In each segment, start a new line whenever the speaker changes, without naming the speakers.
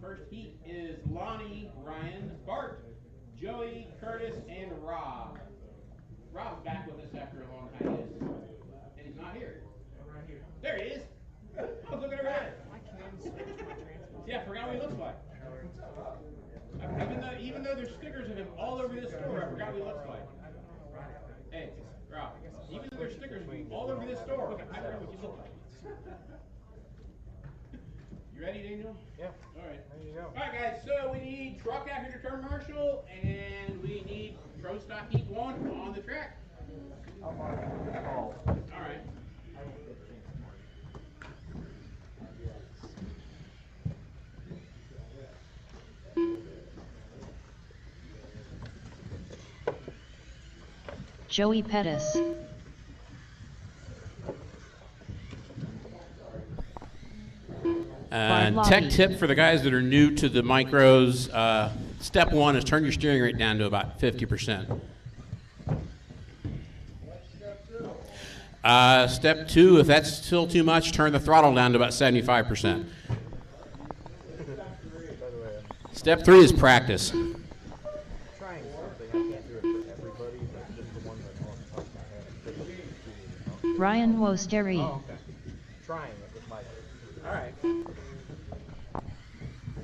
first heat is Lonnie, Ryan, Bart, Joey, Curtis, and Rob. Rob's back with us after a long hiatus, and he's not here. Right here. There he is. I was looking over there. Yeah, I forgot what he looks like. Even though there's stickers of him all over this store, I forgot what he looks like. Hey, Rob, even though there's stickers of him all over this store, I forgot what you look like. You ready, Daniel?
Yeah.
All right.
There you go.
All right, guys. So we need truck out here to turn marshal, and we need Pro Stock Heat 1 on the track.
I'll mark the call.
All right.
Joey Pettis.
Tech tip for the guys that are new to the micros, step 1 is turn your steering rate down to about 50%. Step 2, if that's still too much, turn the throttle down to about 75%. Step 3 is practice.
Ryan Wosteri.
Oh, okay. Trying it with Mike. All right.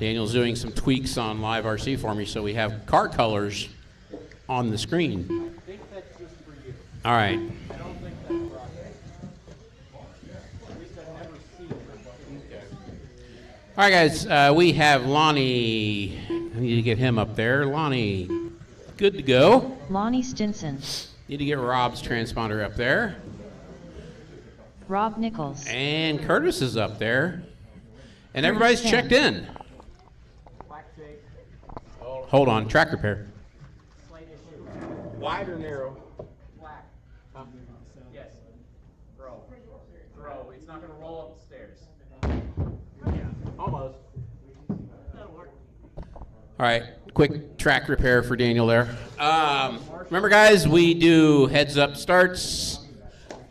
Daniel's doing some tweaks on Live RC for me, so we have car colors on the screen.
I think that's just for you.
All right.
I don't think that's broadcast. At least I've never seen it. Okay.
All right, guys, we have Lonnie. I need to get him up there. Lonnie, good to go.
Lonnie Stinson.
Need to get Rob's transponder up there.
Rob Nichols.
And Curtis is up there. And everybody's checked in. Hold on, track repair.
Wide or narrow?
Black. Yes. Throw. It's not going to roll up the stairs.
Almost.
That'll work.
All right, quick track repair for Daniel there. Remember, guys, we do heads-up starts,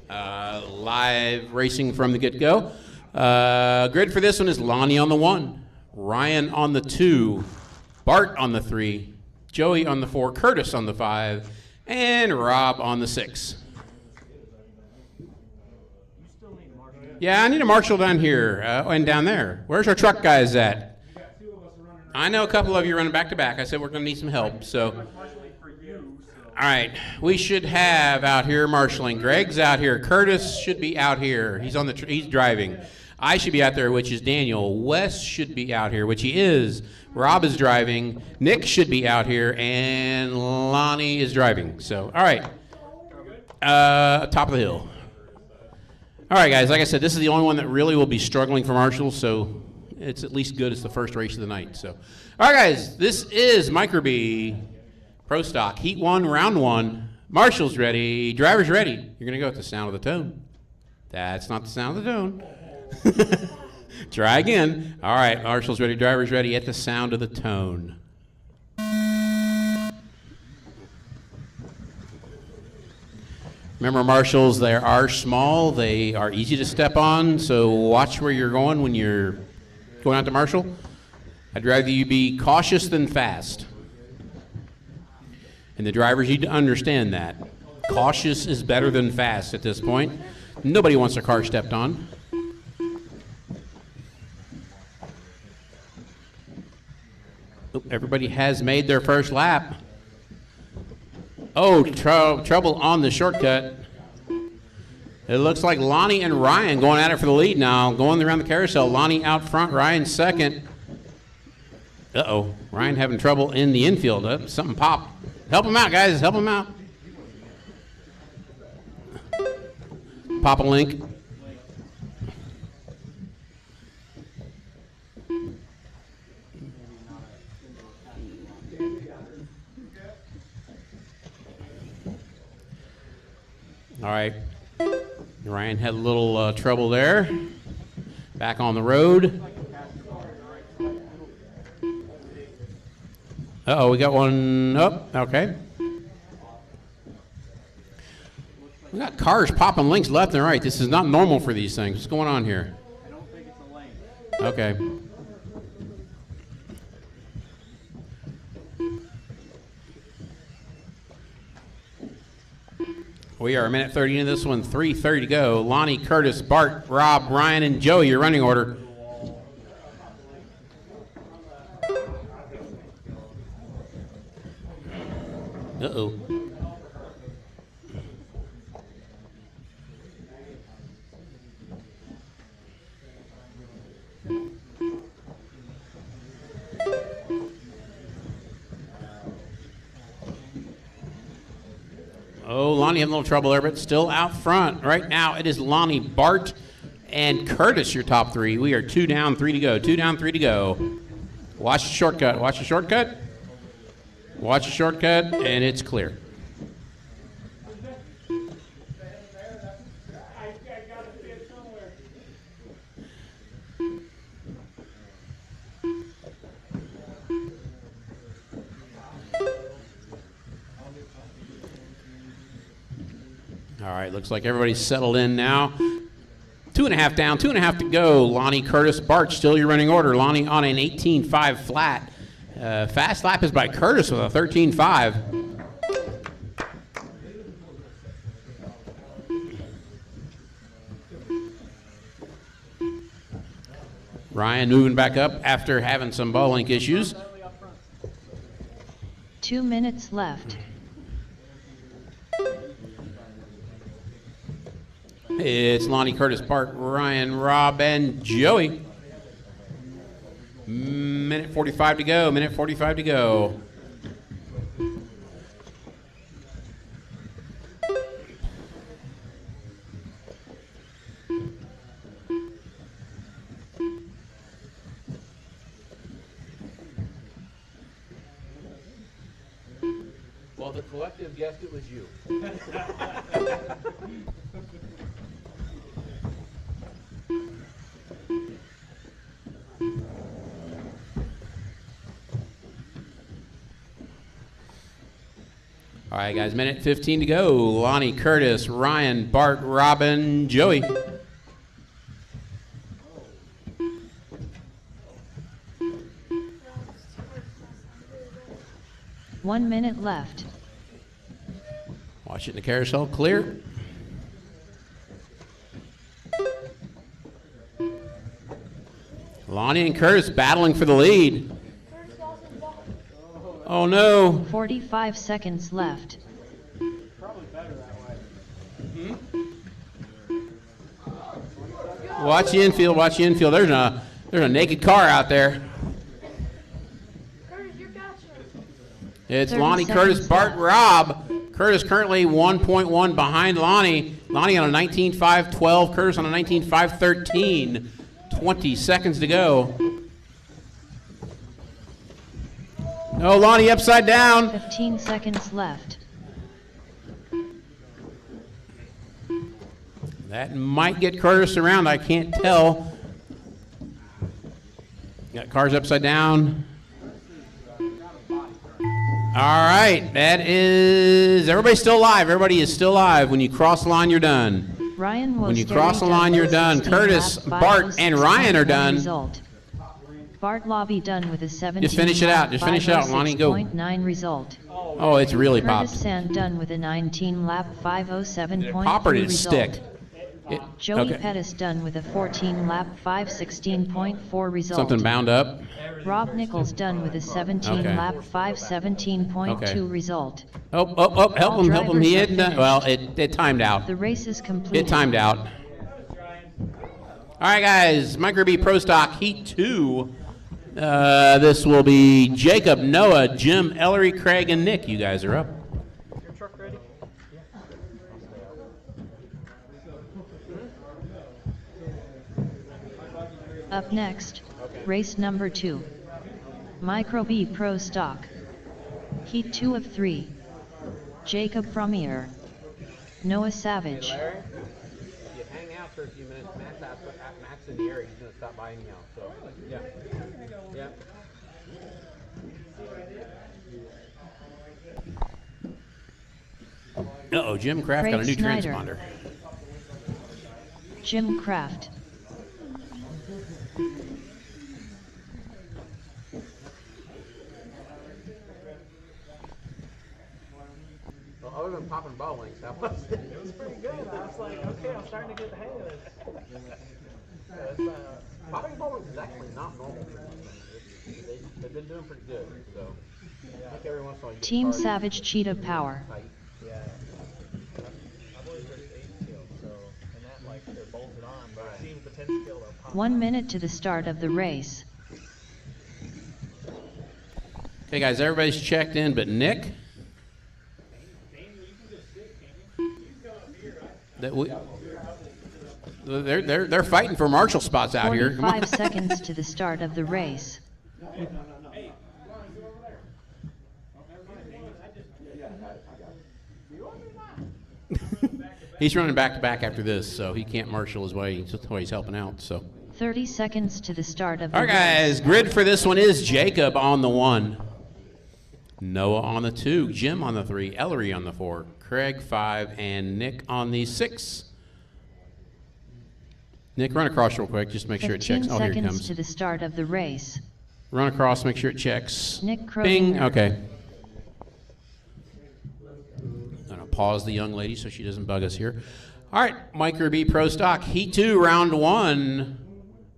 live racing from the get-go. Grid for this one is Lonnie on the 1, Ryan on the 2, Bart on the 3, Joey on the 4, Curtis on the 5, and Rob on the 6. Yeah, I need a marshal down here and down there. Where's our truck guys at? I know a couple of you running back to back. I said we're going to need some help. So, all right, we should have out here marshaling. Greg's out here. Curtis should be out here. He's on the he's driving. I should be out there, which is Daniel. Wes should be out here, which he is. Rob is driving. Nick should be out here, and Lonnie is driving. So, all right, top of the hill. All right, guys. Like I said, this is the only one that really will be struggling for marshals. So. It's at least good as the first race of the night. So, all right, guys, this is Microbee Pro Stock Heat 1, Round 1. Marshall's ready. Driver's ready. You're going to go with the sound of the tone. That's not the sound of the tone. Try again. All right, Marshall's ready. Driver's ready at the sound of the tone. Remember, marshals, they are small. They are easy to step on, so watch where you're going when you're going out to marshal. I'd rather you be cautious than fast. And the drivers need to understand that. Cautious is better than fast at this point. Nobody wants their car stepped on. Oop, everybody has made their first lap. Oh, trouble on the shortcut. It looks like Lonnie and Ryan going at it for the lead now. Going around the carousel. Lonnie out front, Ryan second. Uh-oh. Ryan having trouble in the infield. Something popped. Help him out, guys. Help him out. Pop a link. All right. Ryan had a little trouble there. Back on the road. Uh-oh, we got one up. Okay. We got cars popping links left and right. This is not normal for these things. What's going on here?
I don't think it's a lane.
Okay. We are a minute 30 into this one, 3:30 to go. Lonnie, Curtis, Bart, Rob, Ryan, and Joey, your running order. Uh-oh. Oh, Lonnie having a little trouble there, but still out front. Right now, it is Lonnie, Bart, and Curtis, your top three. We are 2 down, 3 to go. 2 down, 3 to go. Watch the shortcut. Watch the shortcut. Watch the shortcut, and it's clear. All right, looks like everybody's settled in now. 2.5 down, 2.5 to go. Lonnie, Curtis, Bart, still your running order. Lonnie on an 18.5 flat. Fast lap is by Curtis with a 13.5. Ryan moving back up after having some ball link issues.
2 minutes left.
It's Lonnie, Curtis, Bart, Ryan, Rob, and Joey. Minute 45 to go. Minute 45 to go. Well, the collective guessed it was you. All right, guys, minute 15 to go. Lonnie, Curtis, Ryan, Bart, Robin, Joey.
One minute left.
Watch it in the carousel, clear. Lonnie and Curtis battling for the lead. Oh no.
45 seconds left.
Probably better that way.
Watch the infield, watch the infield. There's a naked car out there. It's
30
Lonnie, Curtis,
seconds
Bart,
left.
Rob. Curtis currently 1.1 behind Lonnie. Lonnie on a 19.5.12. Curtis on a 19.5.13. 20 seconds to go. No, Lonnie upside down.
15 seconds left.
That might get Curtis around. I can't tell. Got cars upside down. All right, that is, everybody's still alive. Everybody is still alive. When you cross the line, you're done.
Ryan
When you cross the line, you're done. Curtis, Bart, and Ryan are done.
Result. Bart Lobby done with a 17.
Just finish it out. Just finish it out, Lonnie. Go.
506.9 result.
Oh, it's really popped.
Curtis Sand done with a 19 lap 507.3
Popper did
result.
stick.
Joey
Okay.
Pettis done with a 14 lap 516.4 result.
Something bound up.
Rob Nichols done with a 17
Okay.
lap 517.2
Okay.
result.
Oh, help him, help him. He hadn't done, well, it timed out.
The race is complete.
It timed out. All right, guys, Micro B Pro Stock Heat 2. This will be Jacob, Noah, Jim, Ellery, Craig, and Nick. You guys are up.
Your truck ready?
Up next, race number 2. Micro B Pro Stock. Heat 2 of 3. Jacob Frommier. Noah Savage.
Larry, you hang out for a few minutes. Matt's in the area. He's going to stop by anyhow. So, yeah. Yeah. Uh-oh, Jim Kraft got a new
Craig Snyder.
transponder.
Jim Kraft.
Well, other than popping ball links, that was it.
was pretty good. I was like, okay, I'm starting to get the hang of this. Popping bowling is actually not normal for these things. They've been doing pretty good. So I think every once in a while you get
Team
cards
Savage Cheetah Power.
tight. Yeah. I've always heard it's 8 skill, so and that like they're bolted on, but it seems the 10 skill they'll pop.
1 minute to the start of the race.
Okay, guys, everybody's checked in, but Nick. They're fighting for marshal spots out here. Come on.
45 seconds to the start of the race.
He's running back to back after this, so he can't marshal his way. That's why he's helping out. So.
30 seconds to the start of the
All right,
race.
guys. Grid for this one is Jacob on the 1, Noah on the 2, Jim on the 3, Ellery on the 4, Craig 5, and Nick on the 6. Nick, run across real quick. Just make sure it
15
checks. Oh, here it
seconds
comes.
to the start of the race.
Run across. Make sure it checks.
Nick
Bing.
Krodinger.
Okay. I'm gonna pause the young lady so she doesn't bug us here. All right, Micro B Pro Stock Heat 2, Round 1.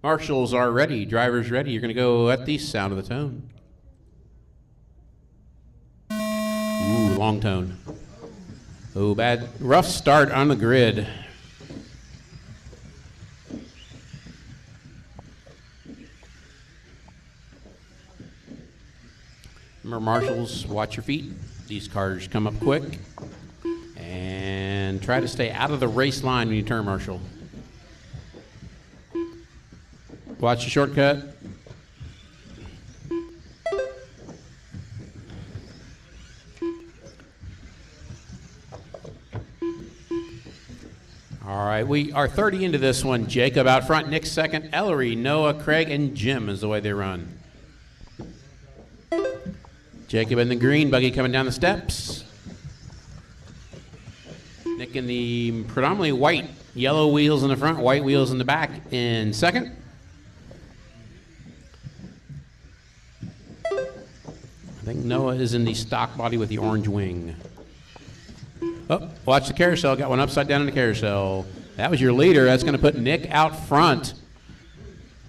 Marshals are ready. Drivers ready. You're gonna go at the sound of the tone. Ooh, long tone. Oh, bad. Rough start on the grid. Remember, marshals, watch your feet. These cars come up quick. And try to stay out of the race line when you turn, marshal. Watch the shortcut. All right, we are 30 into this one. Jacob out front, Nick second, Ellery, Noah, Craig, and Jim is the way they run. Jacob in the green, buggy coming down the steps. Nick in the predominantly white, yellow wheels in the front, white wheels in the back in second. I think Noah is in the stock body with the orange wing. Oh, watch the carousel. Got one upside down in the carousel. That was your leader. That's going to put Nick out front.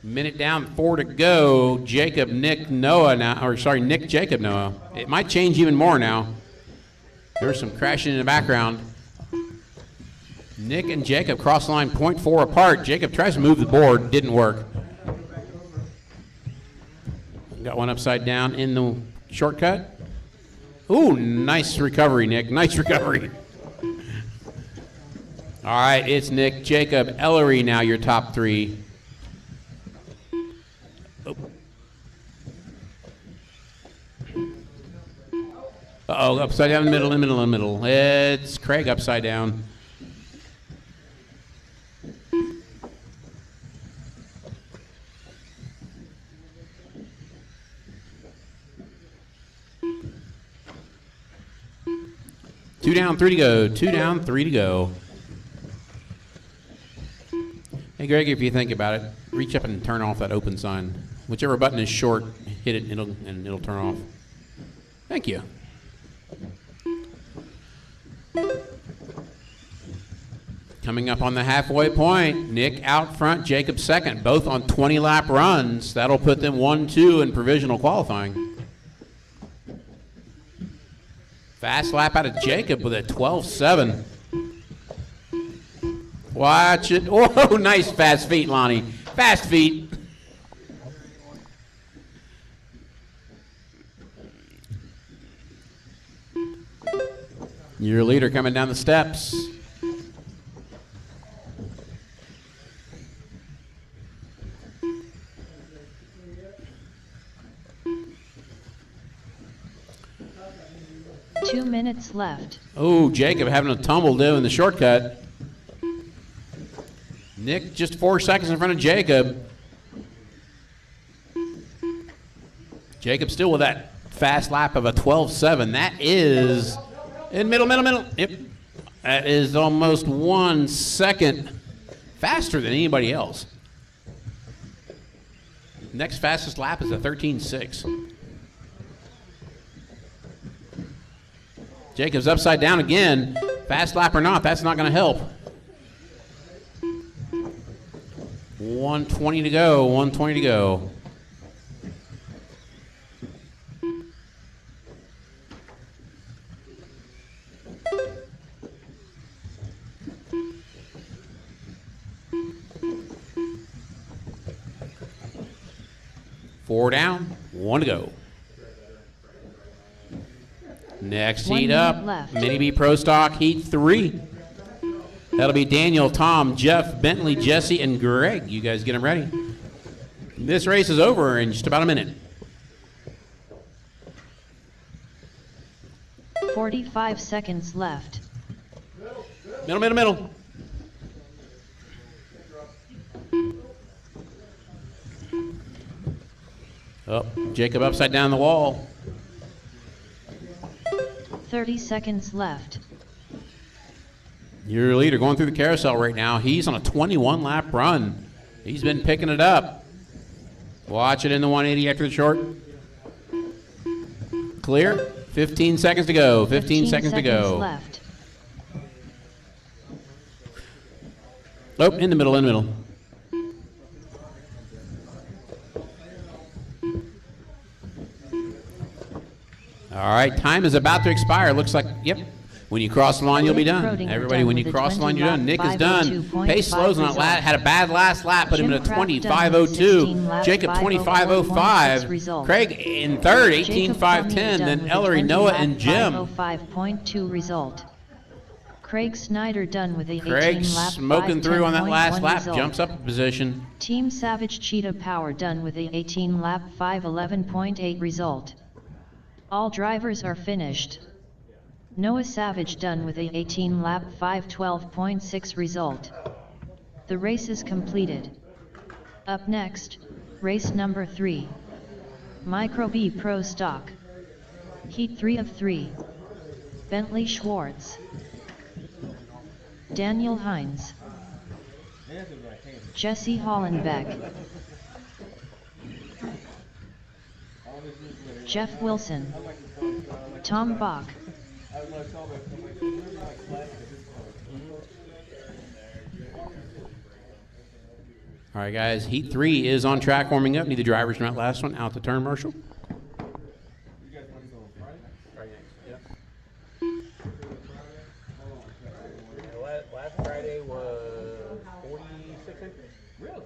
Minute down, 4 to go. Jacob, Nick, Noah now. Or sorry, Nick, Jacob, Noah. It might change even more now. There's some crashing in the background. Nick and Jacob cross line 0.4 apart. Jacob tries to move the board. Didn't work. Got one upside down in the shortcut. Ooh, nice recovery, Nick. Nice recovery. All right, it's Nick, Jacob, Ellery now your top 3. Uh-oh, upside down in the middle. It's Craig upside down. Two down, 3 to go. 2 down, 3 to go. Hey, Greg, if you think about it, reach up and turn off that open sign. Whichever button is short, hit it and it'll turn off. Thank you. Coming up on the halfway point, Nick out front, Jacob second, both on 20-lap runs. That'll put them 1-2 in provisional qualifying. Fast lap out of Jacob with a 12.7. Watch it. Oh, nice fast feet, Lonnie. Fast feet. Your leader coming down the steps.
Two minutes left.
Oh, Jacob having a tumble doing the shortcut. Nick just 4 seconds in front of Jacob. Jacob still with that fast lap of a 12.7. That is in middle. Yep. That is almost 1 second faster than anybody else. Next fastest lap is a 13.6. Jacob's upside down again. Fast lap or not, that's not going to help. 120 to go, 120 to go. Four down, one to go. Next
1
heat
minute
up,
left.
Mini B Pro Stock Heat 3. That'll be Daniel, Tom, Jeff, Bentley, Jesse, and Greg. You guys get them ready. This race is over in just about a minute.
45 seconds left.
Middle, middle, middle. Oh, Jacob upside down the wall.
30 seconds left.
Your leader going through the carousel right now. He's on a 21-lap run. He's been picking it up. Watch it in the 180 after the short. Clear. 15 seconds to go. 15 seconds to go.
Left.
Oh, in the middle, in the middle. All right, time is about to expire. Looks like, yep. When you cross the line, you'll be done. Everybody, when you cross the line, you're done. Nick is done. Pace slows on that lap. Had a bad last lap, put him in a 25.02. Jacob 25.05. Craig in third, 18.510. Then Ellery, Noah, and Jim.
5.2 result. Craig Snyder done with a 18
Craig
lap
smoking through on that last lap.
result.
Jumps up a position.
Team Savage Cheetah Power done with a 18 lap 511.8 result. All drivers are finished. Noah Savage done with a 18 lap 512.6 result. The race is completed. Up next, race number 3. Micro B Pro Stock. Heat 3 of 3. Bentley Schwartz. Daniel Hines. Jesse Hollenbeck. Jeff Wilson. Tom Bach.
All right, guys, Heat 3 is on track warming up. Need the drivers from that last one out the turn, Marshall.
Last Friday was 46 entries. Really?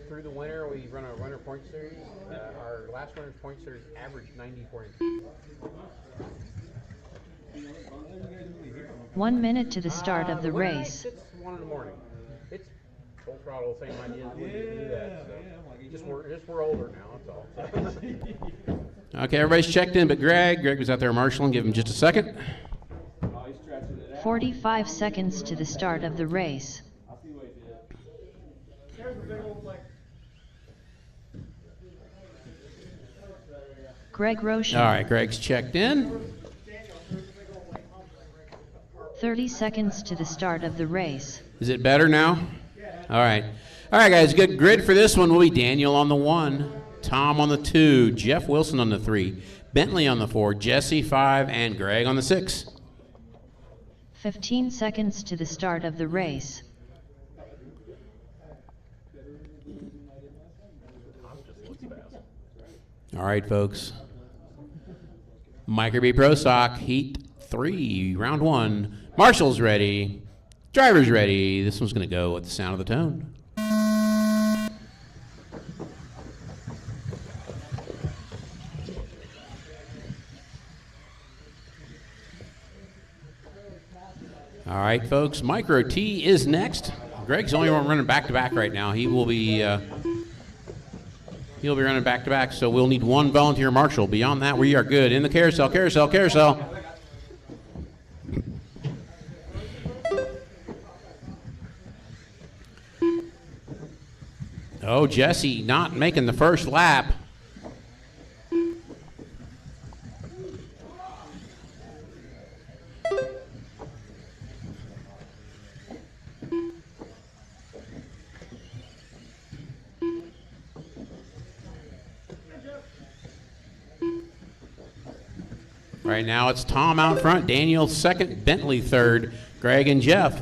Through the winter, we run a runner point series. Our last runner's point series averaged 94 entries.
1 minute to the start of the race.
It's 1 in the morning. It's full throttle, same idea as we do that. So just we're older now, that's all.
Okay, everybody's checked in, but Greg was out there marshalling. Give him just a second.
45 seconds to the start of the race. Greg Roshan.
All right, Greg's checked in.
30 seconds to the start of the race.
Is it better now? All right. All right, guys, good grid for this one will be Daniel on the 1, Tom on the 2, Jeff Wilson on the 3, Bentley on the 4, Jesse 5, and Greg on the 6.
15 seconds to the start of the race.
All right, folks. Micro B Pro Stock, Heat 3, Round 1. Marshall's ready. Driver's ready. This one's going to go with the sound of the tone. All right, folks. Micro T is next. Greg's the only one running back-to-back right now. He will be... He'll be running back-to-back, so we'll need 1 volunteer marshal. Beyond that, we are good. In the carousel, carousel, carousel. Oh, Jesse not making the first lap. Right now it's Tom out front, Daniel second, Bentley third, Greg and Jeff.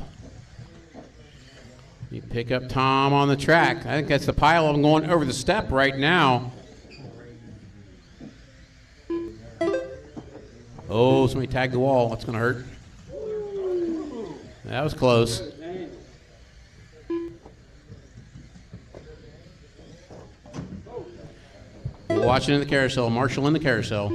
You pick up Tom on the track. I think that's the pile of them going over the step right now. Oh, somebody tagged the wall. That's going to hurt. That was close. Watching in the carousel. Marshall in the carousel.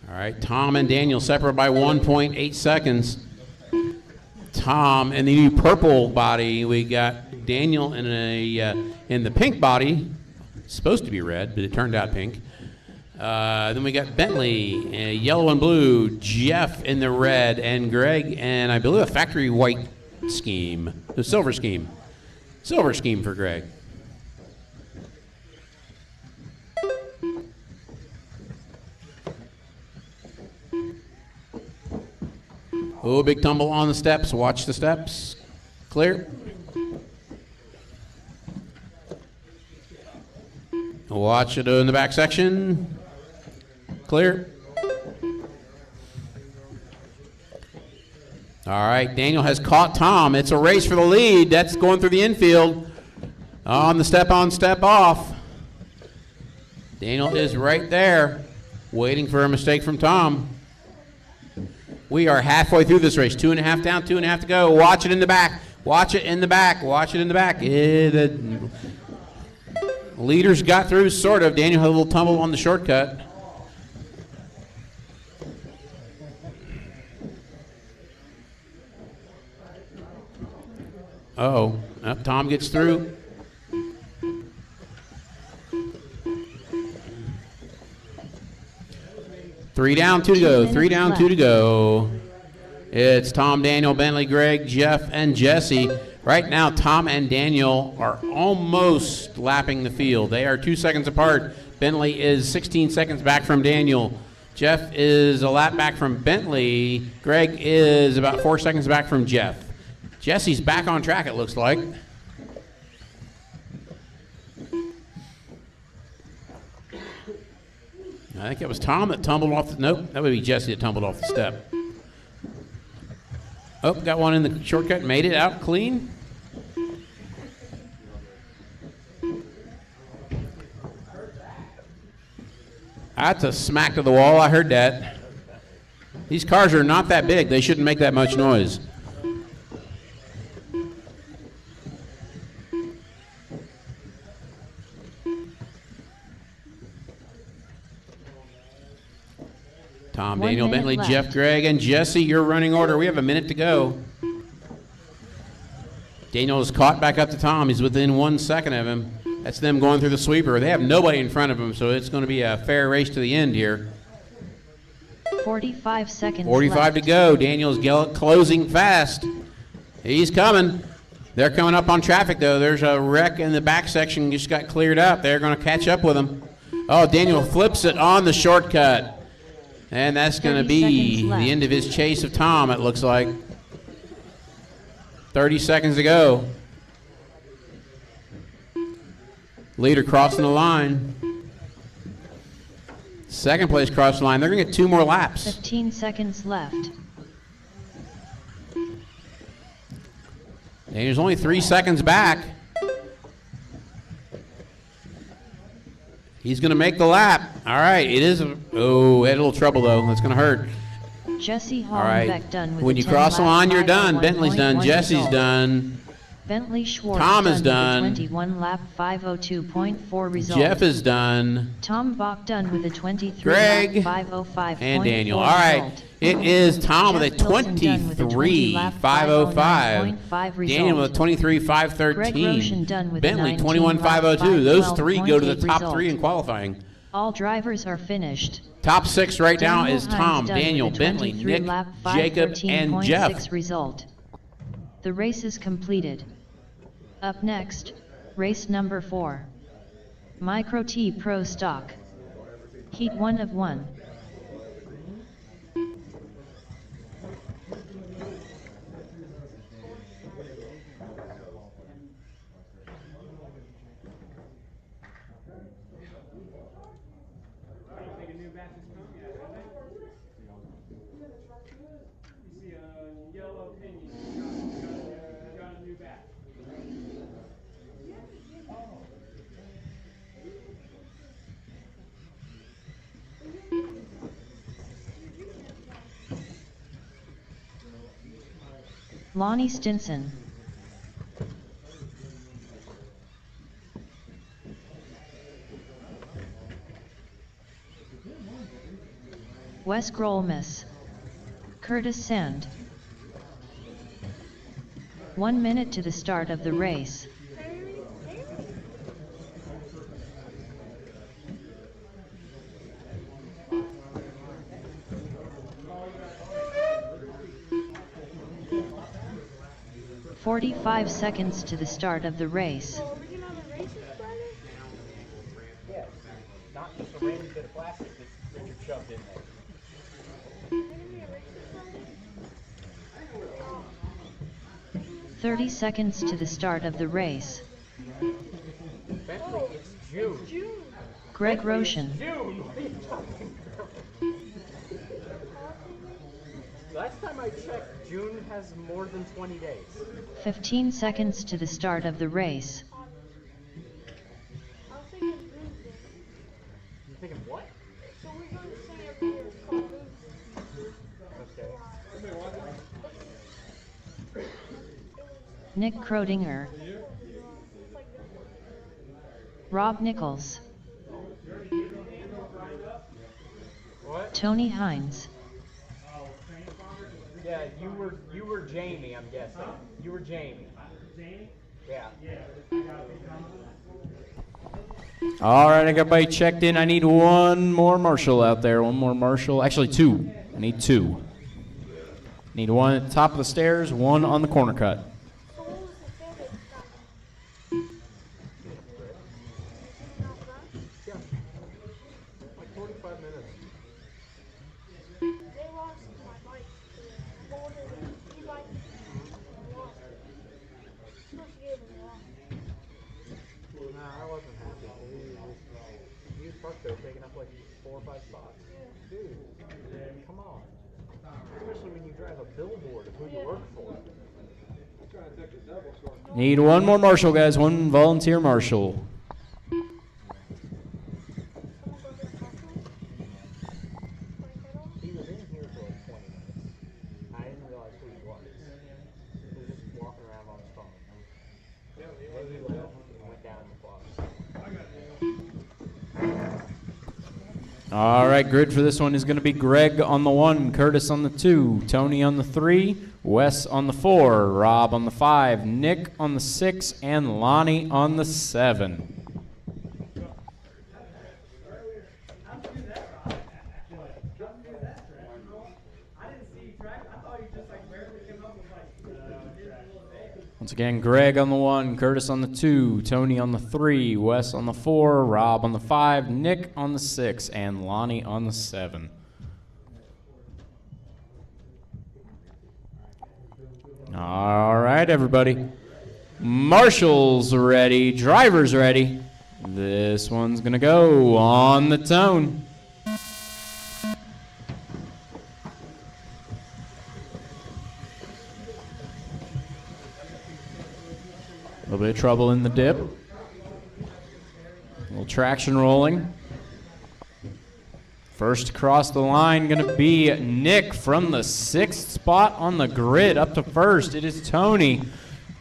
All right, Tom and Daniel separate by 1.8 seconds. Tom in the new purple body. We got Daniel in the pink body. It's supposed to be red, but it turned out pink. Then we got Bentley, yellow and blue. Jeff in the red, and Greg, and I believe a factory white scheme, the silver scheme. Silver scheme for Greg. Oh, big tumble on the steps. Watch the steps. Clear. Watch it in the back section. Clear. All right, Daniel has caught Tom. It's a race for the lead. That's going through the infield. On the step on, step off. Daniel is right there, waiting for a mistake from Tom. We are halfway through this race. 2.5 down, 2.5 to go. Watch it in the back. Watch it in the back. Watch it in the back. The leaders got through, sort of. Daniel had a little tumble on the shortcut. Uh-oh. Tom gets through. Three down, 2 to go. 3 down, 2 to go. It's Tom, Daniel, Bentley, Greg, Jeff, and Jesse. Right now, Tom and Daniel are almost lapping the field. They are 2 seconds apart. Bentley is 16 seconds back from Daniel. Jeff is a lap back from Bentley. Greg is about 4 seconds back from Jeff. Jesse's back on track, it looks like. I think it was Tom that tumbled off the, nope, that would be Jesse that tumbled off the step. Oh, got one in the shortcut, made it out clean. That's a smack to the wall, I heard that. These cars are not that big, they shouldn't make that much noise. Tom, Daniel, Bentley,
left.
Jeff, Greg, and Jesse, your running order. We have a minute to go. Daniel is caught back up to Tom. He's within 1 second of him. That's them going through the sweeper. They have nobody in front of them, so it's going to be a fair race to the end here.
45 seconds
45
left.
to go. Daniel's closing fast. He's coming. They're coming up on traffic, though. There's a wreck in the back section. Just got cleared up. They're going to catch up with him. Oh, Daniel flips it on the shortcut. And that's going to be the end of his chase of Tom, it looks like. 30 seconds to go. Leader crossing the line. Second place crossing the line. They're going to get 2 more laps.
15 seconds left.
Daniel's only 3 seconds back. He's going to make the lap. All right, it is. Oh, had a little trouble, though. That's going to hurt.
Jesse
All right.
Hollenbeck done with
When
a
you
10
cross the
lap
line, you're done. Bentley's done.
501.1
Jesse's
result.
done.
Bentley Schwartz
Tom is
done
done.
with a 21 lap 502.4 result.
Jeff is done.
Tom Bach done with a 23
Greg
lap 505.4
and Daniel. All right.
result.
It is Tom with a
Jeff Wilson done with a 20 lap
23.505.
509.5
Daniel with a
result.
23.513.
Greg Roshan done with a
Bentley
19 lap
21.502. Those 3 go to the
512.8
top
result.
3 in qualifying.
All drivers are finished.
Top 6 right now
Daniel
is
Hines
Tom,
done with
Daniel,
a
Bentley,
23
Nick,
lap
Jacob, and
513.6
Jeff.
result. The race is completed. Up next, race number 4. Micro T Pro Stock. Heat 1 of 1. Lonnie Stinson. Wes Grolmus. Curtis Sand. 1 minute to the start of the race. "45 seconds to the start of the race.
Yeah, not just a random bit of plastic that you're shoved in there.
30 seconds to the start of the race.
Bentley, it's June.
Greg
Bentley, it's
Roshan.
June. What are you talking about? Last time I checked, June has more than 20 days.
15 seconds to the start of the race.
You thinking what?
So we're going to sing every year. It's called Losi.
Okay.
Nick Krodinger. Rob Nichols.
What?
Tony Hines.
Yeah, you were Jamie, I'm guessing. You were Jamie. Jamie? Yeah.
All right, I got everybody checked in. I need one more marshal out there. One more marshal. Actually, two. I need two. Need one at the top of the stairs, one on the corner cut.
So what was the favorite stop?
Yeah. Like 45 minutes.
They lost my bike. I ordered an e-bike and lost it. Supposed to give them one.
Nah, I wasn't happy. He was parked there taking up like 4 or 5 spots. Dude, come on. Especially when you drive a billboard of who you work for.
Need one more marshal, guys. One volunteer marshal.
He was in here for like 20 minutes. I didn't realize who he was. He was just walking around on his phone. Then he left and went down in the closet.
All right, grid for this one is going to be Greg on the 1, Curtis on the 2, Tony on the 3, Wes on the 4, Rob on the 5, Nick on the 6, and Lonnie on the 7. Once again, Greg on the 1, Curtis on the 2, Tony on the 3, Wes on the 4, Rob on the 5, Nick on the 6, and Lonnie on the 7. All right, everybody. Marshals ready, drivers ready. This one's going to go on the tone. A little bit of trouble in the dip. A little traction rolling. First across the line going to be Nick from the 6th spot on the grid up to first. It is Tony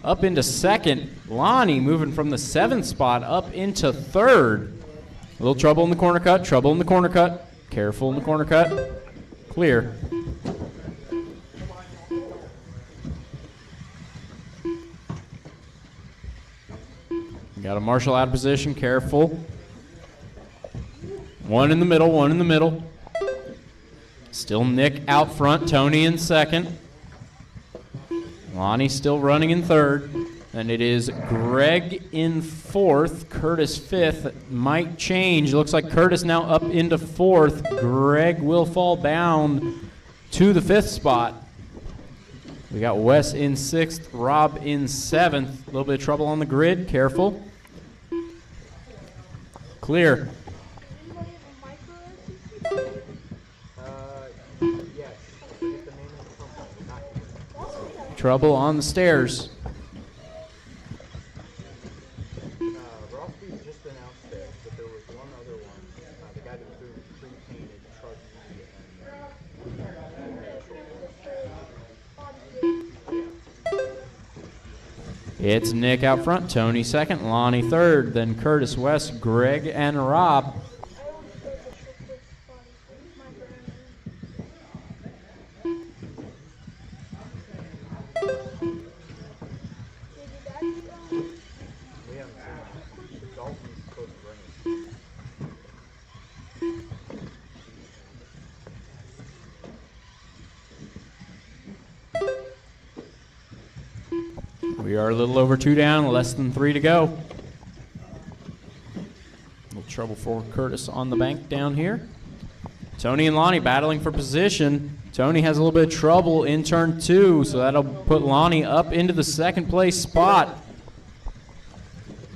up into 2nd. Lonnie moving from the 7th spot up into 3rd. A little trouble in the corner cut, trouble in the corner cut. Careful in the corner cut. Clear. Got a marshal out of position, careful. One in the middle, one in the middle. Still Nick out front, Tony in 2nd. Lonnie still running in 3rd. And it is Greg in 4th, Curtis 5th. It might change. Looks like Curtis now up into 4th. Greg will fall down to the 5th spot. We got Wes in 6th, Rob in 7th. A little bit of trouble on the grid, careful. Clear.
Anybody have a micro
Yes. I forget the name of the company. Not
Trouble on the stairs.
Rossby's just announced it, but there was one other one. The guy that was doing pre-painted truck and
It's Nick out front, Tony second, Lonnie third, then Curtis West, Greg, and Rob.
We haven't seen it. Dalton's supposed to bring it.
We are a little over 2 down, less than 3 to go. A little trouble for Curtis on the bank down here. Tony and Lonnie battling for position. Tony has a little bit of trouble in turn 2, so that'll put Lonnie up into the second place spot.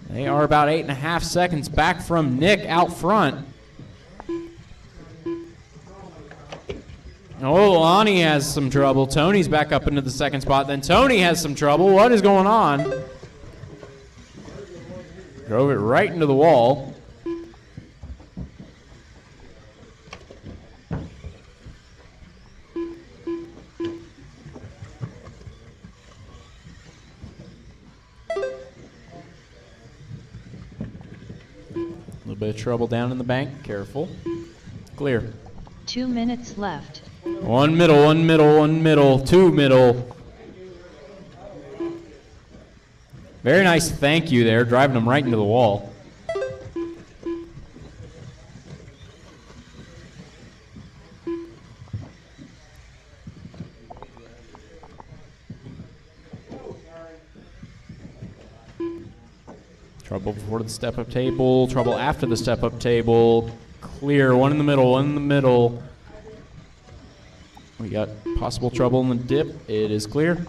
They are about 8.5 seconds back from Nick out front. Oh, Lonnie has some trouble. Tony's back up into the second spot. Then Tony has some trouble. What is going on? Drove it right into the wall. A little bit of trouble down in the bank. Careful. Clear.
2 minutes left.
One middle, one middle, one middle, 2 middle. Very nice thank you there, driving them right into the wall. Trouble before the step-up table, trouble after the step-up table. Clear, one in the middle, one in the middle. We got possible trouble in the dip. It is clear.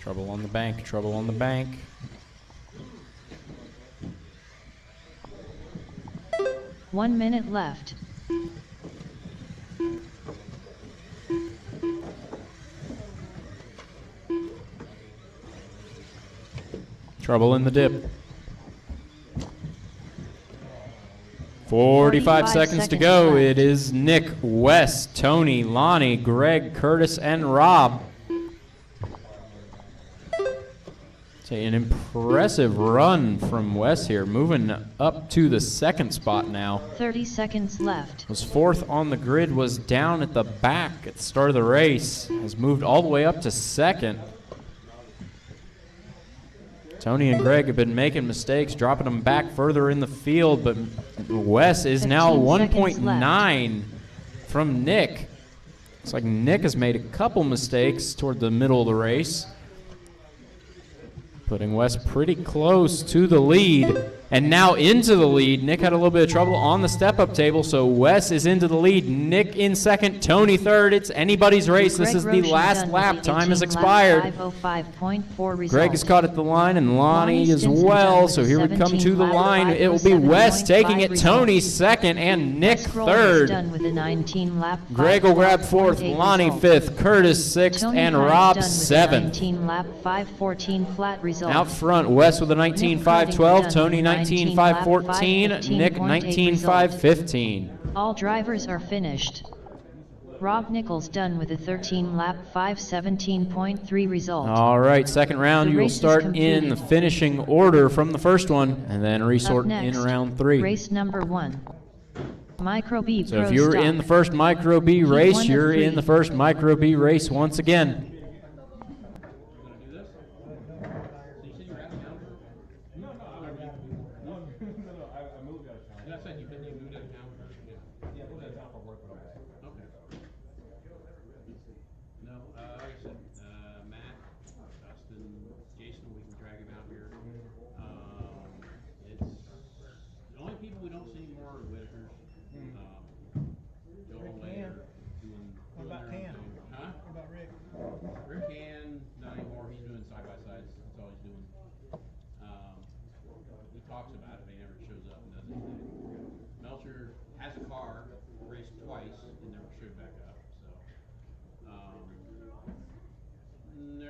Trouble on the bank, trouble on the bank.
One minute left.
Trouble in the dip. 45 seconds to go.
left.
It is Nick, Wes, Tony, Lonnie, Greg, Curtis, and Rob. It's an impressive run from Wes here, moving up to the second spot now.
30 seconds left.
Was fourth on the grid, was down at the back at the start of the race, has moved all the way up to second. Tony and Greg have been making mistakes, dropping them back further in the field, but Wes is now 1.9 from Nick. Looks like Nick has made a couple mistakes toward the middle of the race, putting Wes pretty close to the lead. And now into the lead. Nick had a little bit of trouble on the step-up table, so Wes is into the lead. Nick in second, Tony third. It's anybody's race. This is the last lap. Time has expired. Greg is caught at the line, and Lonnie as well. So here we come to the line. It will be Wes taking it, Tony second, and Nick third. Greg will grab fourth, Lonnie fifth, Curtis sixth, and Rob seventh. Out front, Wes with a 19.512, Tony 19.514, Nick 19.515.
All drivers are finished. Rob Nichols done with a 13-lap 5:17.3 result.
All right, second round,
The
you will
race is
start in
completed.
the finishing order from the first one, and then
Up
resort
next,
in round 3.
Race number 1. Micro B
So
Pro
if you were
Stock.
in the first Micro B
Heat
race,
1 of
you're
3.
in the first Micro B race once again.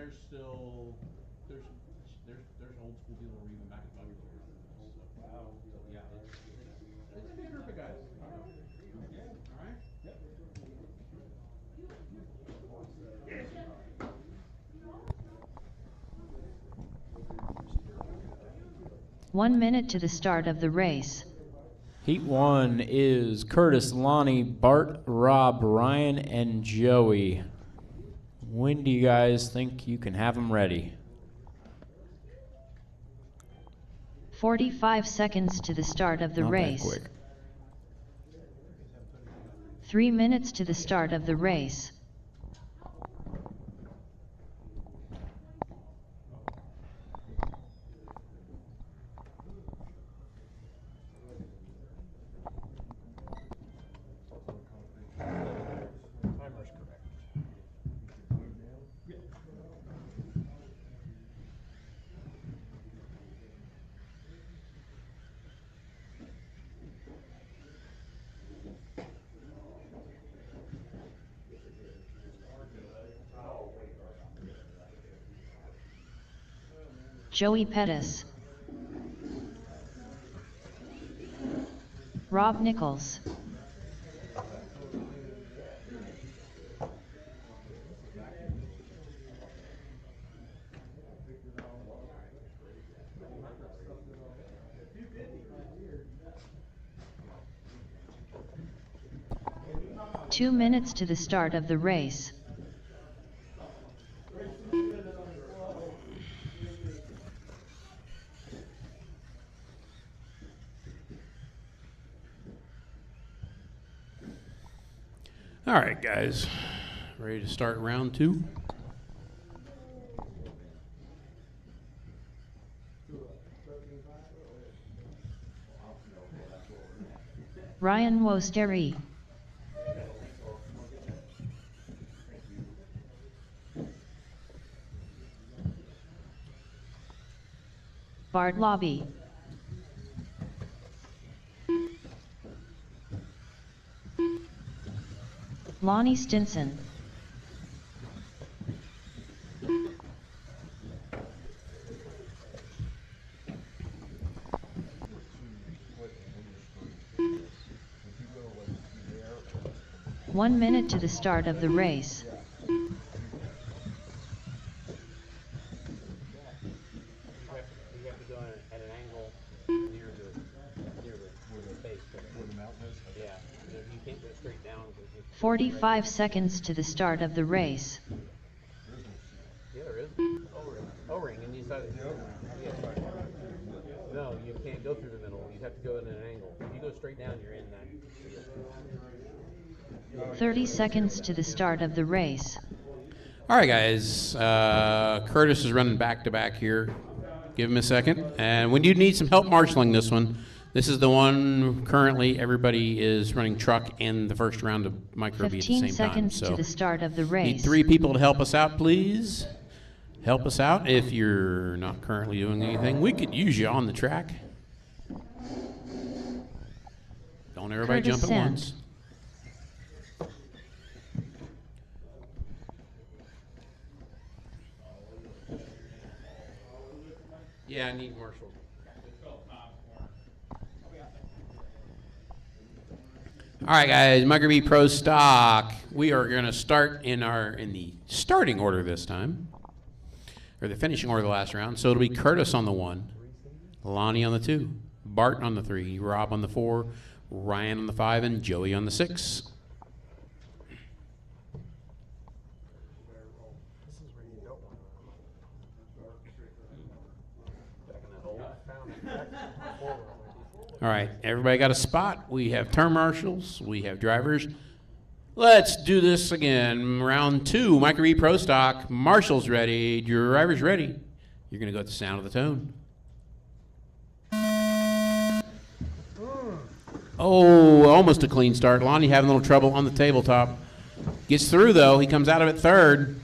there's still there's old school people who are even back at Buggy Bear. Wow. So yeah, it's a big group of guys. All right. Yep.
1 minute to the start of the race.
Heat 1 is Curtis, Lonnie, Bart, Rob, Ryan, and Joey. When do you guys think you can have them ready?
45 seconds to the start of the
Not that
race.
quick.
3 minutes to the start of the race.
Timer's correct.
Joey Pettis. Rob Nichols. Two minutes to the start of the race.
All right, guys, ready to start round 2?
Ryan Wosteri. Bart Lobby. Lonnie Stinson. One minute to the start of the race.
You have to go at an angle near the base. Where the mountain is? Yeah. You can't go straight down.
45 seconds to the start of the race.
Yeah, there is. O-ring, and you said yeah. No, you can't go through the middle. You have to go in an angle. If you go straight down, you're in that.
30 seconds to the start of the race.
All right, guys. Curtis is running back to back here. Give him a second. And when you need some help marshaling this one, this is the one currently everybody is running truck in the first round of micro B at the
15
same time.
seconds to the start of the
Need
race.
3 people to help us out, please. Help us out if you're not currently doing anything. We could use you on the track. Don't everybody
Curtis
jump at
Sand.
once. Yeah, I need Marshall. All right, guys, Micro B Pro Stock. We are going to start in the starting order this time, or the finishing order the last round. So it'll be Curtis on the 1, Lonnie on the 2, Bart on the 3, Rob on the 4, Ryan on the 5, and Joey on the 6. All right, everybody got a spot. We have turn marshals. We have drivers. Let's do this again. Round 2, Micro B Pro Stock. Marshals ready. Drivers ready. You're going to go at the sound of the tone. Oh, almost a clean start. Lonnie having a little trouble on the tabletop. Gets through, though. He comes out of it third.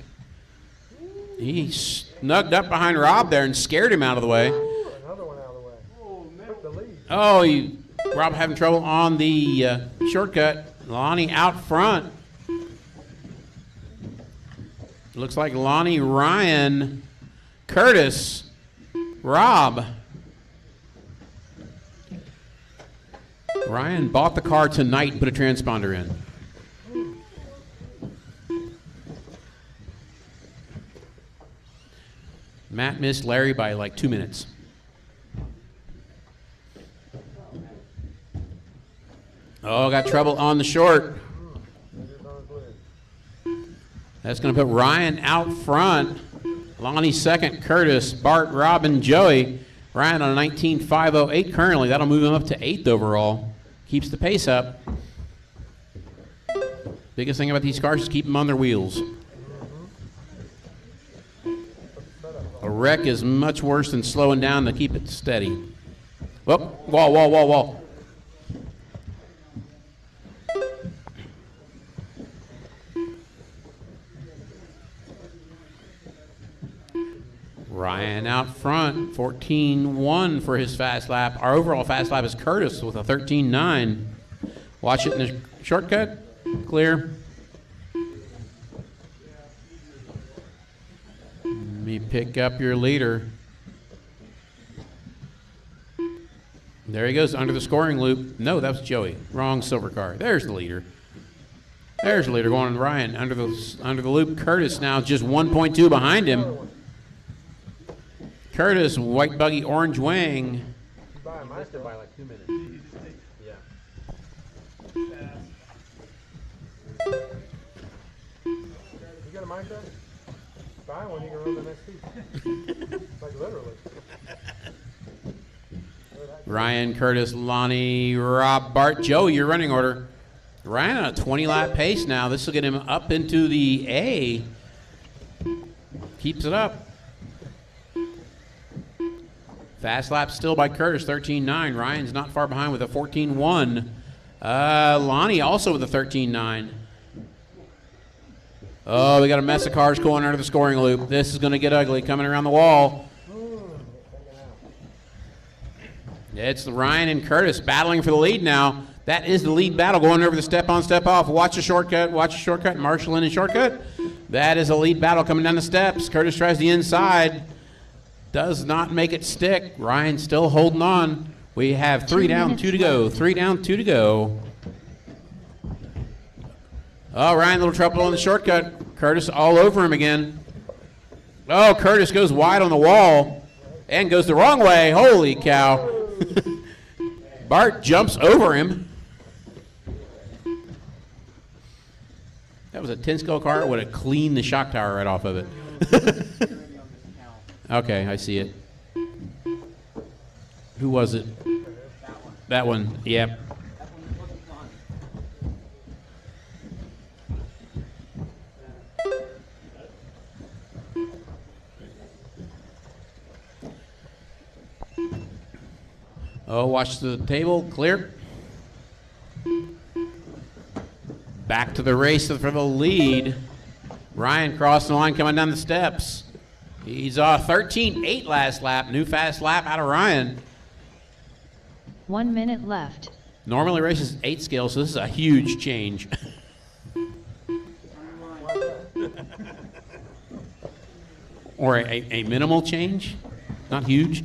He snugged up behind Rob there and scared him out of the way.
Another one out of the way. Took the lead.
Oh, Rob having trouble on the shortcut. Lonnie out front. Looks like Lonnie, Ryan, Curtis, Rob. Ryan bought the car tonight and put a transponder in. Matt missed Larry by like 2 minutes. Oh, got trouble on the short. That's going to put Ryan out front. Lonnie second, Curtis, Bart, Rob, and Joey. Ryan on a 19.508 currently. That'll move him up to 8th overall. Keeps the pace up. Biggest thing about these cars is keep them on their wheels. A wreck is much worse than slowing down to keep it steady. Whoop, wall, wall, wall, wall. Ryan out front, 14.1 for his fast lap. Our overall fast lap is Curtis with a 13.9. Watch it in the shortcut. Clear. Let me pick up your leader. There he goes under the scoring loop. No, that was Joey. Wrong silver car. There's the leader. There's the leader going to Ryan under the loop. Curtis now just 1.2 behind him. Curtis, white buggy, orange wing.
Mine stood by like 2 minutes. Yeah.
You got a mic there? Buy one, you can run the next seat. Like literally.
Ryan, Curtis, Lonnie, Rob, Bart, Joe, your running order. Ryan on a 20-lap pace now. This will get him up into the A. Keeps it up. Fast lap still by Curtis, 13.9. Ryan's not far behind with a 14.1. Lonnie also with a 13.9. Oh, we got a mess of cars going under the scoring loop. This is going to get ugly coming around the wall. It's Ryan and Curtis battling for the lead now. That is the lead battle going over the step on, step off. Watch the shortcut, Marshall in the shortcut. That is a lead battle coming down the steps. Curtis tries the inside. Does not make it stick. Ryan still holding on. We have 3 down, 2 to go. 3 down, 2 to go. Oh, Ryan, a little trouble on the shortcut. Curtis all over him again. Oh, Curtis goes wide on the wall and goes the wrong way. Holy cow. Bart jumps over him. That was a 10-skull car. It would have cleaned the shock tower right off of it. Okay, I see it. Who was it? That one, yep. Oh, watch the table, clear. Back to the race for the lead. Ryan crossing the line coming down the steps. He's 13.8 last lap, new fast lap out of Ryan.
1 minute left.
Normally races 8 scale, so this is a huge change. Or a minimal change, not huge.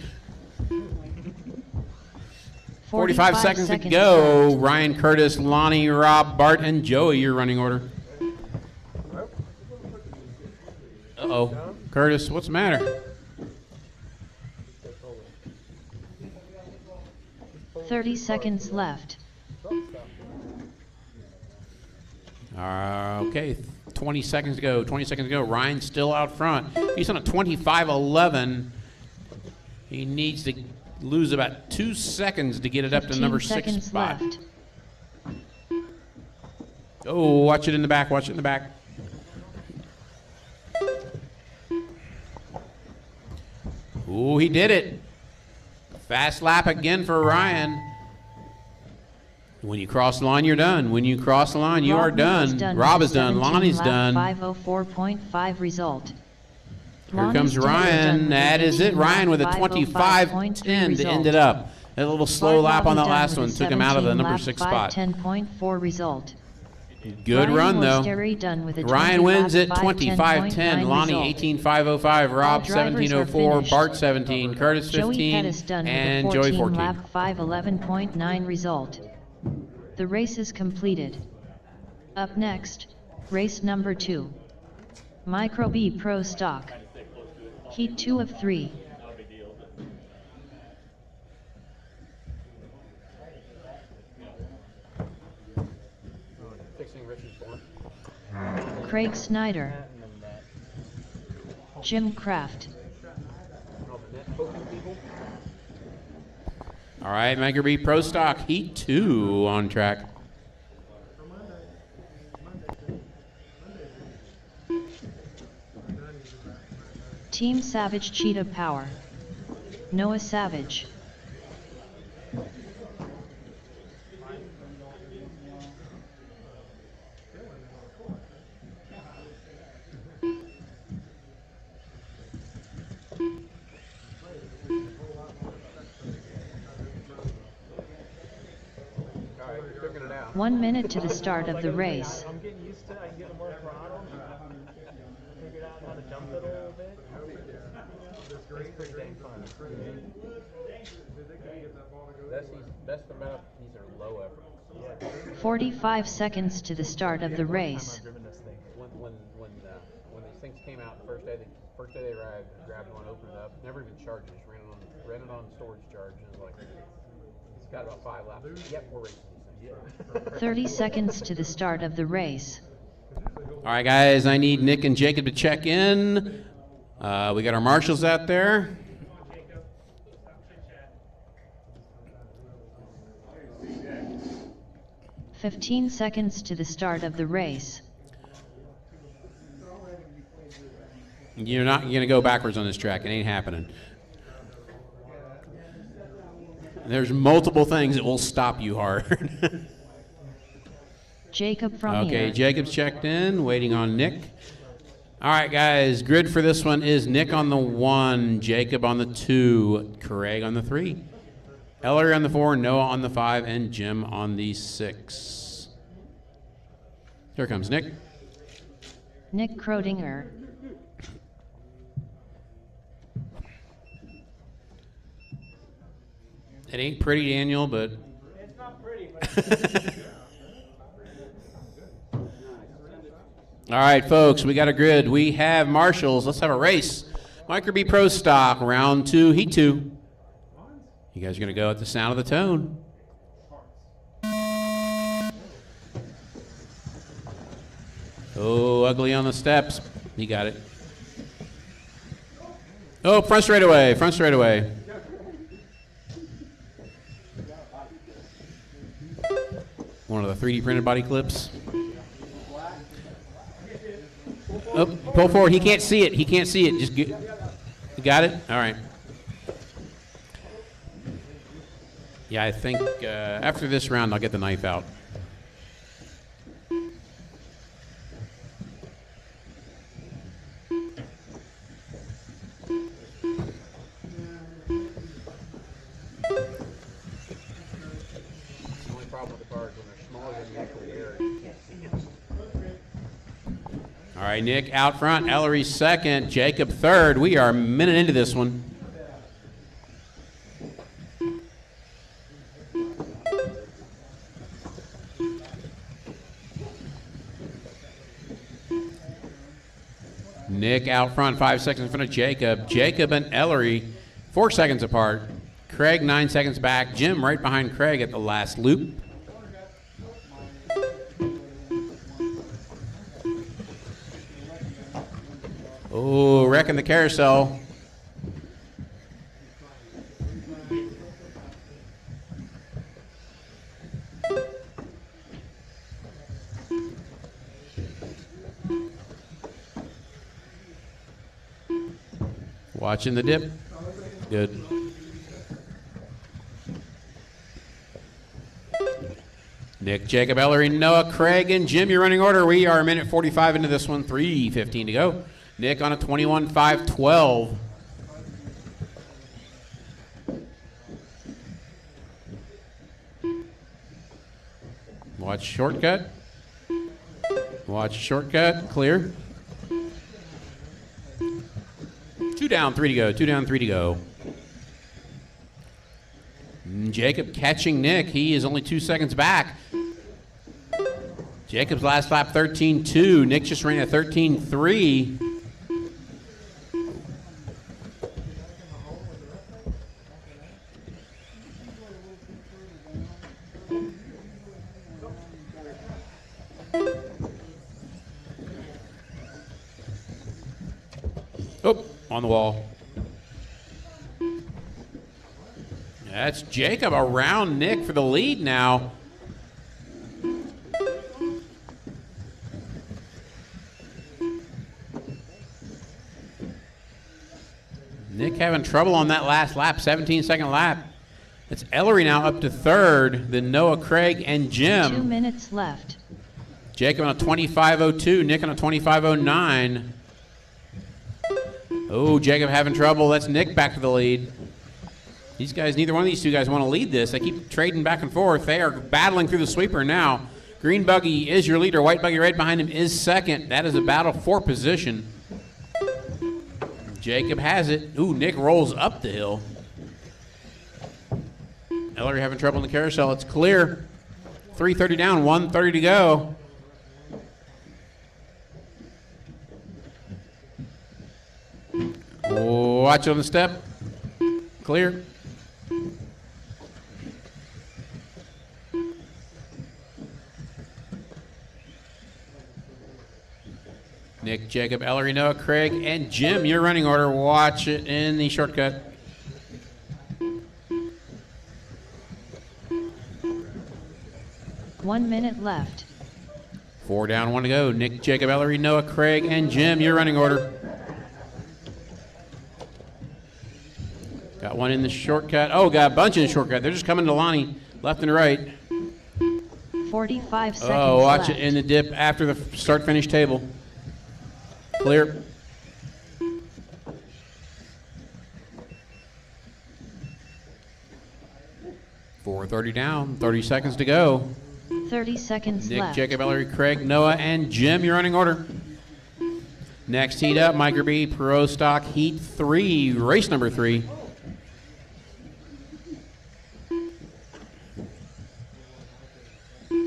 45 seconds to go. Left. Ryan, Curtis, Lonnie, Rob, Bart, and Joey, your running order. Uh-oh. Curtis, what's the matter?
30 seconds left.
Okay, 20 seconds to go. 20 seconds to go. Ryan's still out front. He's on a 25.11. He needs to lose about 2 seconds to get it up to number 6 spot.
Left.
Oh, watch it in the back. Watch it in the back. Ooh, he did it. Fast lap again for Ryan. When you cross the line, you're done. When you cross the line, you are done. Rob is done. Lonnie's done.
504.5 result.
Here comes Ryan. That is it. Ryan with a 25.10 to end it up. A little slow lap on that last one took him out of the number 6 spot.
10.4 result.
Good run, though.
Morsteri done with a
Ryan wins at
25:10.9
25:10. Lonnie
result.
18:505. Rob
All drivers are
17:04.
finished.
Bart 17. Curtis
Joey
15.
Pettis done with a
And Joey 14.
lap 5:11.9 result. The race is completed. Up next, race number 2. Micro B Pro Stock. Heat 2 of 3.
Fixing Richie's blunt.
Craig Snyder. Jim Kraft.
All the net poking people.
All right, Micro B Pro Stock Heat 2 on track.
Team Savage Cheetah Power. Noah Savage.
All right, you're figuring it out.
1 minute to the start of the race.
I'm getting used to it. I can get more throttle. Figured out how to jump it a little bit. It's pretty dang fun.
Best about these are low effort.
45 seconds to the start of the race.
When these things came out the first day they arrived, I grabbed one, opened it up, never even charged it, just ran it on storage charge, and it was like, it's got about 5 laps. Yep, we're racing these things.
30 seconds to the start of the race.
All right, guys, I need Nick and Jacob to check in. We got our marshals out there.
"15 seconds to the start of the race.
You're not going to go backwards on this track. It ain't happening. There's multiple things that will stop you hard.
Jacob from
Okay,
here.
Jacob's checked in, waiting on Nick. All right, guys, grid for this one is Nick on the 1, Jacob on the 2, Craig on the 3, Ellery on the 4, Noah on the 5, and Jim on the 6. Here comes Nick.
Nick Krodinger.
It ain't pretty, Daniel, but...
It's not pretty, but
All right, folks, we got a grid. We have marshals. Let's have a race. Micro B Pro Stock, round 2, heat 2. You guys are going to go at the sound of the tone. Oh, ugly on the steps. He got it. Oh, front straightaway, front straightaway. One of the 3D printed body clips. Oh, pull forward. He can't see it. He can't see it. Just get. You got it? All right. Yeah, I think after this round, I'll get the knife out.
The only problem with the cars when they're smaller than the actual air, you can't see them.
All right, Nick out front. Ellery second. Jacob third. We are a minute into this one. Nick out front, 5 seconds in front of Jacob. Jacob and Ellery, 4 seconds apart. Craig, 9 seconds back. Jim right behind Craig at the last loop. Oh, wrecking the carousel. Watching the dip. Good. Nick, Jacob, Ellery, Noah, Craig, and Jim, your running order. We are a minute 45 into this one, 3:15 to go. Nick on a 21.512. Watch shortcut. Watch shortcut, clear. 2 down, 3 to go, 2 down, 3 to go. Jacob catching Nick. He is only 2 seconds back. Jacob's last lap 13.2. Nick just ran a 13.3. Oh, on the wall. That's Jacob around Nick for the lead now. Nick having trouble on that last lap, 17-second lap. It's Ellery now up to third, then Noah, Craig, and Jim.
2 minutes left.
Jacob on a 25.02, Nick on a 25.09. Oh, Jacob having trouble. That's Nick back to the lead. These guys, neither one of these two guys want to lead this. They keep trading back and forth. They are battling through the sweeper now. Green buggy is your leader. White buggy right behind him is second. That is a battle for position. Jacob has it. Ooh, Nick rolls up the hill. Ellery having trouble in the carousel. It's clear. 3:30 down, 1:30 to go. Watch it on the step. Clear. Nick, Jacob, Ellery, Noah, Craig, and Jim, your running order. Watch it in the shortcut.
One minute left.
4 down, 1 to go. Nick, Jacob, Ellery, Noah, Craig, and Jim, your running order. Got one in the shortcut. Oh, got a bunch in the shortcut. They're just coming to Lonnie, left and right.
45 seconds
Oh, watch
left.
it in the dip after the start-finish table. Clear. .430 down, 30 seconds to go.
30 seconds
Nick,
left.
Jacob, Ellery, Craig, Noah, and Jim, your running order. Next heat up, Micro B Pro Stock Heat 3, race number 3.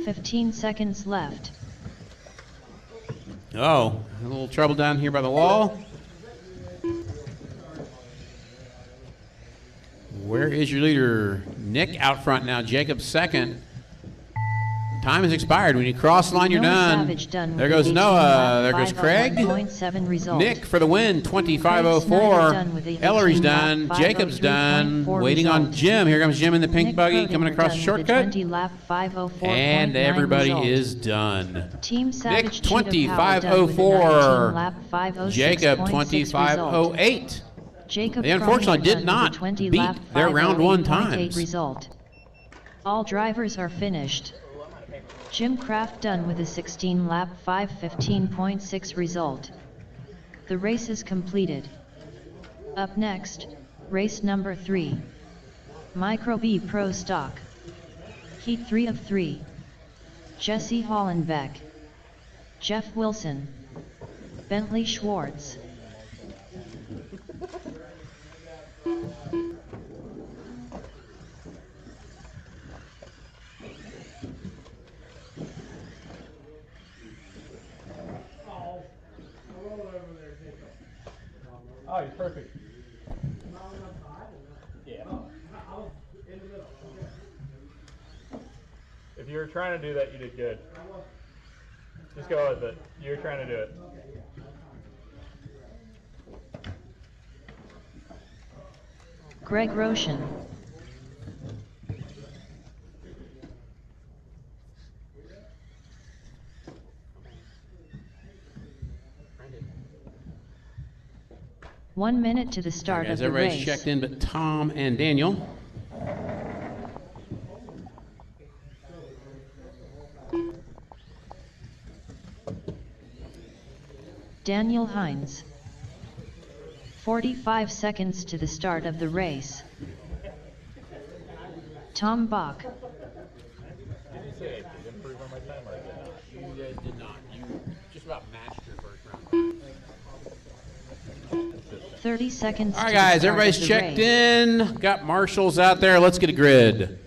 $15 seconds left.
Oh, a little trouble down here by the wall. Where is your leader? Nick out front now, Jacob second. Time has expired. When you cross the line, you're
Noah
done.
Savage done with
There
the
goes
18
Noah.
lap
There goes Craig.
501.7 result.
Nick for the win,
Craig Snyder
25.04.
done with a
Ellery's
18 lap
done. Jacob's done.
503.4
Waiting on
result.
Jim. Here comes Jim in the pink
Nick
buggy
Croden
coming across the
done with a
shortcut.
20 lap 504.9
And everybody
result.
is done.
Team Savage
Nick,
Cheetah Power done with a
25.04.
19 lap 506.6
Jacob,
result.
25.08.
Jacob
They unfortunately
Cronier
did
done
not
with a 20
beat
lap
their round one
508.8
times.
result. All drivers are finished. Jim Kraft done with a 16 lap 515.6 result. The race is completed. Up next, race number 3. Micro B Pro Stock. Heat 3 of 3. Jesse Hollenbeck. Jeff Wilson. Bentley Schwartz.
Oh, he's perfect. Yeah. If you were trying to do that, you did good. Just go with it. You were trying to do it.
Greg Roshan. One minute to the start
Guys,
of the
everybody's
race.
checked in but Tom and Daniel.
Daniel Hines. 45 seconds to the start of the race. Tom Bach.
Did you say I did improve on my time or did I not?
You guys did not. You just about matched your first round.
30 seconds.
All right,
to
guys,
the start
everybody's
of the
checked
race.
in. Got marshals out there. Let's get a grid.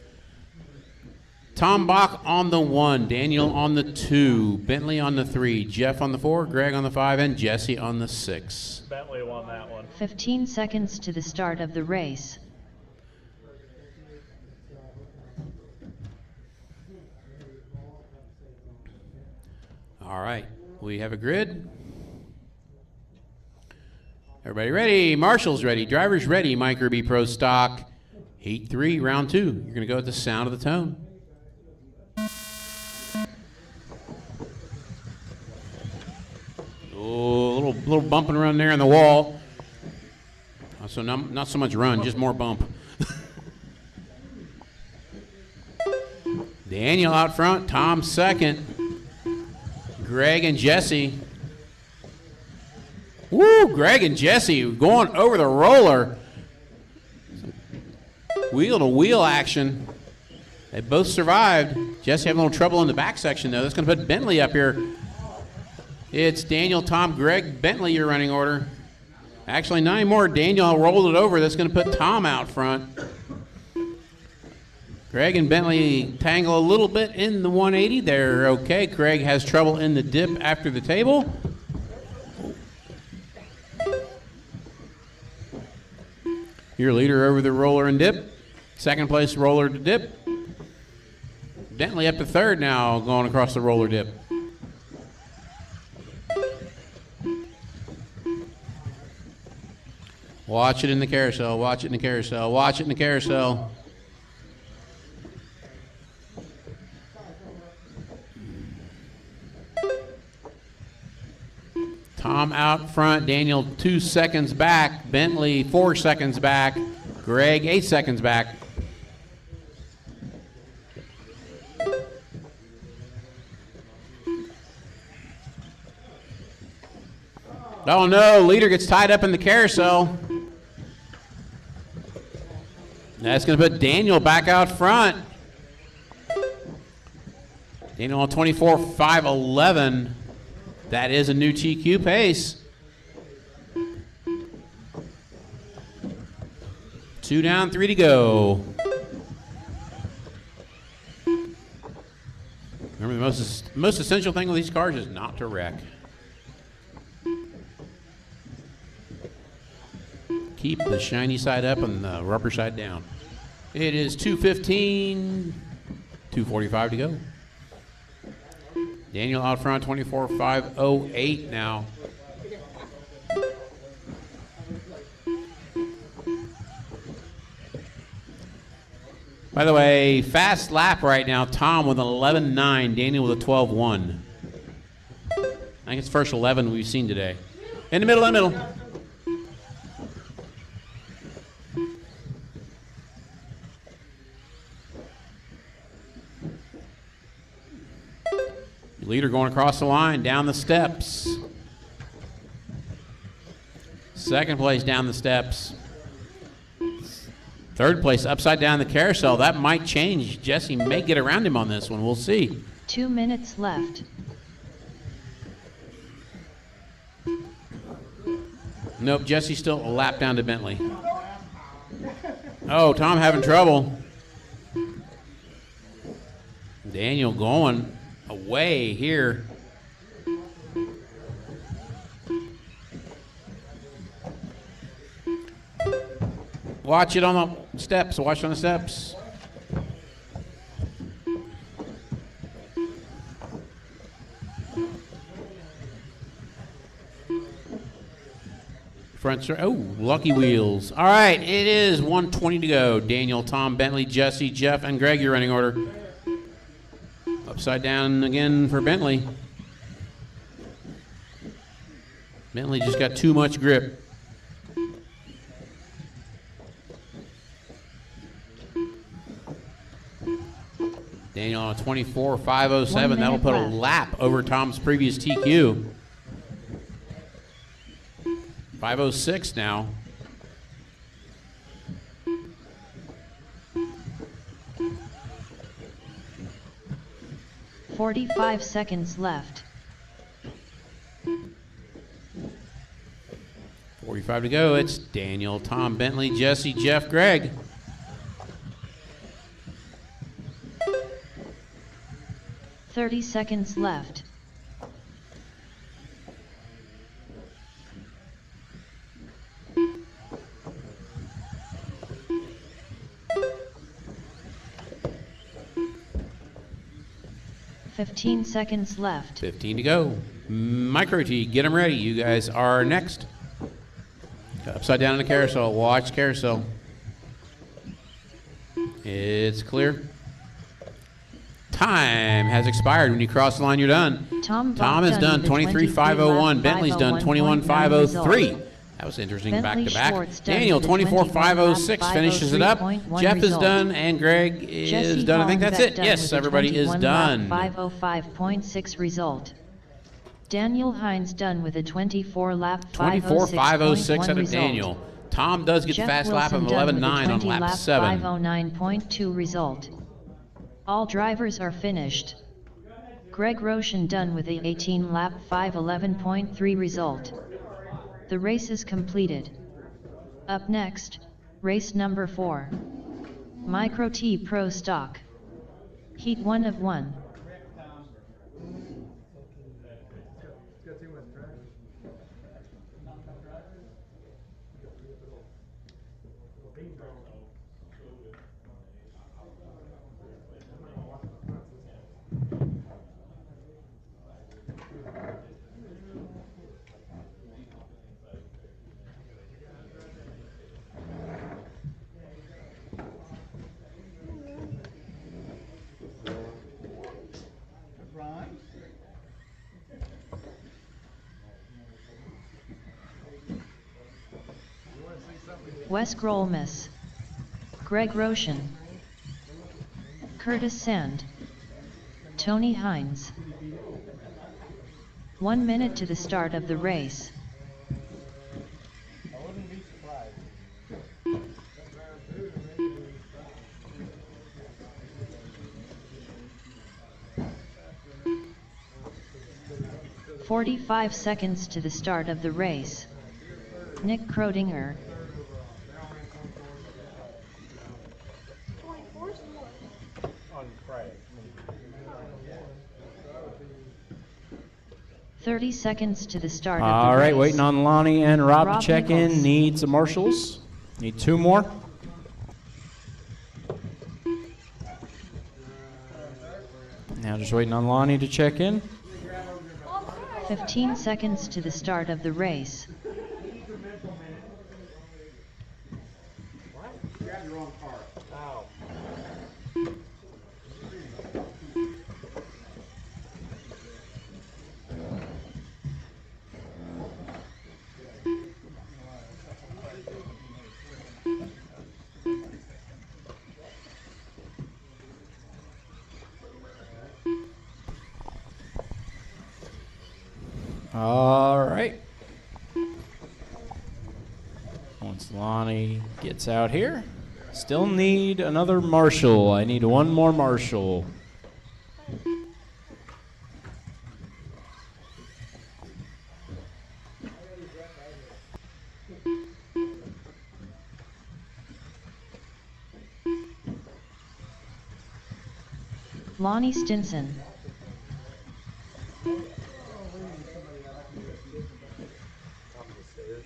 Tom Bach on the 1, Daniel on the 2, Bentley on the 3, Jeff on the 4, Greg on the 5, and Jesse on the 6.
Bentley won that one.
15 seconds to the start of the race.
All right, we have a grid. Everybody ready? Marshals ready. Drivers ready. Micro B Pro Stock. Heat 3, round 2. You're going to go with the sound of the tone. Oh, a little bumping around there on the wall. So not so much run, just more bump. Daniel out front. Tom second. Greg and Jesse. Woo, Greg and Jesse going over the roller. Wheel-to-wheel action. They both survived. Jesse having a little trouble in the back section, though. That's going to put Bentley up here. It's Daniel, Tom, Greg, Bentley, your running order. Actually, 9 more. Daniel rolled it over. That's going to put Tom out front. Greg and Bentley tangle a little bit in the 180. They're okay. Greg has trouble in the dip after the table. Your leader over the roller and dip. Second place roller to dip. Bentley up to third now, going across the roller dip. Watch it in the carousel, watch it in the carousel, watch it in the carousel. Tom out front, Daniel 2 seconds back, Bentley 4 seconds back, Greg 8 seconds back. Oh no, leader gets tied up in the carousel. That's going to put Daniel back out front. Daniel on 24.511. That is a new TQ pace. 2 down, 3 to go. Remember, the most essential thing with these cars is not to wreck. Keep the shiny side up and the rubber side down. It is 2:15, 2:45 to go. Daniel out front, 24.508 now. By the way, fast lap right now. Tom with an 11.9, Daniel with a 12.1. I think it's first 11 we've seen today. In the middle, in the middle. Leader going across the line, down the steps. Second place down the steps. Third place upside down the carousel. That might change. Jesse may get around him on this one. We'll see.
2 minutes left.
Nope, Jesse's still a lap down to Bentley. Oh, Tom having trouble. Daniel going away here. Watch it on the steps. Watch it on the steps. Front, oh, lucky wheels. All right, it is 1:20 to go. Daniel, Tom, Bentley, Jesse, Jeff, and Greg, your running order. Upside down again for Bentley. Bentley just got too much grip. Daniel on 24.507. That'll put a lap over Tom's previous TQ. 5:06 now.
45 seconds left.
45 to go. It's Daniel, Tom, Bentley, Jesse, Jeff, Greg.
Thirty seconds left. Fifteen seconds left.
15 to go. Micro T, get them ready. You guys are next. Upside down in the carousel. Watch carousel. It's clear. Time has expired. When you cross the line, you're done.
Tom
is done. 23.501. Bentley's done. 21.503. That was interesting.
Bentley
Back to back.
Schwartz done
Daniel,
with
24.506 finishes it up.
503.1
Jeff is
result.
done, and Greg is
Jesse
done. I think that's
Hollenbeck
it.
done
Yes,
with a
everybody is
21
done.
lap 505.6 result. Daniel Hines done with a 24 lap
24.506 out of
result.
Daniel. Tom does get the
Jeff
fast lap of
Wilson done with a
11.9 on
20
lap 7.
509.2 result. All drivers are finished. Greg Roshan done with a 18 lap 511.3 result. The race is completed. Up next, race number 4. Micro T Pro Stock. Heat 1 of 1. Wes Grolmus, Greg Roshan, Curtis Sand, Tony Hines. 1 minute to the start of the race.
I wouldn't be surprised.
45 seconds to the start of the race. Nick Krodinger,
24 more.
On Friday.
30 seconds to the start of the
All
race.
right, waiting on Lonnie and Rob
Rob
to check
Nichols.
in. Needs the marshals. Need 2 more. Now just waiting on Lonnie to check in.
15 seconds to the start of the race.
Ow.
All right. Once Lonnie gets out here, still need another marshal. I need 1 more marshal.
Lonnie Stinson,
Top of the stairs.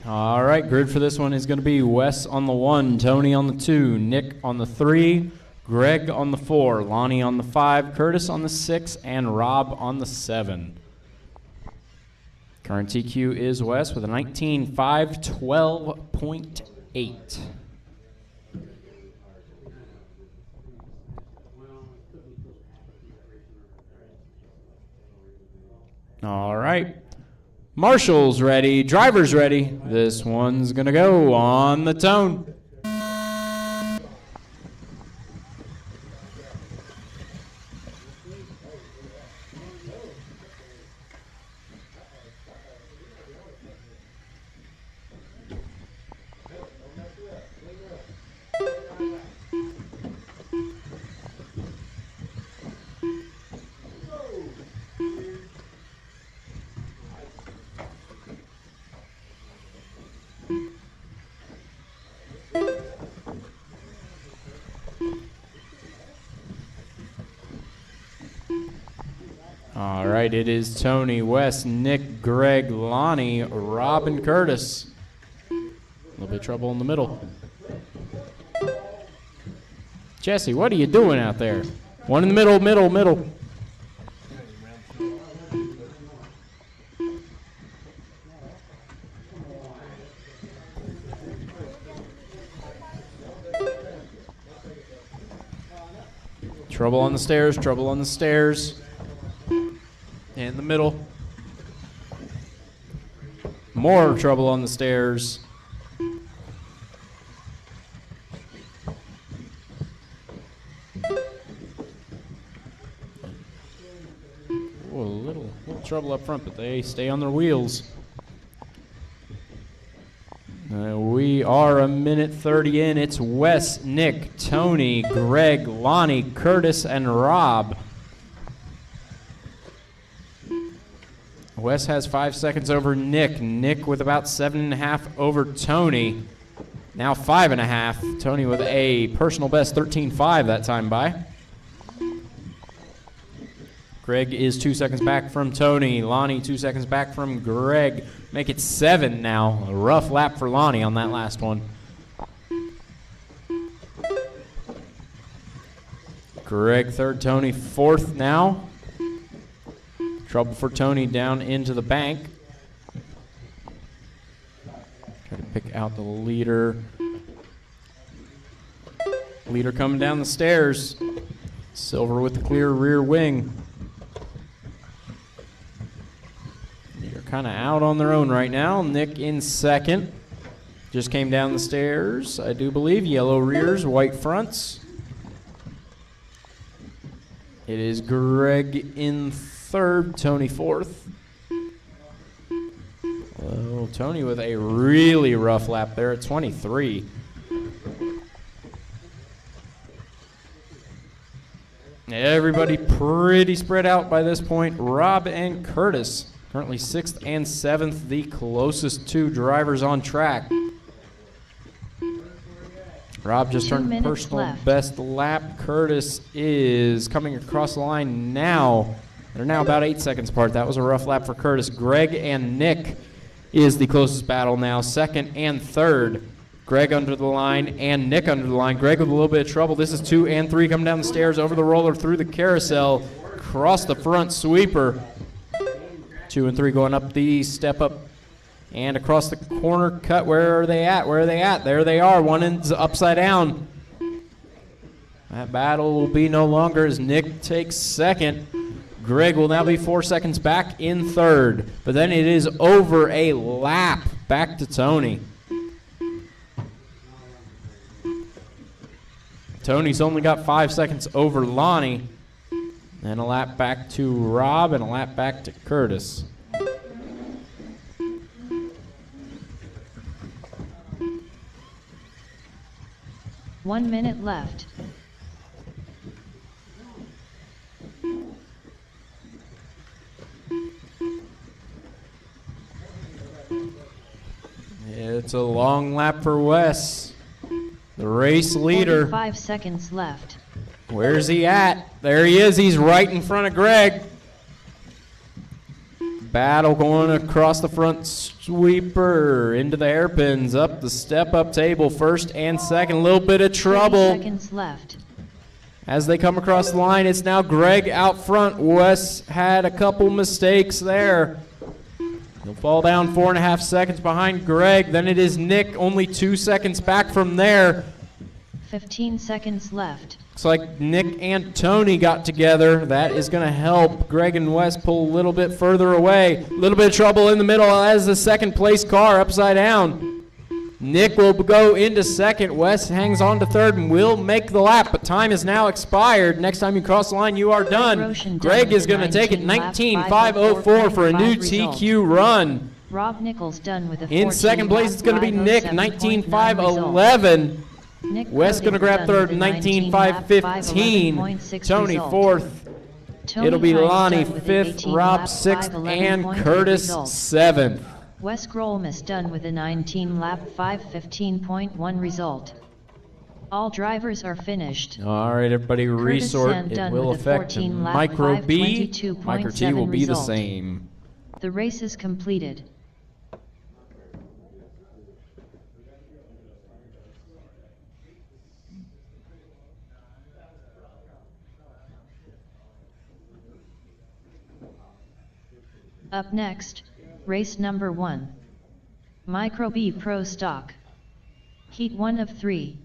All right, grid for this one is going to be Wes on the 1, Tony on the 2, Nick on the 3, Greg on the 4, Lonnie on the 5, Curtis on the 6, and Rob on the 7. Current TQ is Wes with a 19.512.8. All right. Marshall's ready, driver's ready. This one's gonna go on the tone. All right, it is Tony, Wes, Nick, Greg, Lonnie, Rob, and Curtis. A little bit of trouble in the middle. Jesse, what are you doing out there? One in the middle, middle. Trouble on the stairs, trouble on the stairs. In the middle. More trouble on the stairs. Oh, a little trouble up front, but they stay on their wheels. We are a minute 30 in. It's Wes, Nick, Tony, Greg, Lonnie, Curtis, and Rob. Wes has 5 seconds over Nick. Nick with about 7.5 over Tony. Now 5.5. Tony with a personal best 13.5 that time by. Greg is 2 seconds back from Tony. Lonnie 2 seconds back from Greg. Make it 7 now. A rough lap for Lonnie on that last one. Greg third, Tony fourth now. Trouble for Tony down into the bank. Try to pick out the leader. Leader coming down the stairs. Silver with the clear rear wing. They're kind of out on their own right now. Nick in second. Just came down the stairs, I do believe. Yellow rears, white fronts. It is Greg in third, Tony fourth. Oh, Tony with a really rough lap there at 23. Everybody pretty spread out by this point. Rob and Curtis, currently 6th and 7th, the closest two drivers on track. Rob just turned personal best lap. Curtis is coming across the line now. They're now about 8 seconds apart. That was a rough lap for Curtis. Greg and Nick is the closest battle now, 2nd and 3rd. Greg under the line and Nick under the line. Greg with a little bit of trouble. This is 2 and 3 coming down the stairs, over the roller, through the carousel, across the front sweeper. 2 and 3 going up the step up and across the corner cut. Where are they at? Where are they at? There they are. One end's upside down. That battle will be no longer as Nick takes 2nd. Greg will now be 4 seconds back in 3rd. But then it is over a lap back to Tony. Tony's only got 5 seconds over Lonnie. And a lap back to Rob and a lap back to Curtis.
One minute left.
It's a long lap for Wes, the race leader.
5 seconds left.
Where's he at? There he is. He's right in front of Greg. Battle going across the front sweeper, into the hairpins, up the step-up table, 1st and 2nd. A little bit of trouble.
30 seconds left.
As they come across the line, it's now Greg out front. Wes had a couple mistakes there. He'll fall down 4.5 seconds behind Greg. Then it is Nick, only 2 seconds back from there.
15 seconds left.
Looks like Nick and Tony got together. That is going to help Greg and Wes pull a little bit further away. A little bit of trouble in the middle as the second place car upside down. Nick will go into second. Wes hangs on to third and will make the lap, but time is now expired. Next time you cross the line, you are done. Greg is going to take it 19.504 for a new TQ run.
Rob Nichols done with a
In second place, it's going to be Nick, 19.511. Wes going to grab third, 19.515. Tony fourth. It'll be Lonnie fifth, Rob sixth, and Curtis seventh.
Wes Grolmus done with a 19-lap 5:15.1 result. All drivers are finished.
All right, everybody resort. It will affect Micro B. Micro T will be the same.
The race is completed. Up next, race number 1. Micro B Pro Stock. Heat 1 of 3.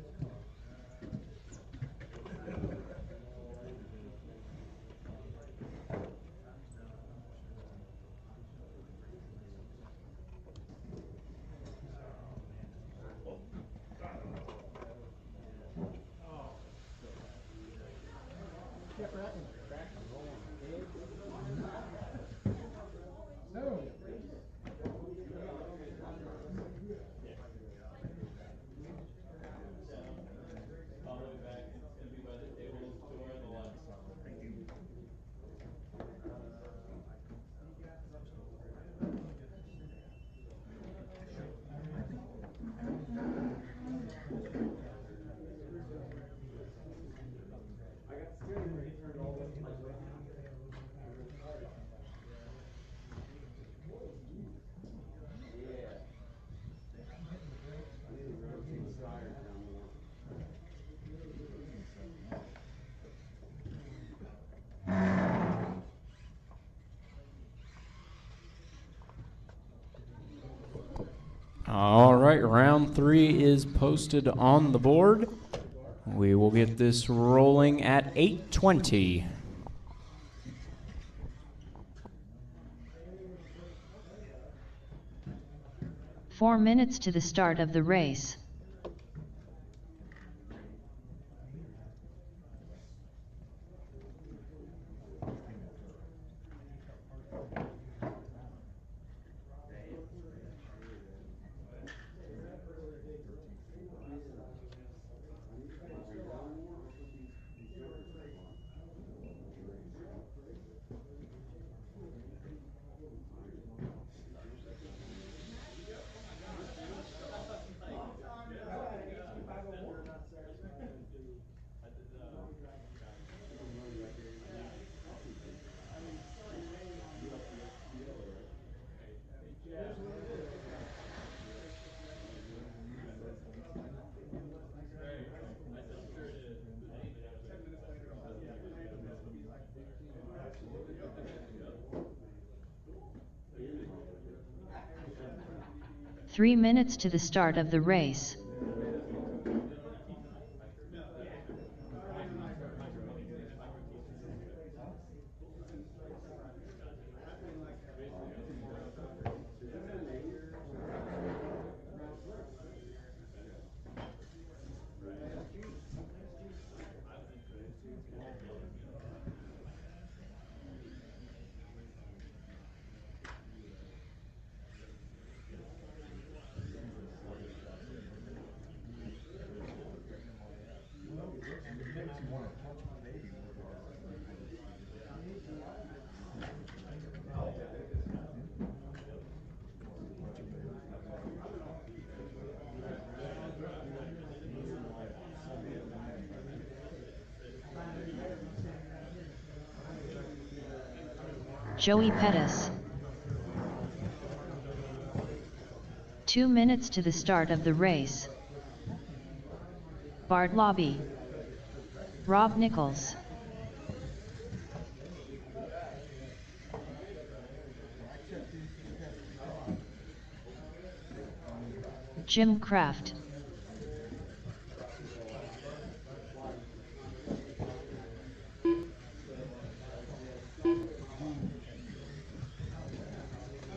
All right, round 3 is posted on the board. We will get this rolling at 8:20.
Four minutes to the start of the race. Three minutes to the start of the race. Joey Pettis. 2 minutes to the start of the race. Bart Lobby. Rob Nichols. Jim Kraft.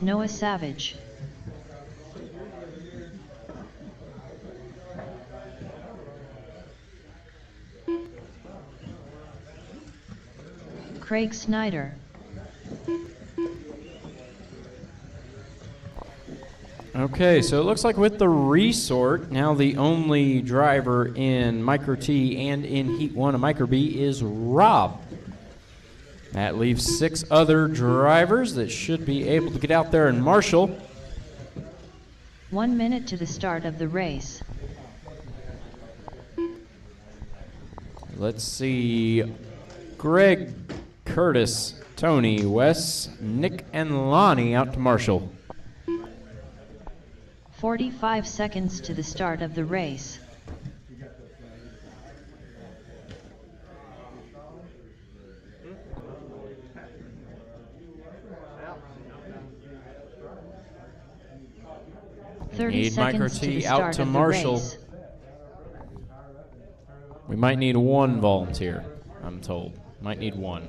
Noah Savage. Craig Snyder.
Okay, so it looks like with the resort, now the only driver in Micro T and in Heat 1 of Micro B is Rob. That leaves 6 other drivers that should be able to get out there and marshal.
1 minute to the start of the race.
Let's see. Greg, Curtis, Tony, Wes, Nick, and Lonnie out to marshal.
45 seconds to the start of the race.
Need Micro
seconds to
T
the
out
start
to
of the
marshal.
race.
We might need 1 volunteer, I'm told. Might need 1.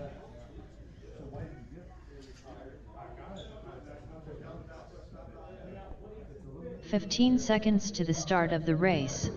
"15 seconds to the start of the race.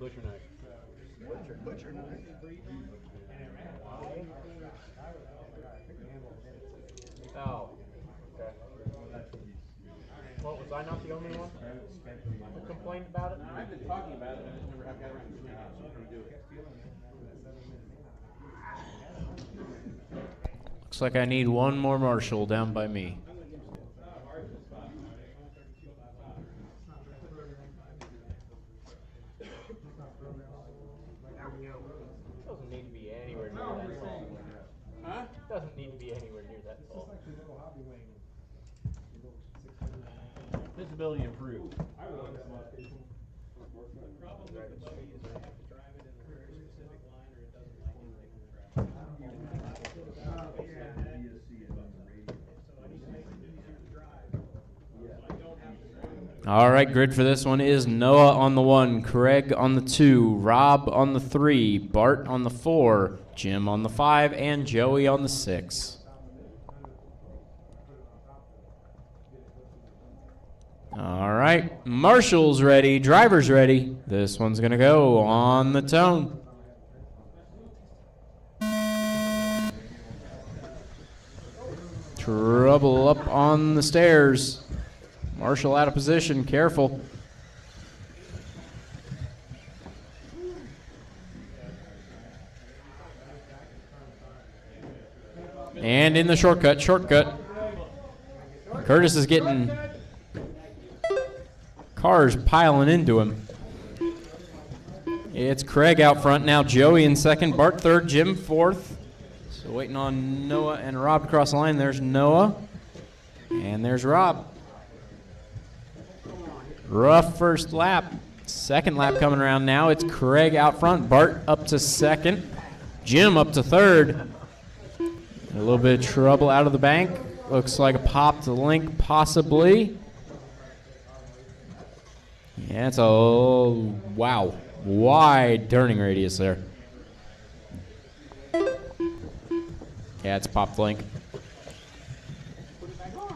Butcher knife. Butcher knife. Oh. Okay. What, was I not the only one who complained about it?
I've been talking about it, and I never have got around to doing it, so I'm gonna do it.
Looks like I need 1 more marshal down by me.
Doesn't need to be anywhere near that tall.
Huh?
Doesn't need to be anywhere near that tall.
Visibility improved.
All right, grid for this one is Noah on the 1, Craig on the 2, Rob on the 3, Bart on the 4, Jim on the 5, and Joey on the 6. All right, Marshall's ready, driver's ready. This one's gonna go on the tone. Trouble up on the stairs. Marshall out of position, careful. And in the shortcut. Curtis is getting cars piling into him. It's Craig out front now, Joey in second, Bart third, Jim fourth. So waiting on Noah and Rob to cross the line. There's Noah, and there's Rob. Rough first lap. Second lap coming around now. It's Craig out front, Bart up to second, Jim up to third. A little bit of trouble out of the bank. Looks like a popped link possibly. Yeah, it's a wow, wide turning radius there. Yeah, it's popped link.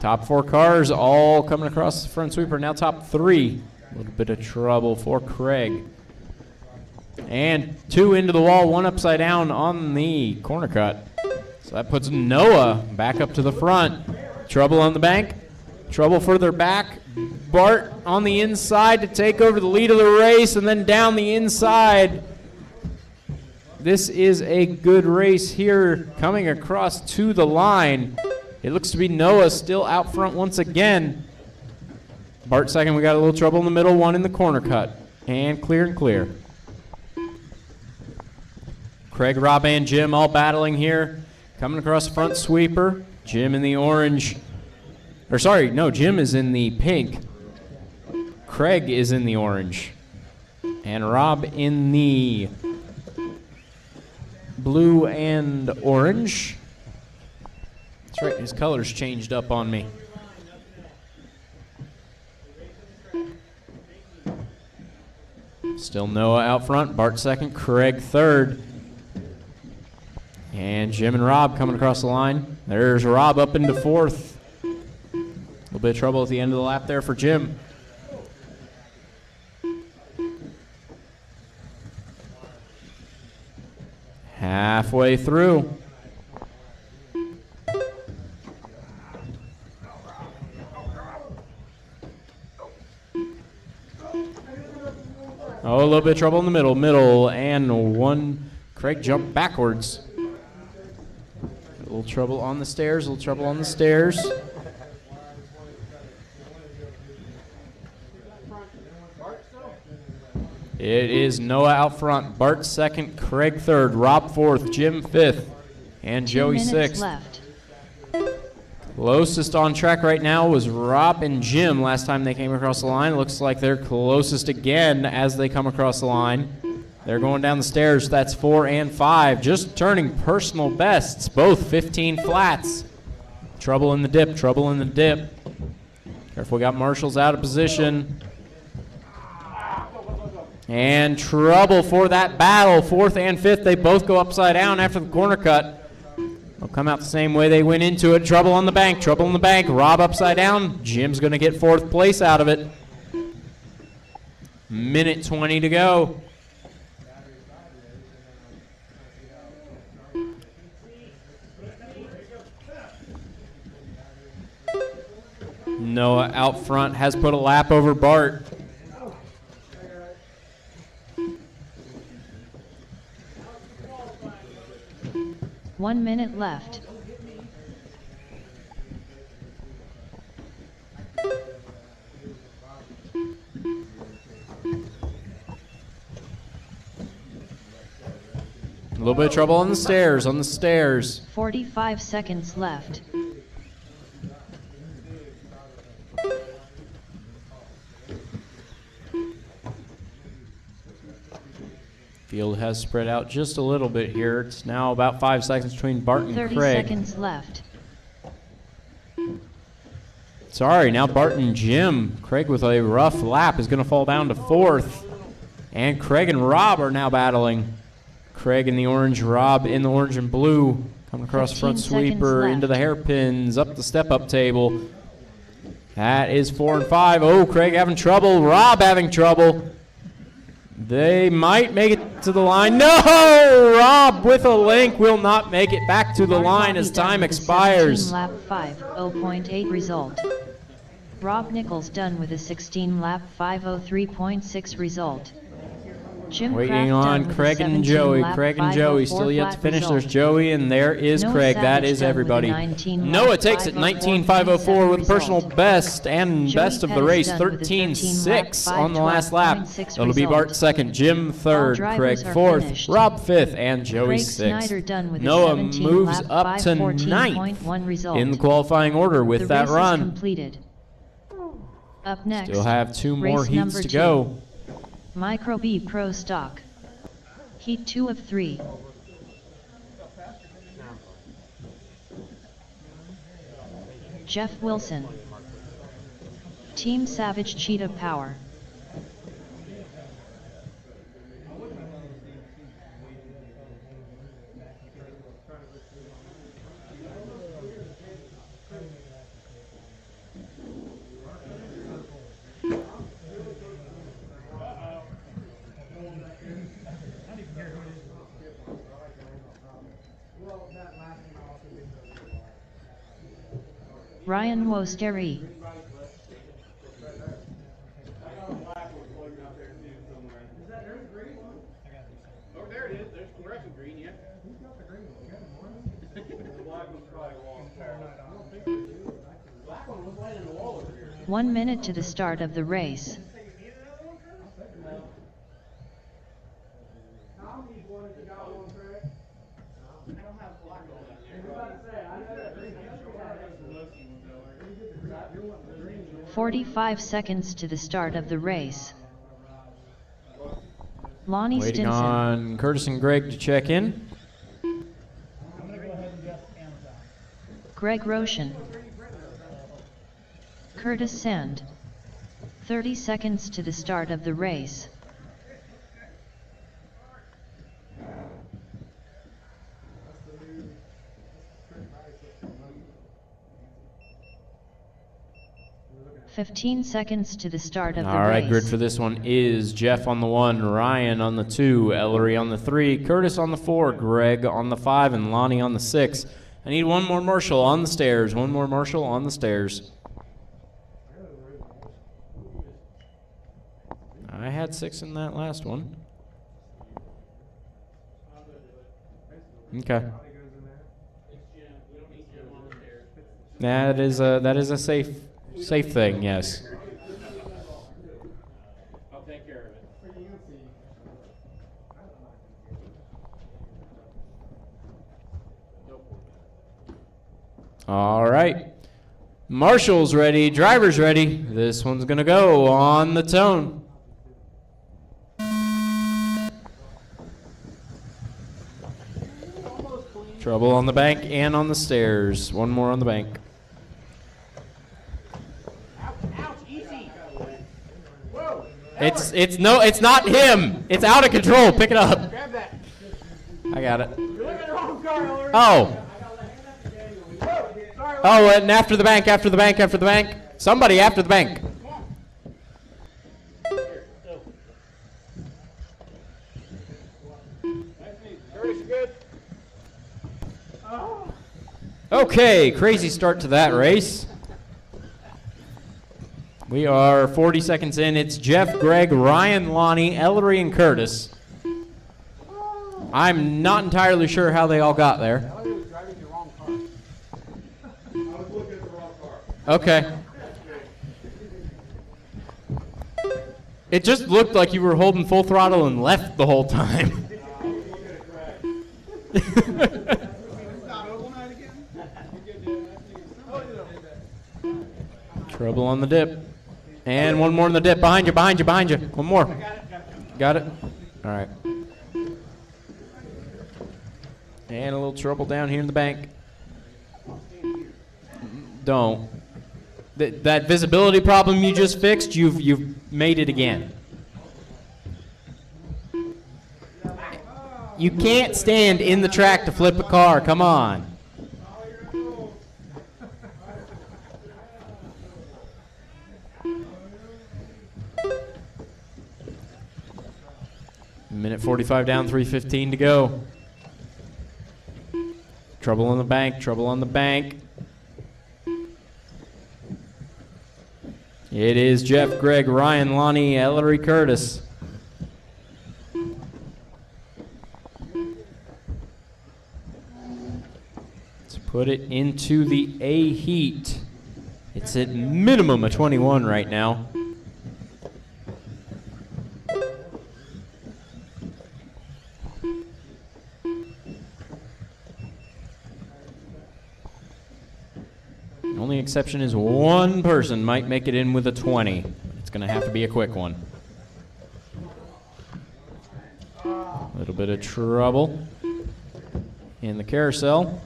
Top 4 cars all coming across the front sweeper. Now top 3. A little bit of trouble for Craig. And 2 into the wall, 1 upside down on the corner cut. So that puts Noah back up to the front. Trouble on the bank. Trouble further back. Bart on the inside to take over the lead of the race, and then down the inside. This is a good race here coming across to the line. It looks to be Noah still out front once again. Bart second. We got a little trouble in the middle, 1 in the corner cut. And clear. Craig, Rob, and Jim all battling here. Coming across the front sweeper, Jim in the orange. Or sorry, no, Jim is in the pink. Craig is in the orange. And Rob in the blue and orange. That's right, his colors changed up on me. Still Noah out front, Bart second, Craig third. And Jim and Rob coming across the line. There's Rob up into fourth. A little bit of trouble at the end of the lap there for Jim. Halfway through. Oh, a little bit of trouble in the middle, and one. Craig jumped backwards. A little trouble on the stairs, It is Noah out front, Bart second, Craig third, Rob fourth, Jim fifth, and Joey
2 minutes
sixth.
left.
Closest on track right now was Rob and Jim last time they came across the line. Looks like they're closest again as they come across the line. They're going down the stairs. That's 4 and 5. Just turning personal bests, both 15 flats. Trouble in the dip, trouble in the dip. Careful, we got Marshall's out of position. And trouble for that battle. 4th and 5th, they both go upside down after the corner cut. They'll come out the same way they went into it. Trouble on the bank, trouble in the bank. Rob upside down. Jim's going to get 4th place out of it. Minute 20 to go. Noah out front has put a lap over Bart.
One minute left.
A little bit of trouble on the stairs,
45 seconds left.
Field has spread out just a little bit here. It's now about 5 seconds between Bart and
30
Craig.
seconds left.
Sorry, now Bart and Jim. Craig with a rough lap is going to fall down to 4th. And Craig and Rob are now battling. Craig in the orange, Rob in the orange and blue. Coming across front
15 seconds
sweeper
left.
into the hairpins, up the step-up table. That is 4 and 5. Oh, Craig having trouble. Rob having trouble. They might make it to the line. No! Rob with a link will not make it back to the line as time expires.
Lap 5, 0.8 result. Rob Nichols done with a 16 lap 503.6 result. Jim
Waiting
Kraft
on
done with a
Craig and
17
Joey.
lap
Craig and Joey still yet to
504
finish.
flat
There's
result.
Joey, and there is
Noah
Craig. That
Savage
is
done with a
everybody.
19 lap
Noah takes it 19.504 with a personal
result.
best and
Joey
best of the
Pettis
race,
done with a
13.6
13
on the last lap.
512.6
It'll be Bart
result.
second, Jim third,
drivers
Craig
are
fourth,
finished.
Rob fifth, and Joey
Craig
sixth.
Snyder done with a
Noah
17
moves
lap
up to
514.1
ninth
result.
in the qualifying order with
The
that
race
run.
is completed. Up next,
Still have 2 more
race
heats
number
to
2.
go.
Micro B Pro Stock. Heat 2 of 3. Jeff Wilson. Team Savage Cheetah Power. Ryan Wosteri.
Oh, there it is. There's correction green, yeah.
1 minute to the start of the race. 45 seconds to the start of the race. Lonnie
Waiting
Stinson,
on Curtis and Greg to check in.
Greg Roshan, Curtis Sand. 30 seconds to the start of the race. "15 seconds to the start of the race."
All right, grid for this one is Jeff on the 1, Ryan on the 2, Ellery on the 3, Curtis on the 4, Greg on the 5, and Lonnie on the 6. I need one more Marshall on the stairs. One more Marshall on the stairs. I had 6 in that last one. Okay. That is a safe thing, yes.
I'll take care of it.
All right. Marshall's ready, driver's ready. This one's gonna go on the tone. Trouble on the bank and on the stairs. One more on the bank. It's not him. It's out of control. Pick it up.
Grab that.
I got it.
You're looking at the wrong car, Ellery.
Oh.
Sorry,
Oh, and after the bank. Somebody after the bank.
Curtis, good.
Okay, crazy start to that race. We are 40 seconds in. It's Jeff, Greg, Ryan, Lonnie, Ellery, and Curtis. I'm not entirely sure how they all got there.
Ellery was driving the wrong car. I was looking at the wrong car.
Okay. It just looked like you were holding full throttle and left the whole time. Trouble on the dip. And one more in the dip. Behind you. One more. Got it? All right. And a little trouble down here in the bank. Don't. That visibility problem you just fixed, you've made it again. You can't stand in the track to flip a car. Come on. Minute 45 down, 3:15 to go. Trouble on the bank. It is Jeff, Greg, Ryan, Lonnie, Ellery, Curtis. Let's put it into the A heat. It's at minimum a 21 right now. Only exception is one person might make it in with a 20. It's going to have to be a quick one. A little bit of trouble in the carousel.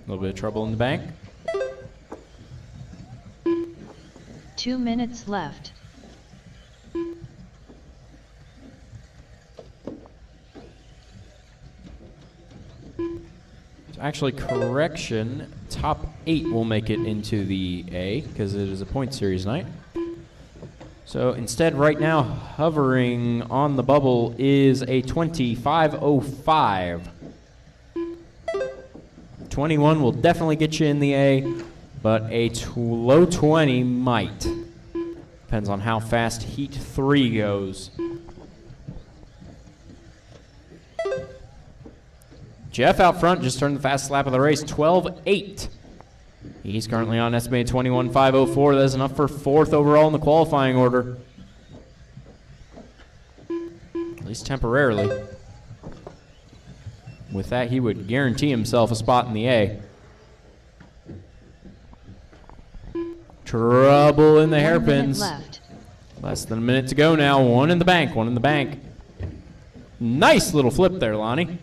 A little bit of trouble in the bank.
2 minutes left.
Actually, correction, top 8 will make it into the A because it is a point series night. So instead, right now, hovering on the bubble is a 25.05. 21 will definitely get you in the A, but a low 20 might. Depends on how fast Heat 3 goes. Jeff out front just turned the fastest lap of the race, 12.8. He's currently on estimated 21.504. That is enough for 4th overall in the qualifying order. At least temporarily. With that, he would guarantee himself a spot in the A. Trouble in the
1 minute
hairpins.
left.
Less than a minute to go now. One in the bank, one in the bank. Nice little flip there, Lonnie.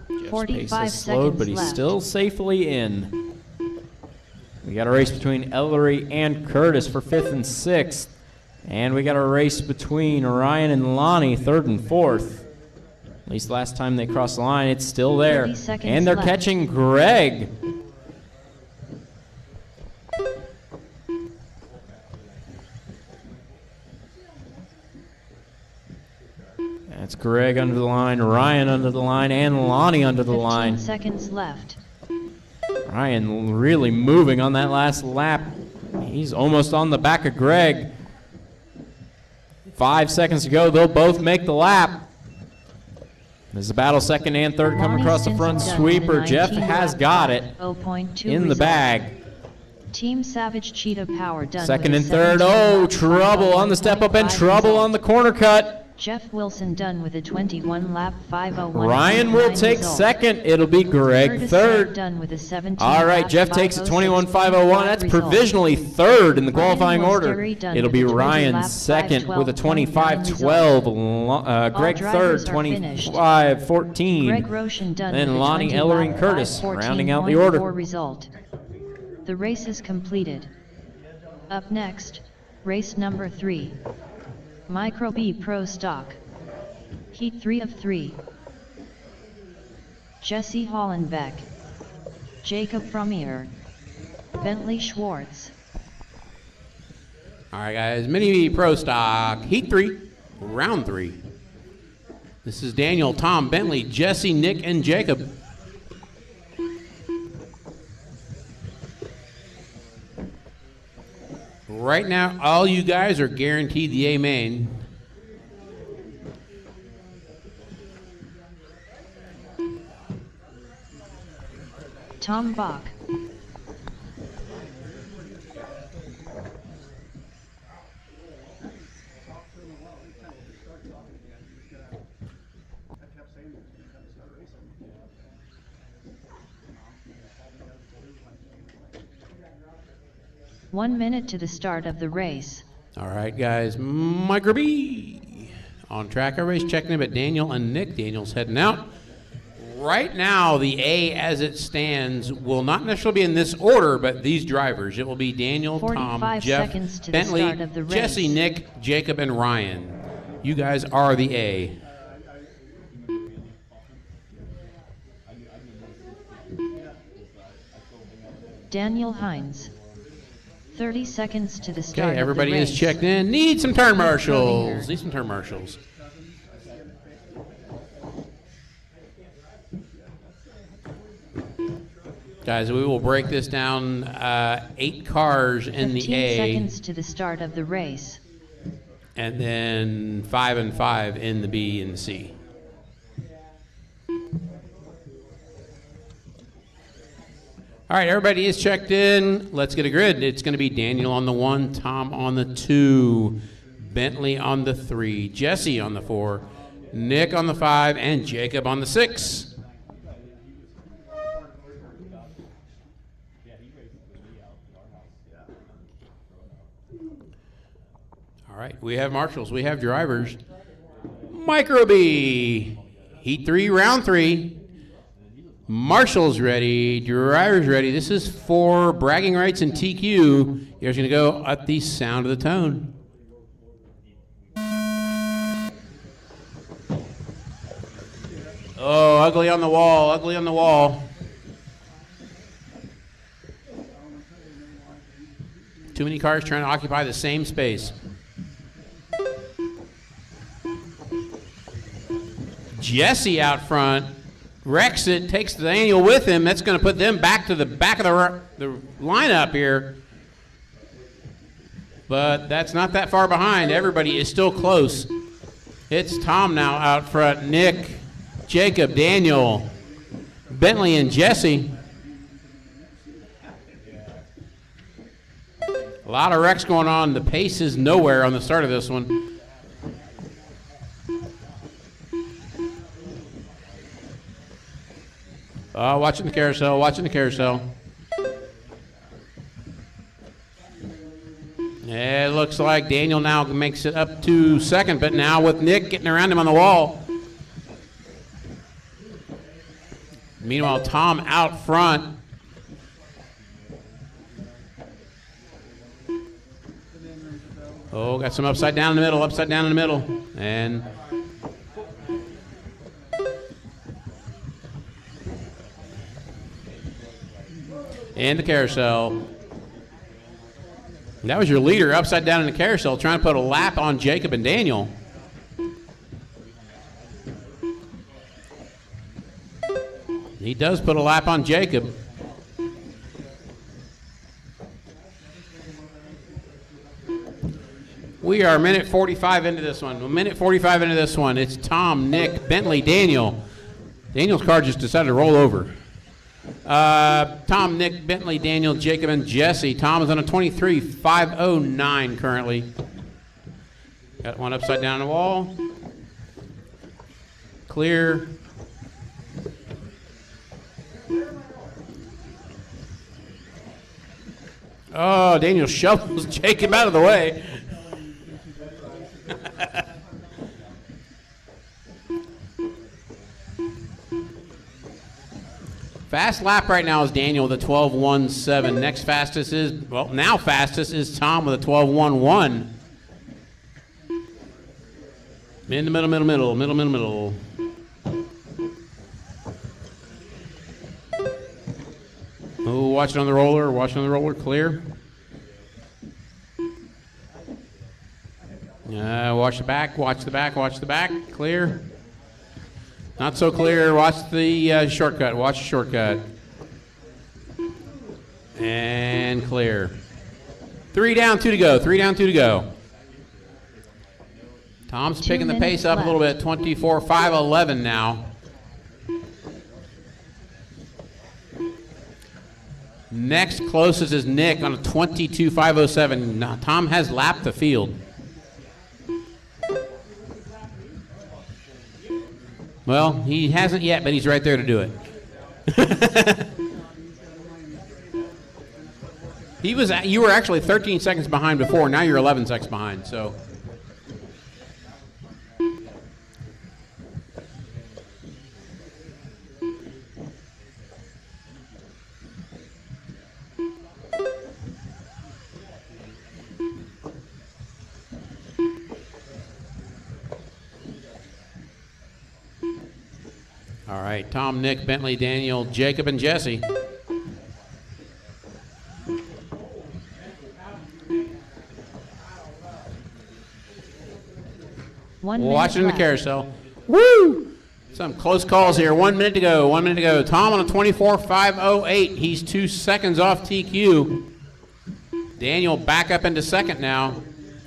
Jeff's
45
pace has slowed, but he's
left.
still safely in. We got a race between Ellery and Curtis for 5th and 6th. And we got a race between Ryan and Lonnie, 3rd and 4th. At least last time they crossed the line, it's still there.
30 seconds
And they're
left.
catching Greg. That's Greg under the line, Ryan under the line, and Lonnie under the
15
line.
seconds left.
Ryan really moving on that last lap. He's almost on the back of Greg. 5 seconds to go. They'll both make the lap. There's a battle 2nd and 3rd coming
Lonnie
across the front
Stinson done with a
sweeper. Jeff
19
has
lap
got
time,
it
0.2
in the
result.
bag.
Team Savage Cheetah Power done
2nd
with a
and 3rd.
17
Oh,
lap
trouble on the step up and
5:01.5
trouble
result.
on the corner cut.
Jeff Wilson done with a 21 lap 5:01.
Ryan will take
result.
2nd. It'll be Greg
Curtis
3rd.
done with a 17
All right,
lap
Jeff takes it
5:06.5
21.501. That's
result.
provisionally 3rd in the qualifying
Ryan
order.
Wolstery done
It'll
with
be
a 20
Ryan
lap
2nd with a
5:12.9
25.12. Greg
drivers
3rd,
are finished.
25.14.
Greg Roshan done
Then
with a
Lonnie
20
Ellering
lap
Curtis
5:14.4
rounding out the order.
result. The race is completed. Up next, race number 3. Micro B Pro Stock. Heat 3 of 3. Jesse Hollenbeck. Jacob Frommier. Bentley Schwartz.
All right, guys. Mini Pro Stock, Heat 3, Round 3. This is Daniel, Tom, Bentley, Jesse, Nick, and Jacob. Right now, all you guys are guaranteed the A main.
Tom Bach. One minute to the start of the race.
All right, guys. Micro B on track. Everybody's checking in, but Daniel and Nick. Daniel's heading out. Right now, the A as it stands will not necessarily be in this order, but these drivers. It will be Daniel, Tom,
45
Jeff,
seconds to the
Bentley,
start of the race.
Jesse, Nick, Jacob, and Ryan. You guys are the A.
Daniel Hines. 30 seconds to the start
Okay, everybody
of the race.
is checked in. Need some turn
Frommier.
marshals. Need some turn marshals. Guys, we will break this down 8 cars in
15
the A,
seconds to the start of the race.
and then 5 and 5 in the B and the C. All right, everybody is checked in. Let's get a grid. It's going to be Daniel on the 1, Tom on the 2, Bentley on the 3, Jesse on the 4, Nick on the 5, and Jacob on the 6. All right, we have marshals, we have drivers. Micro B, Heat 3, Round 3. Marshals ready, drivers ready. This is for bragging rights and TQ. You're just going to go at the sound of the tone. Oh, ugly on the wall, ugly on the wall. Too many cars trying to occupy the same space. Jesse out front. Wrecks it, takes Daniel with him. That's going to put them back to the back of the lineup here. but that's not that far behind. Everybody is still close. It's Tom now out front. Nick, Jacob, Daniel, Bentley, and Jesse. A lot of wrecks going on. The pace is nowhere on the start of this one. Watching the carousel, watching the carousel. It looks like Daniel now makes it up to second, but now with Nick getting around him on the wall. Meanwhile, Tom out front. Oh, got some upside down in the middle, upside down in the middle. And the carousel. That was your leader upside down in the carousel trying to put a lap on Jacob and Daniel. He does put a lap on Jacob. We are a minute 45 into this one. A minute 45 into this one. It's Tom, Nick, Bentley, Daniel. Daniel's car just decided to roll over. Tom, Nick, Bentley, Daniel, Jacob, and Jesse. Tom is on a 23.509 currently. Got one upside down the wall. Clear. Oh, Daniel shovels Jacob out of the way. Fast lap right now is Daniel with a 12.17. Next fastest is, well, now fastest is Tom with a 12.11. In the middle. Oh, watch it on the roller, clear. Watch the back, clear. Not so clear. Watch the shortcut. And clear. 3 down, 2 to go. Tom's picking the pace up a little bit. 24.511 now. Next closest is Nick on a 22.507. Now, Tom has lapped the field. Well, he hasn't yet, but he's right there to do it. You were actually 13 seconds behind before. Now you're 11 seconds behind. So. All right, Tom, Nick, Bentley, Daniel, Jacob, and Jesse. Watching the carousel. Woo! Some close calls here. 1 minute to go. Tom on a 24.508. He's 2 seconds off TQ. Daniel back up into second now.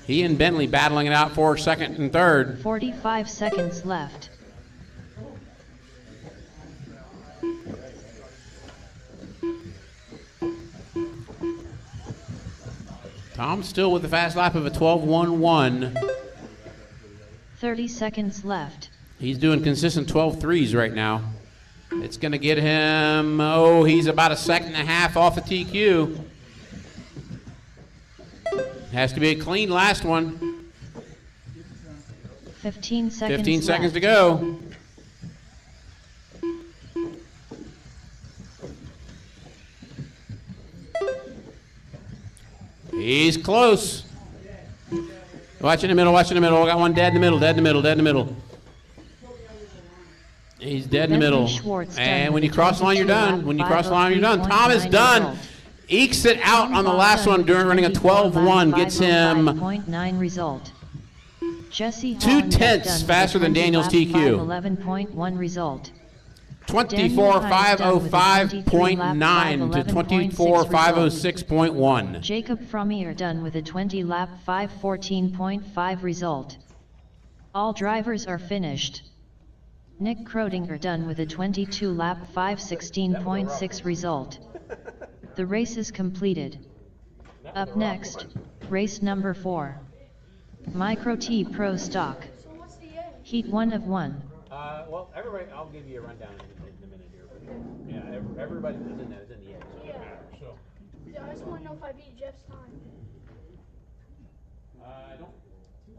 He and Bentley battling it out for second and third.
45 seconds left.
Tom still with the fast lap of a 12.11.
30 seconds left.
He's doing consistent 12.3s right now. It's going to get him, he's about a second and a half off of TQ. Has to be a clean last one.
15 seconds
15 seconds
left.
to go. He's close. Watch in the middle. Got one dead in the middle. He's dead in the middle. And when you cross the line, you're done. Tom is done. Ekes it out on the last one during running a 12.1. Gets him
5.9 result. Jesse
2/10 faster than Daniel's TQ.
11.1 result.
24,505.9 to 24,506.1.
Jacob Frommier done with a 20-lap 5:14.5 result. All drivers are finished. Nick Krodinger done with a 22-lap 5:16.6 result. The race is completed. Up next, race number 4. Micro T Pro Stock.
So what's the age?
Heat 1 of 1.
Well, everybody, I'll give you a rundown in a minute here. But yeah, everybody that's in that is in the edge.
Yeah. Yeah, I just want to know if I beat Jeff's time.
I don't.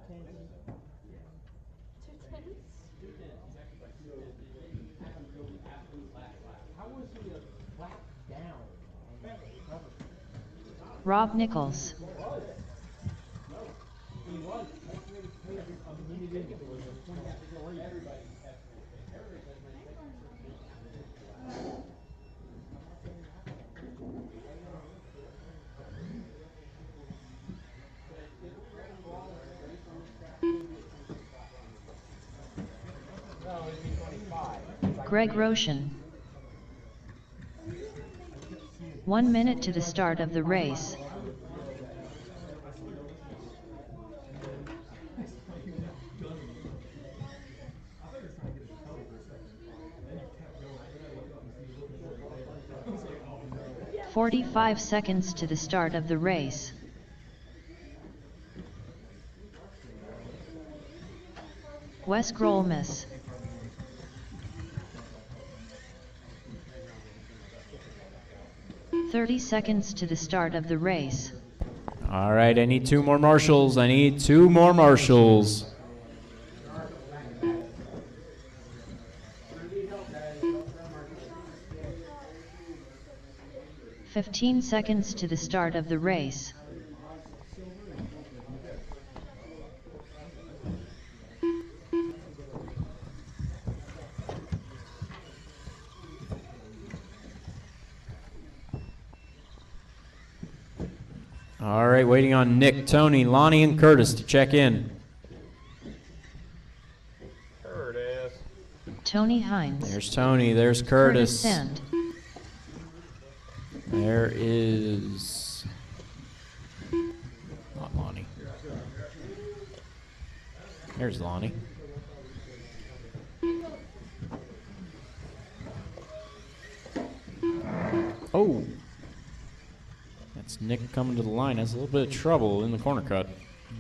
2:10.
Rob Nichols. Greg Roshan. 1 minute to the start of the race. "45 seconds to the start of the race. Wes Grolmus. 30 seconds to the start of the race.
All right, I need 2 more marshals. I need 2 more marshals.
"15 seconds to the start of the race.
All right, waiting on Nick, Tony, Lonnie, and Curtis to check in.
Curtis.
Tony Hines.
There's Tony, there's Curtis.
Sand.
There is not Lonnie. There's Lonnie. Oh. That's Nick coming to the line. Has a little bit of trouble in the corner cut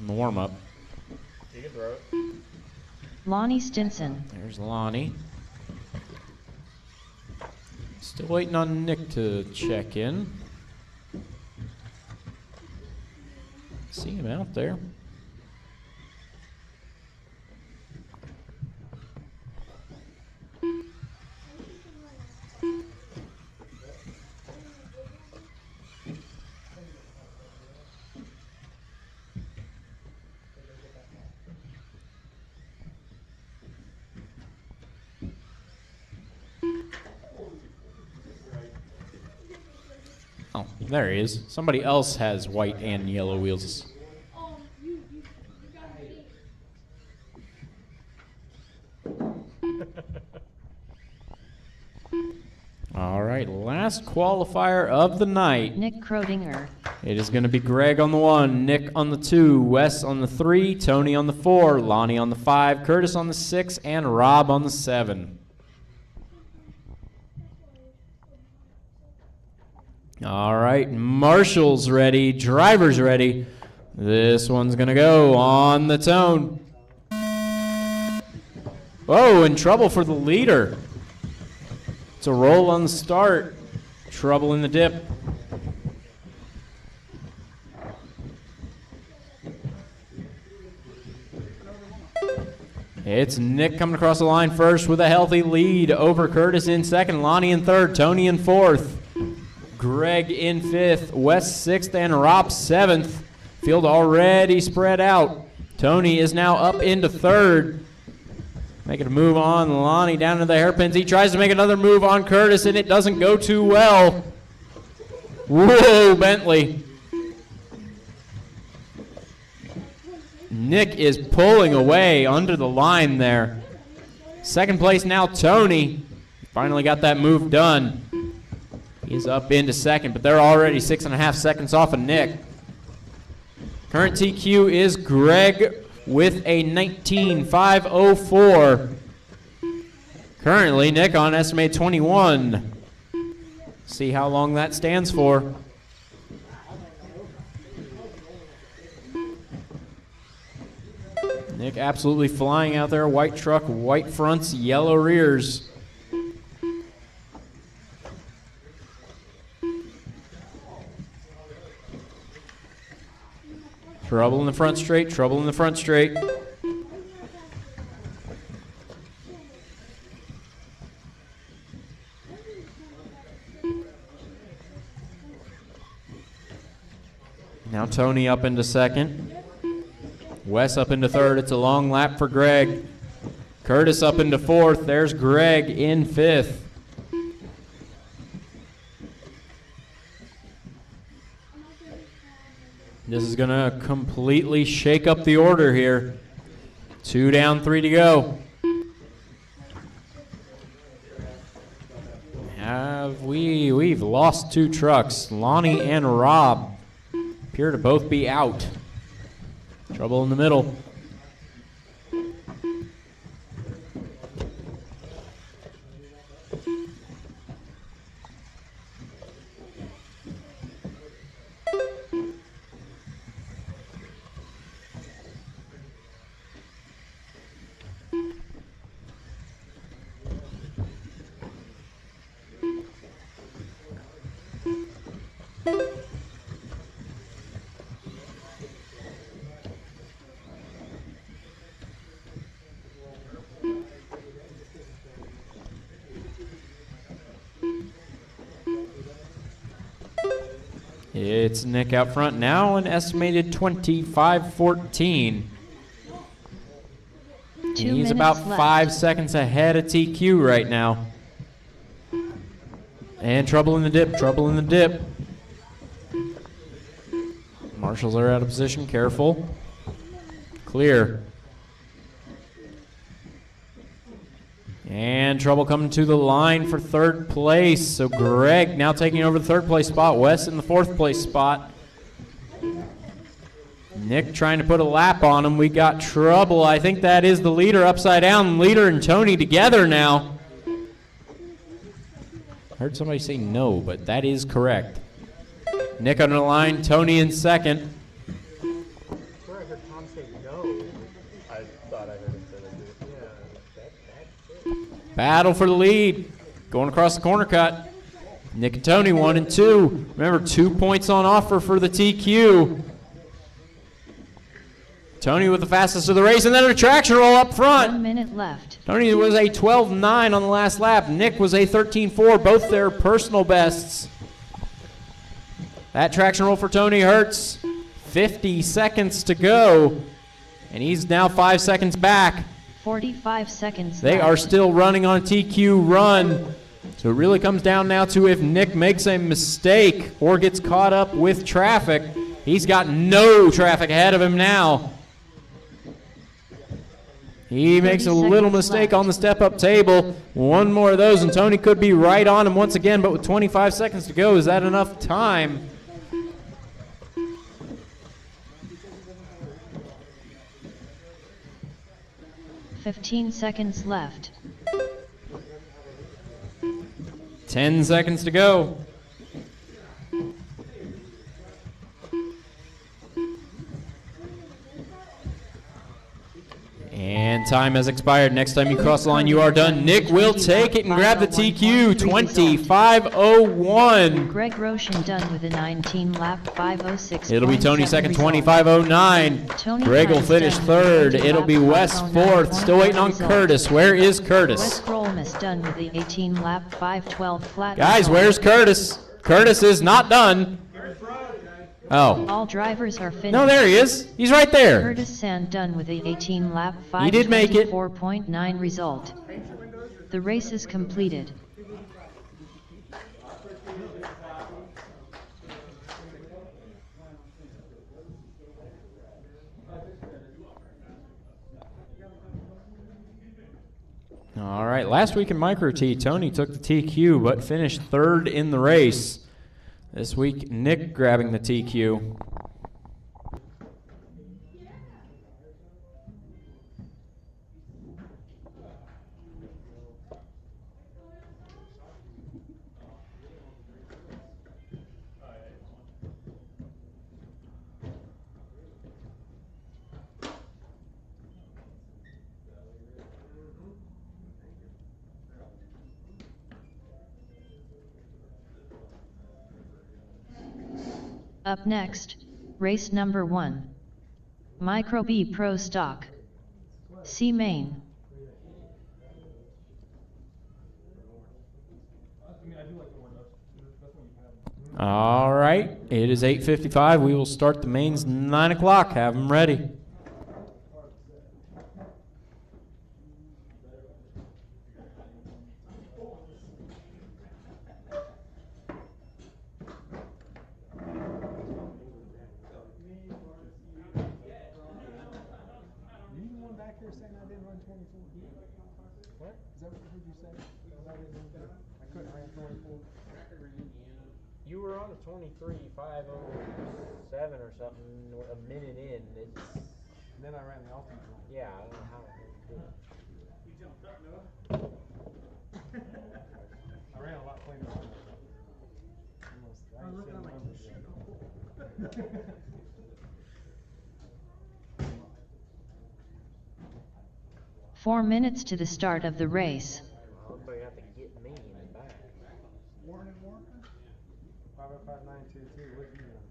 in the warm-up.
You can throw it.
Lonnie Stinson.
There's Lonnie. Still waiting on Nick to check in. See him out there. Oh, there he is. Somebody else has white and yellow wheels.
You got me.
All right, last qualifier of the night.
Nick Krodinger.
It is going to be Greg on the 1, Nick on the 2, Wes on the 3, Tony on the 4, Lonnie on the 5, Curtis on the 6, and Rob on the 7. All right, marshals ready, drivers ready. This one's going to go on the tone. Oh, in trouble for the leader. It's a roll on the start. Trouble in the dip. It's Nick coming across the line first with a healthy lead over Curtis in second, Lonnie in third, Tony in fourth, Greg in fifth, Wes sixth, and Rob seventh. Field already spread out. Tony is now up into third. Making a move on Lonnie down to the hairpins. He tries to make another move on Curtis, and it doesn't go too well. Whoa, Bentley. Nick is pulling away under the line there. Second place now, Tony. finally got that move done. He's up into second, but they're already 6.5 seconds off of Nick. Current TQ is Greg with a 19.504. Currently, Nick on estimate 21. See how long that stands for. Nick absolutely flying out there. White truck, white fronts, yellow rears. Trouble in the front straight, trouble in the front straight. Now Tony up into second. Wes up into third. It's a long lap for Greg. Curtis up into fourth. There's Greg in fifth. This is going to completely shake up the order here. 2 down, 3 to go. We've lost 2 trucks. Lonnie and Rob appear to both be out. Trouble in the middle. It's Nick out front now, an estimated 25-14. He's about 5 seconds ahead of TQ right now. And trouble in the dip, trouble in the dip. Marshals are out of position, careful. Clear. And trouble coming to the line for third place. So Greg now taking over the third place spot. Wes in the fourth place spot. Nick trying to put a lap on him. We got trouble. I think that is the leader upside down. Leader and Tony together now. I heard somebody say no, but that is correct. Nick on the line, Tony in second.
Where I heard Tom say no, I thought I heard him say that. Yeah,
Battle for the lead. Going across the corner cut. Nick and Tony 1 and 2. Remember, 2 points on offer for the TQ. Tony with the fastest of the race, and then a traction roll up front.
1 minute left.
Tony was a 12.9 on the last lap. Nick was a 13.4, both their personal bests. That traction roll for Tony hurts. 50 seconds to go, and he's now 5 seconds back.
45 seconds
They
left.
are still running on a TQ run. So it really comes down now to if Nick makes a mistake or gets caught up with traffic. He's got no traffic ahead of him now. He makes a little mistake on the step-up table. One more of those, and Tony could be right on him once again, but with 25 seconds to go, is that enough time?
$15 seconds left.
10 seconds to go. And time has expired. Next time you cross the line, you are done. Nick will take it and grab the TQ. 25.01.
Greg Roshan done with a 19-lap 5:06.
It'll be Tony second, 25.09. Greg will finish third. It'll be Wes fourth. Still waiting on Curtis. Where is Curtis?
Wes Grolmus done with the 18-lap 5:12 flat.
Guys, where's Curtis? Curtis is not done. Oh.
All drivers are finished.
No, there he is. He's right there.
Curtis Sand done with a 18-lap
He did make it.
5:24.9 result. The race is completed.
All right, last week in Micro T, Tony took the TQ but finished third in the race. This week, Nick grabbing the TQ.
Up next, race number 1. Micro B Pro Stock. C Main.
All right, it is 8:55. We will start the mains 9 o'clock. Have them ready.
You were on a 23.507 or something a minute in. Then I ran the ultimate one. Yeah, I don't know how I did it. You jumped up, Noah? I ran a lot cleaner on that. I looked like shit.
4 minutes to the start of the race.
Everybody have to get me in the back. Warren and Warren? 505-922, what'd you run?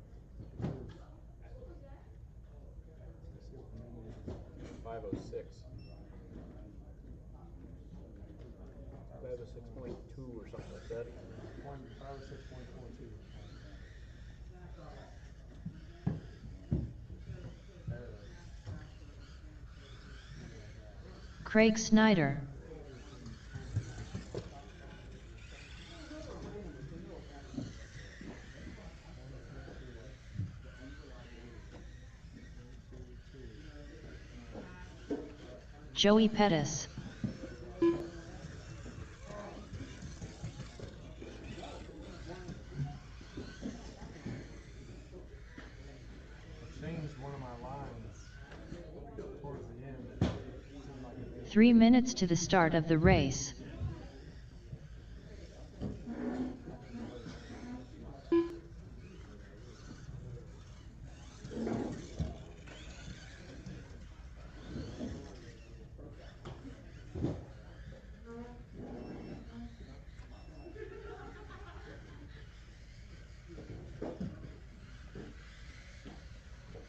506. 506.2 or something like that. 506.42.
Craig Snyder. Joey Pettis.
Changed one of my lines towards the end.
3 minutes to the start of the race.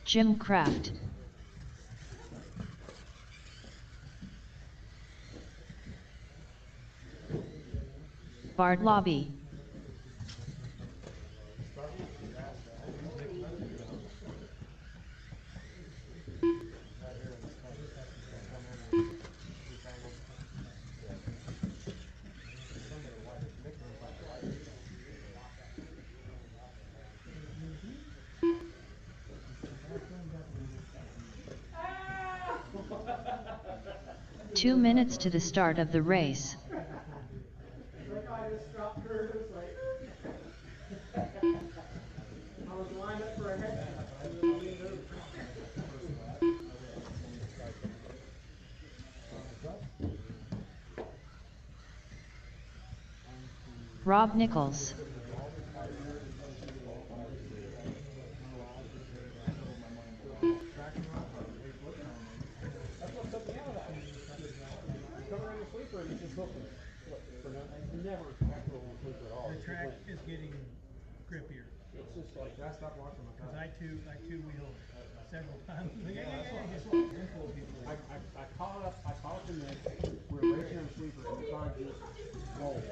Jim Kraft. Bart Lobby. Two minutes to the start of the race.
I was lined up for a head.
'Rob Nichols.
The track is getting grippier. It's just like I stopped watching my car. I two wheel several times.
I caught up in this. We were racing on the sweeper and the car just rolled.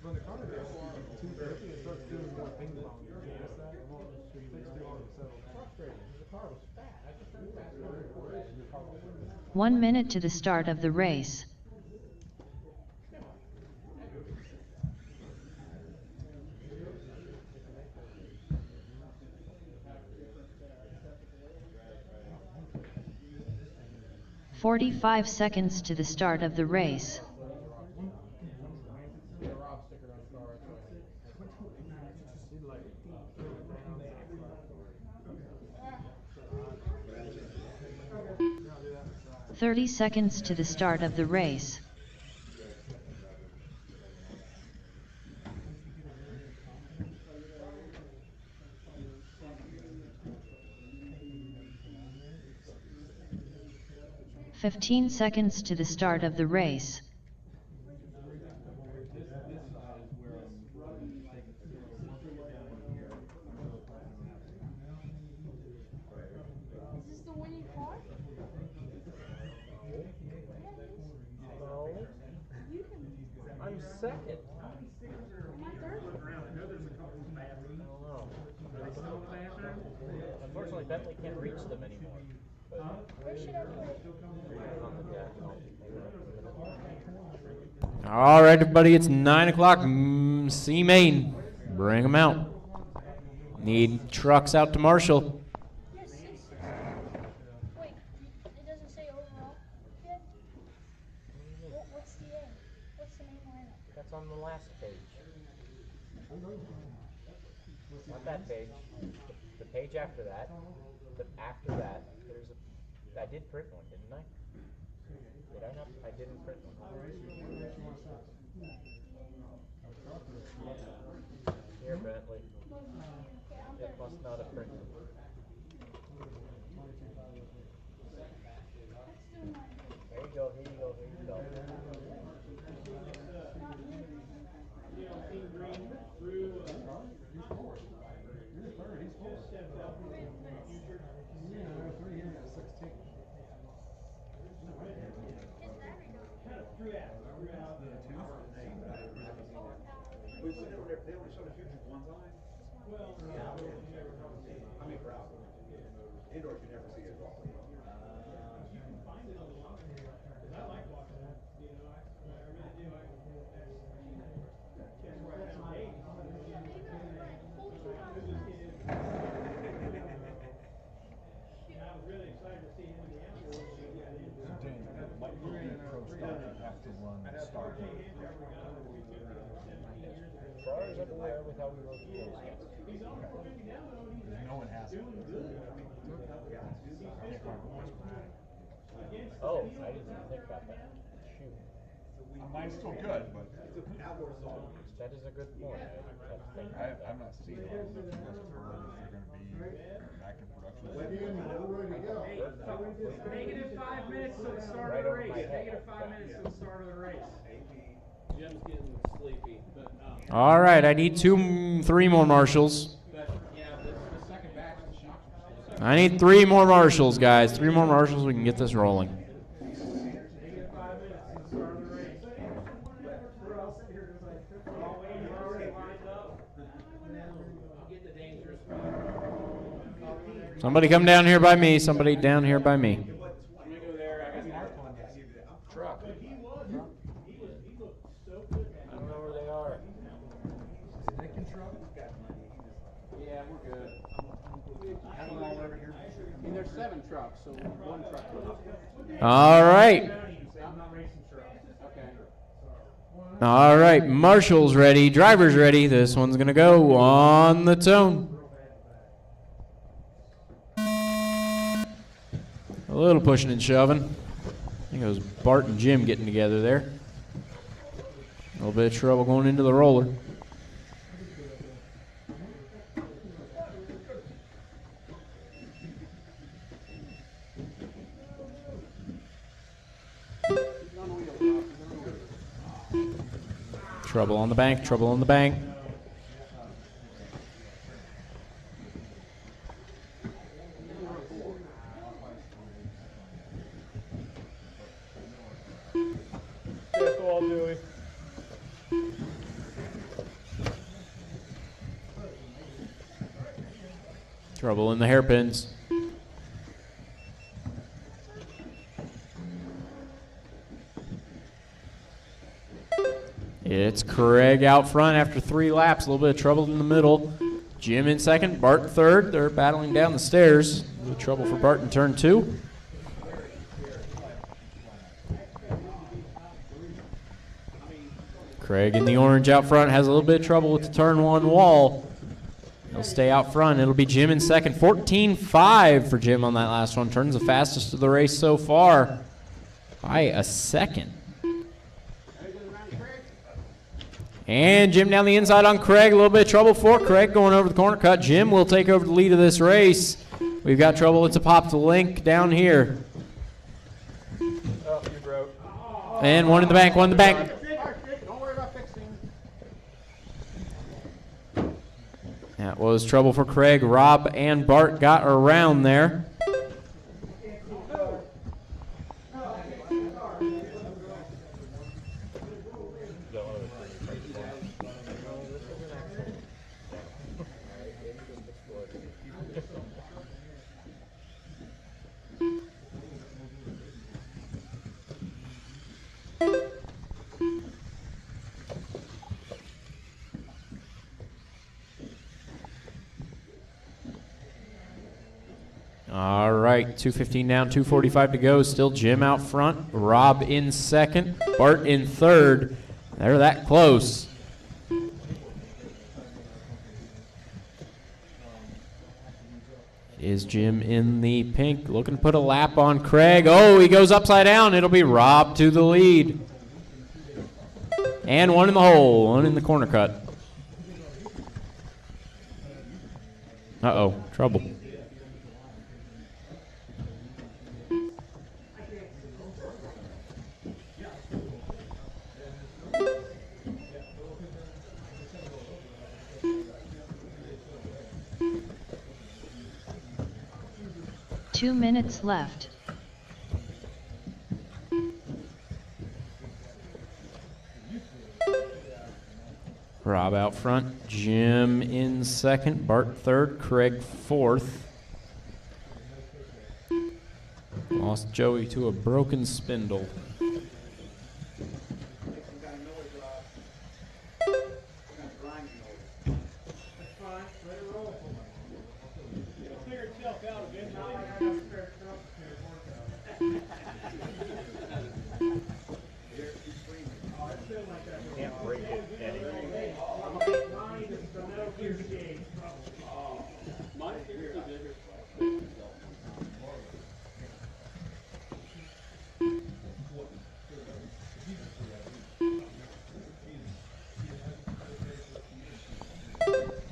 When the car gets too grippy, it starts doing more ping pong. You notice that? It won't just takes too long to settle. Frustrating. The car was fat. I just went fast for the car was
1 minute to the start of the race. 45 seconds to the start of the race. "30 seconds to the start of the race. "15 seconds to the start of the race.
Is this the winning car?
No.
You can.
I'm second.
Am I third?
I don't know. Unfortunately, Bentley can't reach them anymore. But
Where should I put it?
on the deck.
All right, everybody, it's 9 o'clock. C Main, bring them out. Need trucks out to Marshall.
Yes, wait, it doesn't say overall yet? What's the A? What's the main lineup?
That's on the last page. Not that page. The page after that. After that, there's a. I did print one, didn't I? Did I not? I didn't print one. Here, Bentley. It must not have printed. There you go, here you go, here you go. Briar's everywhere with how we wrote the rules.
No one has it.
Oh, I didn't think about that. Shoot.
Mine's still good, but
That is a good point.
I'm not seeing it. If they're going to be back in production.
Negative 5 minutes to the start
Right
of the
over
race.
my head.
Negative 5 minutes to the start of the race. Jim's getting sleepy, but
All right, I need 3 more marshals.
Yeah, the second batch of the shocks are still
I need 3 more marshals, guys. 3 more marshals, we can get this rolling.
negative 5 minutes to the start of the race. I'll get the dangerous
Somebody come down here by me. Somebody down here by me.
I'm gonna go there. I got
Truck. I don't know where they are.
Yeah, we're good. I mean, there's 7 trucks, so 1 truck goes.
All right.
I'm not racing trucks.
Okay.
All right, marshals ready, drivers ready. This one's going to go on the tone. A little pushing and shoving. I think it was Bart and Jim getting together there. A little bit of trouble going into the roller. Trouble on the bank, trouble on the bank.
Careful, Dewey.
Trouble in the hairpins. It's Craig out front after 3 laps. A little bit of trouble in the middle. Jim in second, Bart in third. They're battling down the stairs. A little trouble for Bart in turn 2. Craig in the orange out front has a little bit of trouble with the turn one wall. He'll stay out front. It'll be Jim in second. 14.5 for Jim on that last one. Turns the fastest of the race so far by a second. And Jim down the inside on Craig. A little bit of trouble for Craig going over the corner cut. Jim will take over the lead of this race. We've got trouble. It's a pop to Link down here.
Oh, you broke.
And one in the bank, one in the bank.
Don't worry about fixing.
That was trouble for Craig. Rob and Bart got around there. All right, 2:15 down, 2:45 to go. Still Jim out front. Rob in second. Bart in third. They're that close. It is Jim in the pink, looking to put a lap on Craig. Oh, he goes upside down. It'll be Rob to the lead. And one in the hole, one in the corner cut. Uh-oh, trouble.
Two minutes left.
Rob out front, Jim in second, Bart third, Craig fourth. Lost Joey to a broken spindle.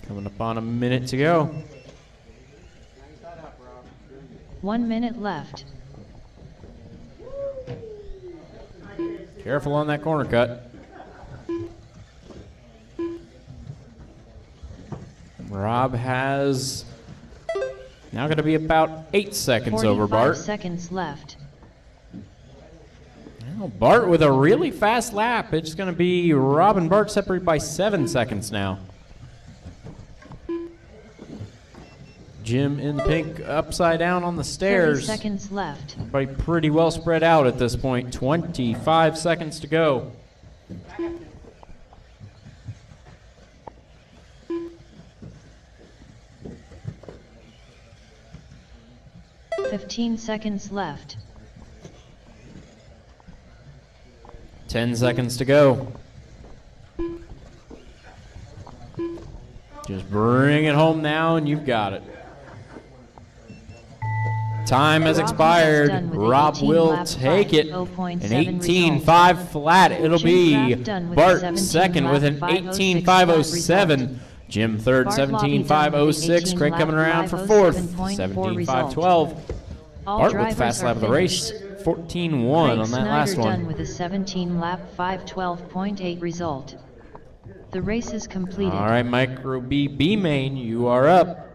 Coming up on a minute to go.
1 minute left.
Careful on that corner cut. Rob has now going to be about 8 seconds over
45
Bart.
seconds left.
Now Bart with a really fast lap. It's going to be Rob and Bart separated by 7 seconds now. Jim in the pink upside down on the
30
stairs.
seconds left.
Everybody pretty well spread out at this point. 25 seconds to go.
$15 seconds left.
10 seconds to go. Just bring it home now and you've got it. Time has expired. Rob will take it. An 18.5 flat. It'll be Bart second with an 18.507. Jim third, 17.506. Craig coming around for fourth, 17.512. Bart with the fast lap of the race, 14.1 on that last one.
Done with a 17 lap 5:12.8 result. The race is completed.
All right, Micro B main, you are up.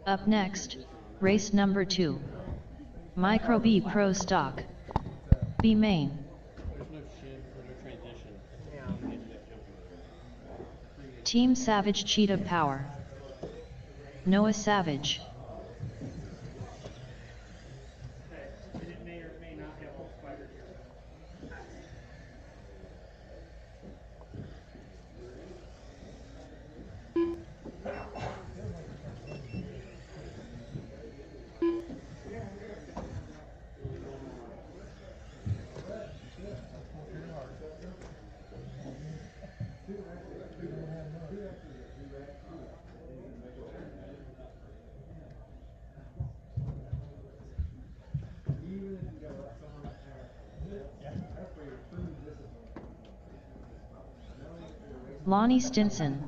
Up next, race number 2. Micro B Pro Stock. B main. Team Savage Cheetah Power. Noah Savage. Lonnie Stinson.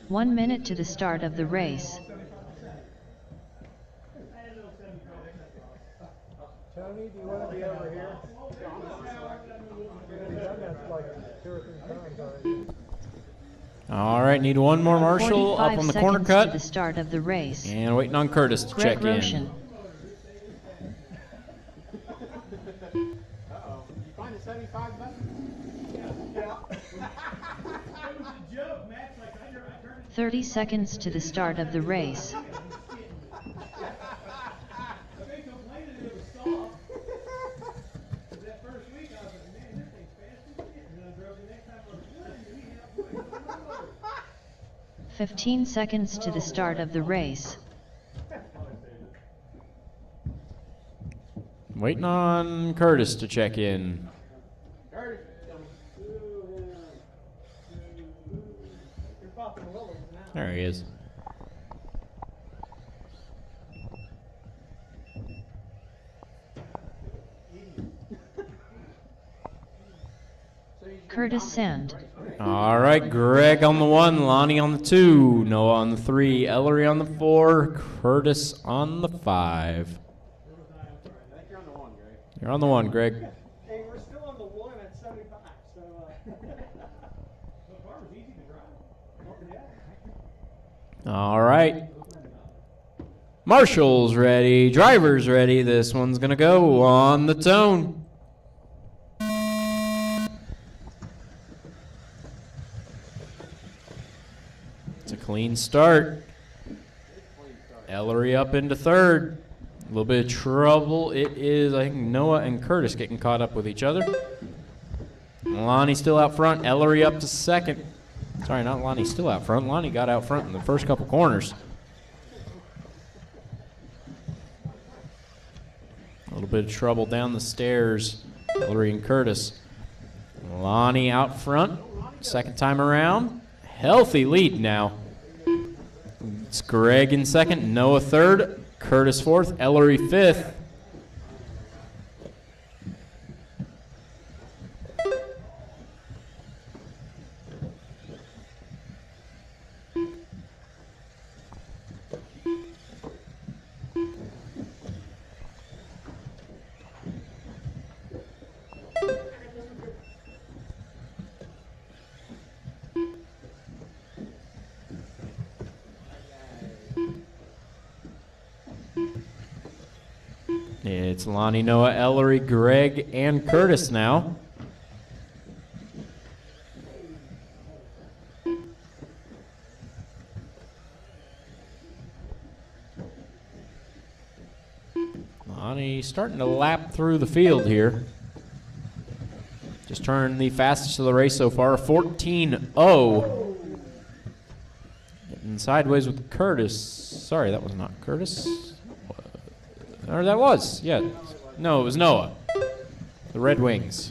1 minute to the start of the race.
Tony, do you want to be over here? You've done that like 2 or 3 times already.
All right, need one more Marshall up
45
on the corner
seconds
cut.
to the start of the race.
And waiting on Curtis to
Greg
check
Roshan.
in.
Uh-oh. You find the 75 button? Yeah.
30 seconds to the start of the race. "15 seconds to the start of the race.
Waiting on Curtis to check in. There he is.
Curtis Sand.
All right, Greg on the 1, Lonnie on the 2, Noah on the 3, Ellery on the 4, Curtis on the 5.
I think you're on the 1, Greg.
You're on the 1, Greg.
Hey, we're still on the 1 at 75, so the car was easy to drive. Yeah.
All right. Marshall's ready, driver's ready. This one's gonna go on the tone. It's a clean start. Ellery up into 3rd. A little bit of trouble. It is, I think, Noah and Curtis getting caught up with each other. Lonnie still out front. Ellery up to 2nd. Sorry, not Lonnie still out front. Lonnie got out front in the first couple corners. A little bit of trouble down the stairs. Ellery and Curtis. Lonnie out front. 2nd time around. Healthy lead now. It's Greg in 2nd, Noah 3rd, Curtis 4th, Ellery 5th. It's Lonnie, Noah, Ellery, Greg, and Curtis now. Lonnie starting to lap through the field here. Just turned the fastest of the race so far, 14.0. Getting sideways with Curtis. Sorry, that was not Curtis. Or that was, yeah. No, it was Noah. The Red Wings.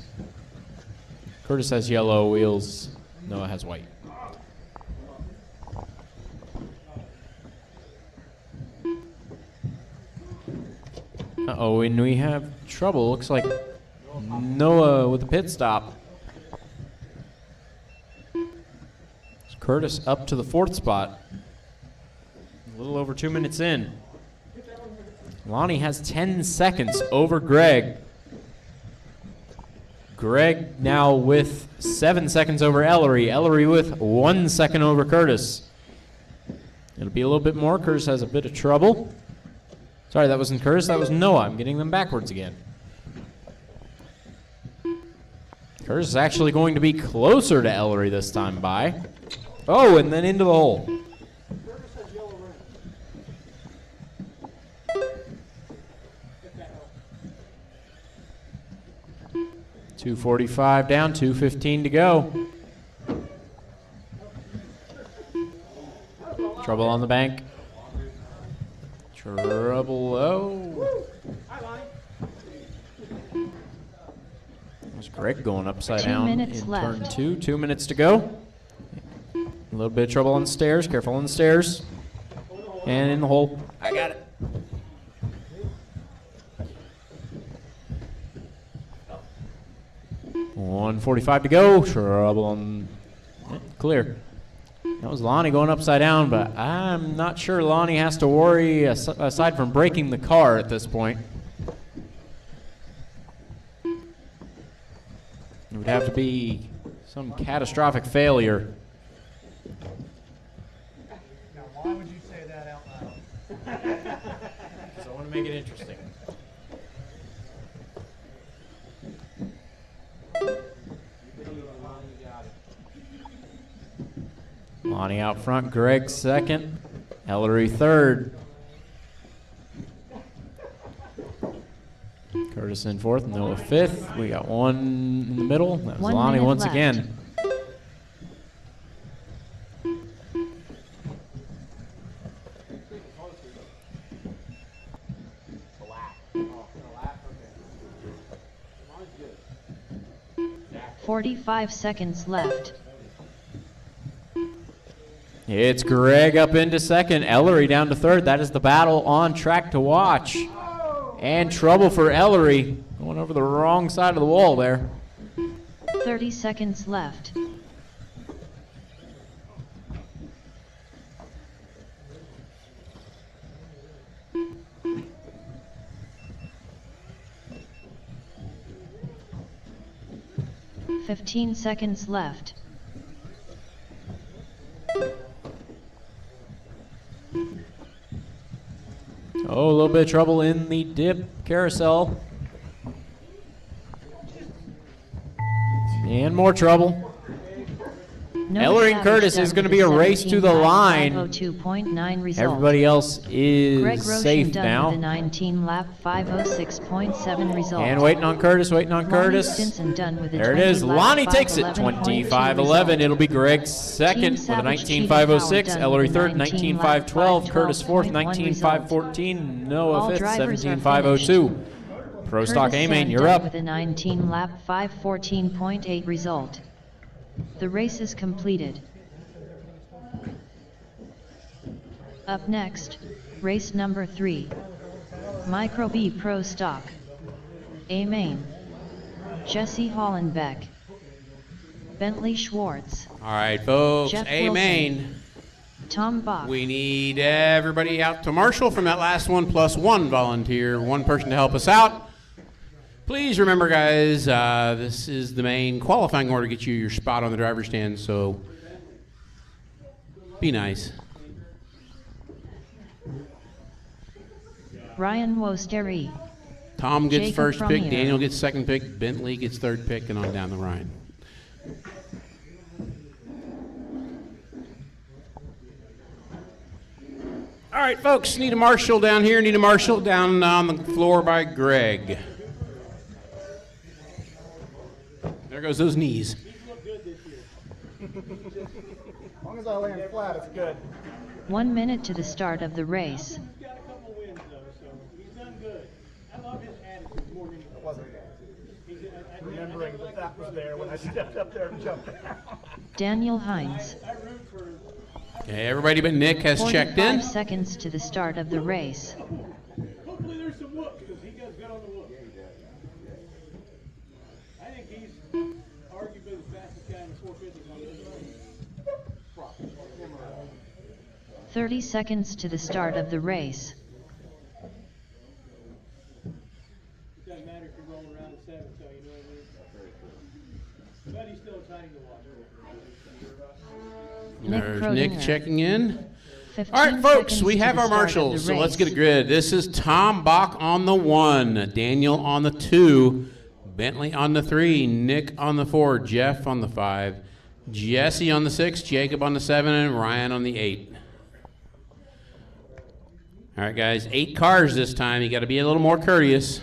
Curtis has yellow wheels. Noah has white. Uh-oh, and we have trouble. Looks like Noah with a pit stop. It's Curtis up to the 4th spot. A little over 2 minutes in. Lonnie has 10 seconds over Greg. Greg now with 7 seconds over Ellery. Ellery with 1 second over Curtis. It'll be a little bit more. Curtis has a bit of trouble. Sorry, that wasn't Curtis. That was Noah. I'm getting them backwards again. Curtis is actually going to be closer to Ellery this time by. Oh, and then into the hole. 2:45 down, 2:15 to go. Trouble on the bank. Trouble low. There's Greg going upside
2
down
minutes
in
left.
turn 2. 2 minutes to go. A little bit of trouble on the stairs. Careful on the stairs. And in the hole. I got it. 1:45 to go. Trouble on clear. That was Lonnie going upside down, but I'm not sure Lonnie has to worry aside from breaking the car at this point. It would have to be some catastrophic failure.
Now, why would you say that out loud?
Because I want to make it interesting. Lonnie out front, Greg second, Ellery third. Curtis in fourth, Noah fifth. We got one in the middle. That was
1
Lonnie
minute
once
left.
again.
A lap. Oh, a lap? Okay.
45 seconds left.
It's Greg up into second, Ellery down to third. That is the battle on track to watch. And trouble for Ellery, going over the wrong side of the wall there.
30 seconds left. "15 seconds left.
Oh, a little bit of trouble in the dip carousel. And more trouble.
No
Ellery and Curtis is going to be a race to the line.
502.9 result.
Everybody else
Greg
is
Roshan
safe
done
now.
with a 19 lap 506.7 result.
And waiting on Curtis, waiting on
Lonnie
Curtis.
Stinson done with a
There it is.
20 lap
Lonnie takes it,
511.2
25-11.
result.
It'll be Greg second
Team
with a
Savage Cheetah
19.506.
Power done
Ellery
with a
third,
19 lap
19.512. Curtis fourth,
512.1
19.514. Noah
All
fifth,
drivers are
17.502. Pro Stock
Curtis
A-Main,
Sand
you're
done
up.
with a 19 lap 514.8 result. The race is completed. Up next, race number 3. Micro B Pro Stock. A-Main. Jesse Hollenbeck. Bentley Schwartz.
All right, folks,
Jeff
A-Main.
Tom Bach.
We need everybody out to marshal from that last one, plus one volunteer, one person to help us out. Please remember, guys, this is the main qualifying order to get you your spot on the driver's stand, so be nice.
Ryan Wosteri.
Tom gets
Jacob
first pick,
Frommier.
Daniel gets second pick, Bentley gets third pick, and on down the line. All right, folks, need a marshal down here, need a marshal down on the floor by Greg. There goes those knees.
As long as I land flat, it's good.
1 minute to the start of the race.
He's got a couple wins, though, so he's done good. I love his attitude more than it wasn't. Remembering that was there when I stepped up there and jumped down.
Daniel Hines.
I root for.
Okay, everybody but Nick has checked in.
45 seconds to the start of the race.
Hopefully there's some whoops because he does good on the whoops. I think he's arguably the fastest guy in the 450s on this race.
30 seconds to the start of the race.
It doesn't matter if you're rolling around at 7, so you know what I mean. But he's still exciting to watch.
Nick
There's
Krodinger.
Nick checking in.
15
All right, folks,
seconds
we
to
have
the
our
start of the
marshals, so let's get a
race.
grid. This is Tom Bach on the 1, Daniel on the 2, Bentley on the 3, Nick on the 4, Jeff on the 5, Jesse on the 6, Jacob on the 7, and Ryan on the 8. All right, guys, 8 cars this time. You got to be a little more courteous.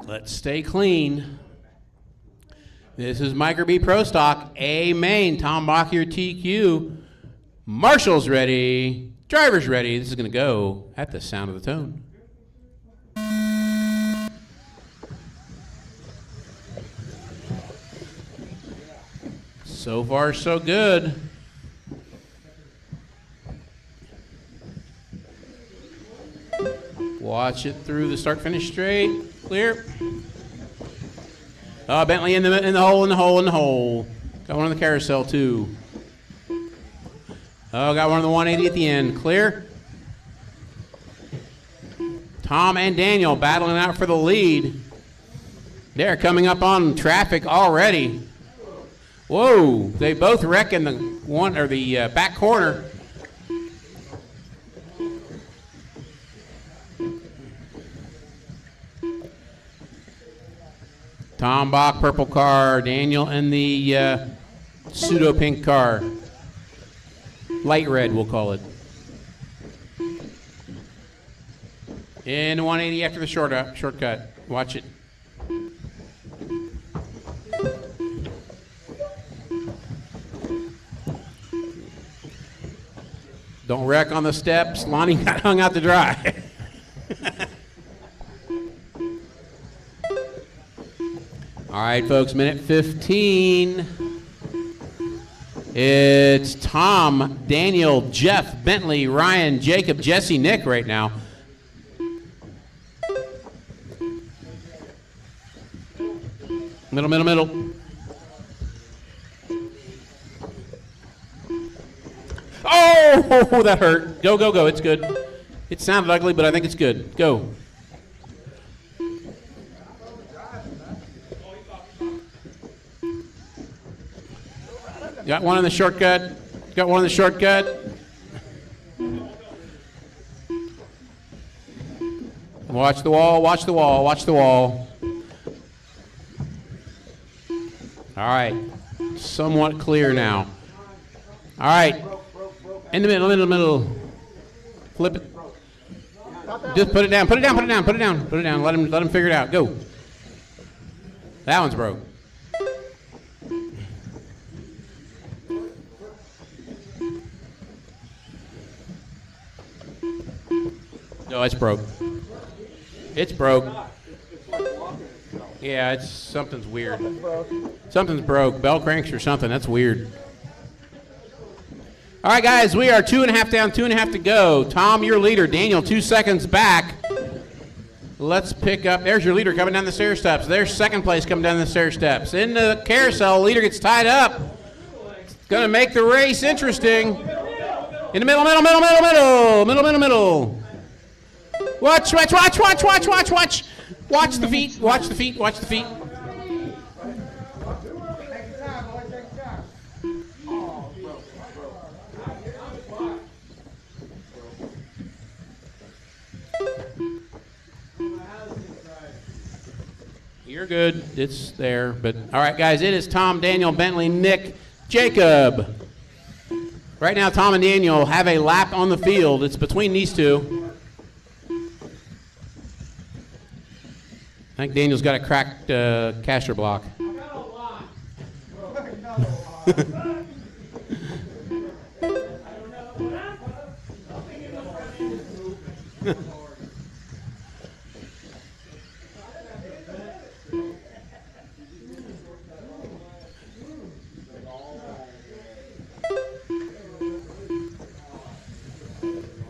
Let's stay clean. This is Micro B Pro Stock, A-Main, Tom Bach here, TQ. Marshall's ready, driver's ready. This is going to go at the sound of the tone. So far, so good. Watch it through the start-finish straight. Clear. Oh, Bentley in the hole. Got one on the carousel too. Oh, got one on the 180 at the end. Clear. Tom and Daniel battling out for the lead. They're coming up on traffic already. Whoa! They both wreck in the back corner. Tom Bach, purple car. Daniel in the pseudo pink car. Light red, we'll call it. In 180 after the shortcut. Watch it. Don't wreck on the steps. Lonnie got hung out to dry. All right, folks, minute 15. It's Tom, Daniel, Jeff, Bentley, Ryan, Jacob, Jesse, Nick right now. Middle. Oh, that hurt. Go. It's good. It sounded ugly, but I think it's good. Go. Got one in the shortcut. Watch the wall. All right. Somewhat clear now. All right. In the middle. Flip it. Just put it down. Let him figure it out. Go. That one's broke. No, it's broke. Yeah, something's weird. Something's broke. Bell cranks or something. That's weird. All right, guys, we are 2.5 down, 2.5 to go. Tom, your leader. Daniel, 2 seconds back. Let's pick up. There's your leader coming down the stair steps. There's second place coming down the stair steps. In the carousel, leader gets tied up. It's going to make the race interesting. In the middle. Watch the feet. You're good. It's there. But all right, guys, it is Tom, Daniel, Bentley, Nick, Jacob. Right now, Tom and Daniel have a lap on the field. It's between these two. I think Daniel's got a cracked caster block.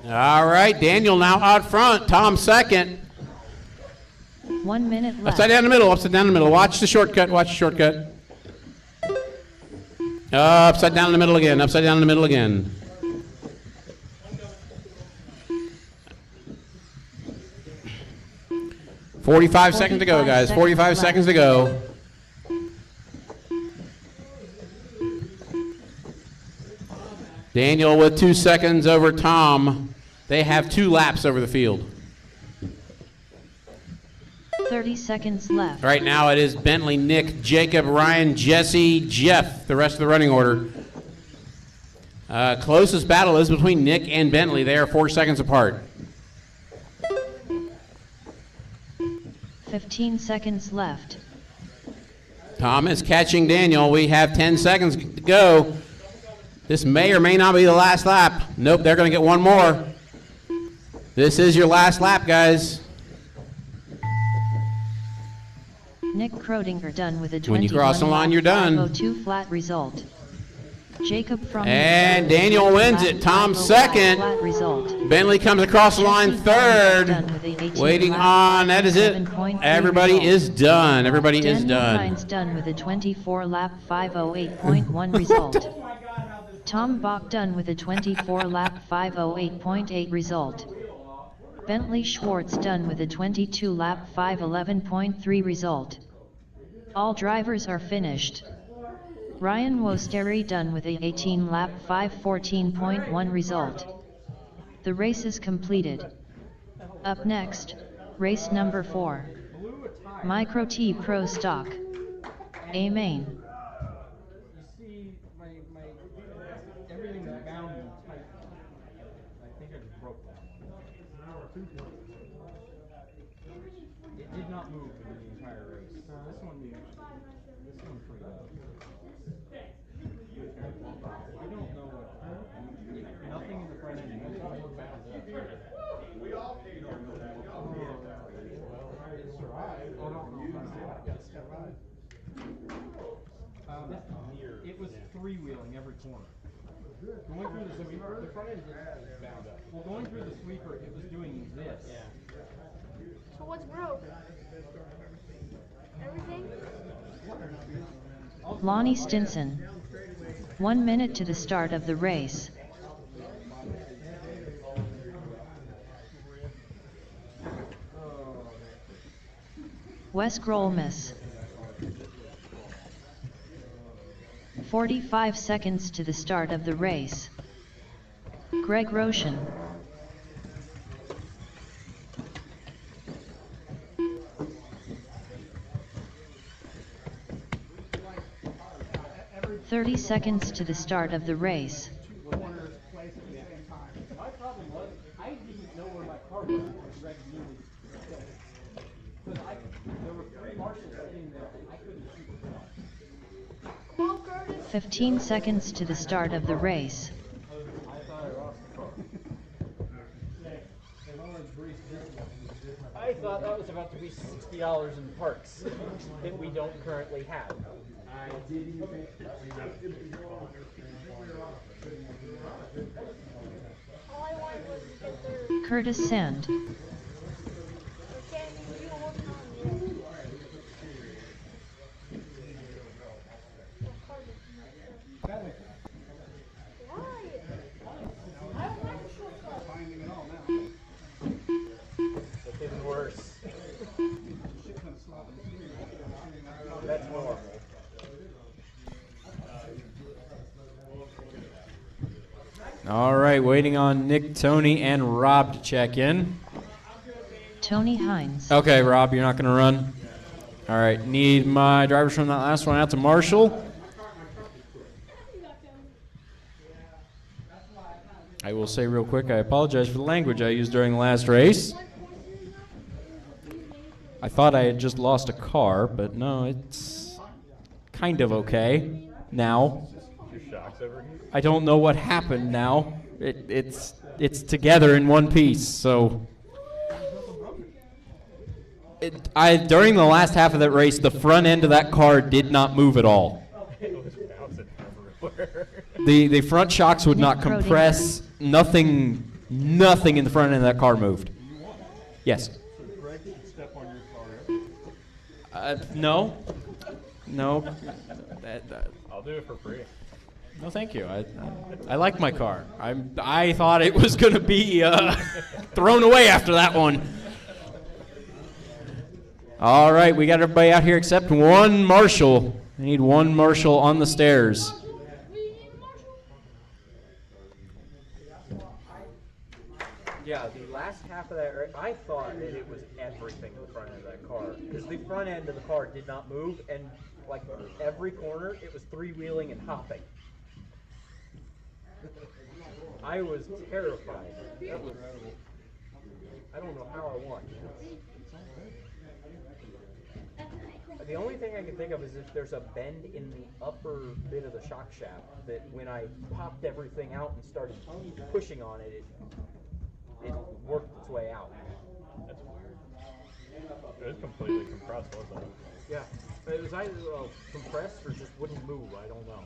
All right, Daniel now out front. Tom second.
1 minute left.
Upside down the middle. Watch the shortcut. Upside down in the middle again. 45 seconds to go, guys. 45 seconds to go. Daniel with 2 seconds over Tom. They have 2 laps over the field.
30 seconds left.
Right now it is Bentley, Nick, Jacob, Ryan, Jesse, Jeff, the rest of the running order. Closest battle is between Nick and Bentley. They are 4 seconds apart.
15 seconds left.
Tom is catching Daniel. We have 10 seconds to go. This may or may not be the last lap. Nope, they're going to get one more. This is your last lap, guys.
Nick Krodinger done with a 20.
When you cross the line, you're done.
502 flat result. Jacob from
And Daniel wins it. Tom second.
Flat result.
Bentley comes across the line
Jesse Hines
third.
done with a 18
Waiting
lap
on, that is it.
7.3
Everybody
result.
is done. Everybody is
Daniel
done.
Hines done with a 24 lap 508.1 result. Tom Bach done with a 24 lap 508.8 result. Bentley Schwartz done with a 22 lap 511.3 result. All drivers are finished. Ryan Wosteri done with a 18 lap 514.1 result. The race is completed. Up next, race number 4. Micro T Pro Stock. A main.
You see, my everything's bound and tight. I think I just broke that one. It did not move in the entire race. This one's pretty good. I don't know what. Nothing in the front end. It's bound up. We all paid our bill. It survived. I don't know. It survived. It was three-wheeling every corner. Going through the sweeper, the front end is bound up. Well, going through the sweeper, it was doing this. Yeah.
So what's broke? Everything?
Lonnie Stinson. 1 minute to the start of the race. Wes Grolmus. 45 seconds to the start of the race. Greg Roshan. "30 seconds to the start of the race.
My problem was, I didn't know where my car was when Greg knew me. Because there were three marshals sitting there, and I couldn't see the car.
Come on, Curtis.
15 seconds to the start of the race.
I thought that was about to be $60 in parts that we don't currently have.
All I wanted was to get there.
Curtis Sand.
Okay, you were working on it. Why? I don't like the shortcut.
It's even worse. That's normal.
All right, waiting on Nick, Tony, and Rob to check in.
Tony Hines.
Okay, Rob, you're not going to run. All right, need my drivers from that last one out to Marshall. I will say real quick, I apologize for the language I used during the last race. I thought I had just lost a car, but no, it's kind of okay now. I don't know what happened now. It's together in one piece, so. During the last half of that race, the front end of that car did not move at all.
It was bouncing everywhere.
The front shocks would not compress. Nothing in the front end of that car moved. Yes.
Greg should step on your car.
No.
I'll do it for free.
No, thank you. I like my car. I thought it was going to be thrown away after that one. All right, we got everybody out here except one marshal. I need one marshal on the stairs.
Yeah, the last half of that, I thought that it was everything in the front end of that car. Because the front end of the car did not move, and like every corner, it was three-wheeling and hopping. I was terrified. I don't know how I won. The only thing I can think of is if there's a bend in the upper bit of the shock shaft that when I popped everything out and started pushing on it, it worked its way out.
That's weird. It was completely compressed, wasn't it?
Yeah, it was either compressed or just wouldn't move. I don't know.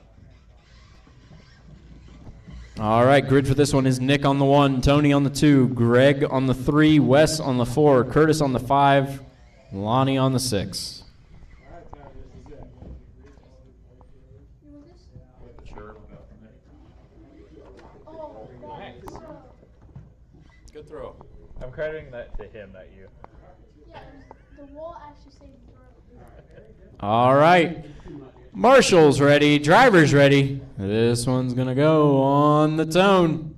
All right, grid for this one is Nick on the 1, Tony on the 2, Greg on the 3, Wes on the 4, Curtis on the 5, Lonnie on the 6.
Sure.
Good throw.
I'm crediting that to him, not you.
Yeah, the wall actually saved the throw.
All right. Marshall's ready. Driver's ready. This one's going to go on the Tone.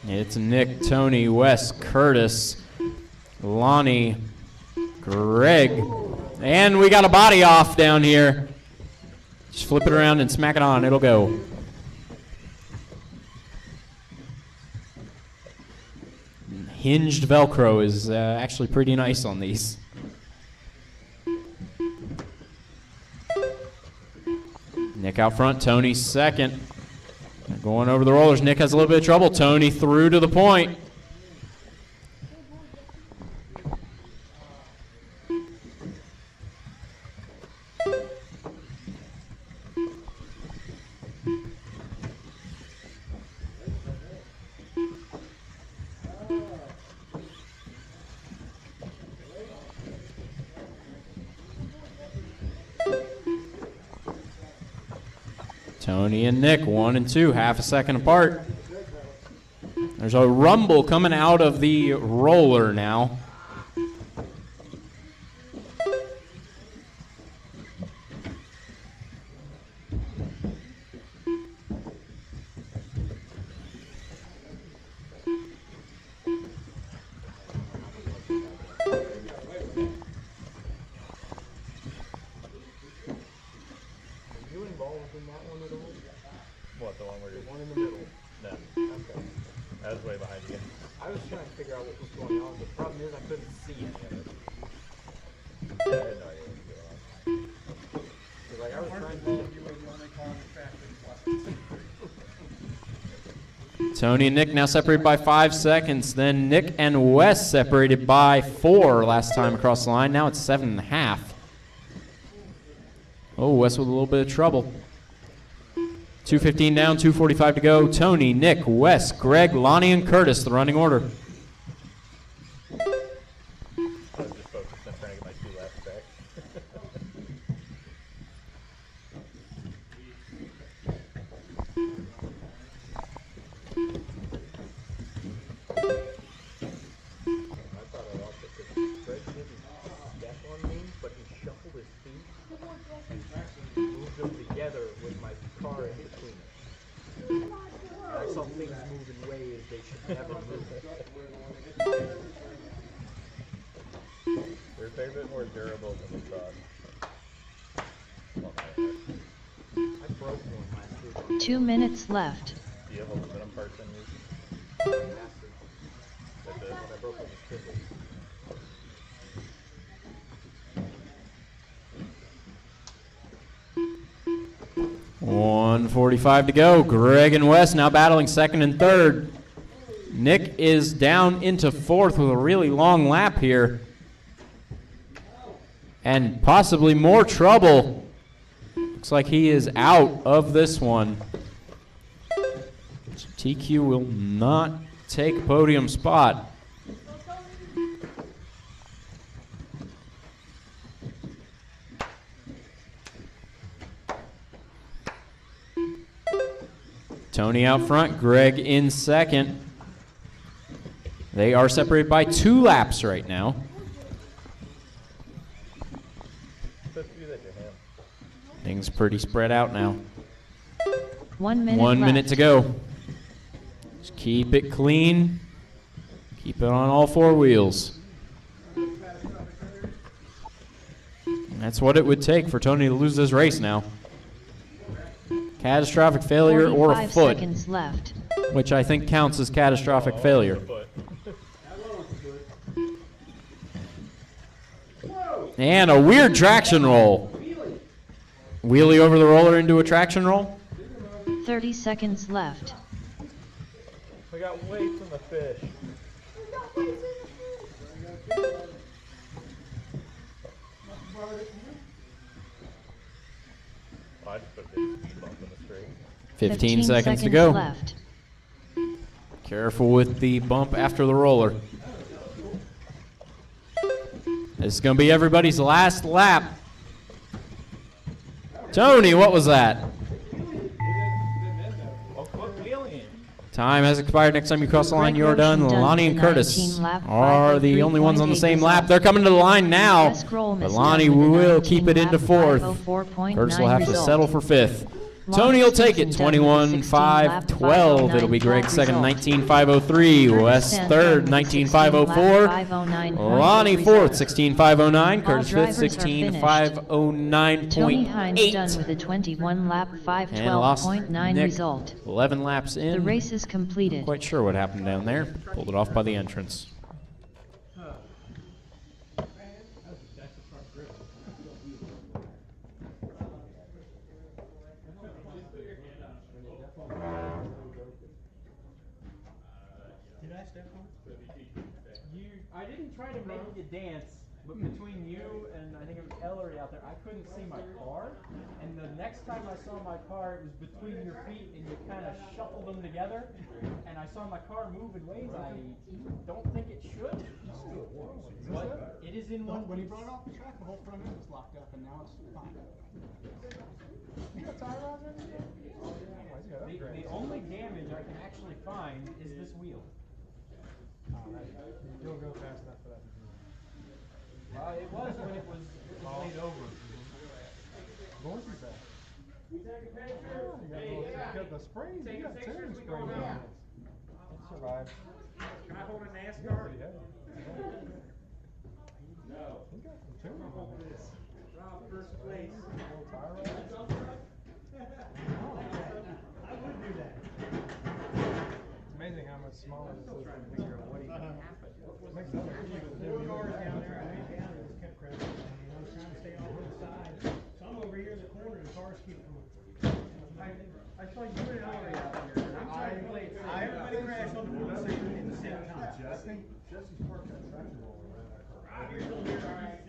It's Nick, Tony, Wes, Curtis, Lonnie, Greg, and we got a body off down here. Just flip it around and smack it on. It'll go. Hinged Velcro is actually pretty nice on these. Nick out front, Tony second. Going over the rollers. Nick has a little bit of trouble. Tony through to the point. Tony and Nick, 1 and 2, half a second apart. There's a rumble coming out of the roller now.
What, the one where you're one in the middle? No. Okay. I was way behind you.
I was trying to figure out what was going on. The problem is I couldn't see any of it.
Yeah, I had no idea what was going on.
Like, I was trying to
Tony and Nick now separated by 5 seconds. Then Nick and Wes separated by 4 last time across the line. Now it's 7.5. Oh, Wes with a little bit of trouble. 2:15 down, 2:45 to go. Tony, Nick, Wes, Greg, Lonnie, and Curtis, the running order.
I was just focused on trying to get my 2 laps back.
I thought I lost it because Greg didn't step on me, but he shuffled his feet and moved them together with my car in between us. I saw things move in ways they should never move.
They're a fair bit more durable than we thought. Well,
I broke one last week.
2 minutes left.
do you have aluminum parts in yours?
Massive.
That's it?
I broke one with spindles.
1:45 to go. Greg and Wes now battling second and third. Nick is down into 4th with a really long lap here. And possibly more trouble. Looks like he is out of this one. TQ will not take a podium spot. Tony out front, Greg in second. They are separated by 2 laps right now.
Supposed to do that to him.
Things pretty spread out now.
1 minute
1 minute
left.
to go. Just keep it clean. Keep it on all 4 wheels. And that's what it would take for Tony to lose this race now. Catastrophic failure or a
45
foot,
seconds left.
which I think counts as catastrophic failure.
But
And a weird traction roll. Wheelie over the roller into a traction roll.
30 seconds left.
We got weights in the fish. I just put a big speed bump in the straight.
15 seconds to go.
Left.
Careful with the bump after the roller. This is going to be everybody's last lap. Tony, what was that? Time has expired. Next time you cross the line, you're done. Lonnie and Curtis are the only ones on the same lap. They're coming to the line now, but Lonnie will keep it into fourth. Curtis will have to settle for fifth. Tony will take it, 21.512. It'll be Greg second, 19.503. Wes third, 19.504. Lonnie fourth, 16.509. Curtis fifth, 16.509.8.
Tony Hines done with a 21-lap 5:12.9 result.
11 laps in.
The race is completed.
Quite sure what happened down there. Pulled it off by the entrance.
I didn't try to make you dance, but between you and I think it was Ellery out there, I couldn't see my car. And the next time I saw my car, it was between your feet, and you kind of shuffled them together. And I saw my car move in ways I don't think it should. But it is in one.
When he brought it off the track, the whole front end was locked up, and now it's fine.
The only damage I can actually find is this wheel.
You'll go fast enough for that.
It was when it was laid over.
Going too fast. You got the springs. You got tearing springs on this. It survived.
Can I hold a NASCAR?
No. He got some tearing on this.
Rob, first place.
I would do that. It's amazing how much smaller this is. What do you think happened? Makes no difference. There were cars down there, and I just kept crashing. I was trying to stay off to the side. So I'm over here in the corner, and the cars keep going.
I saw you and Ellery out there, and I'm trying to play it safe.
Everybody crashed on the board at the same time. I think Jesse's parked that traction roller around that car.
Here's over here, all right.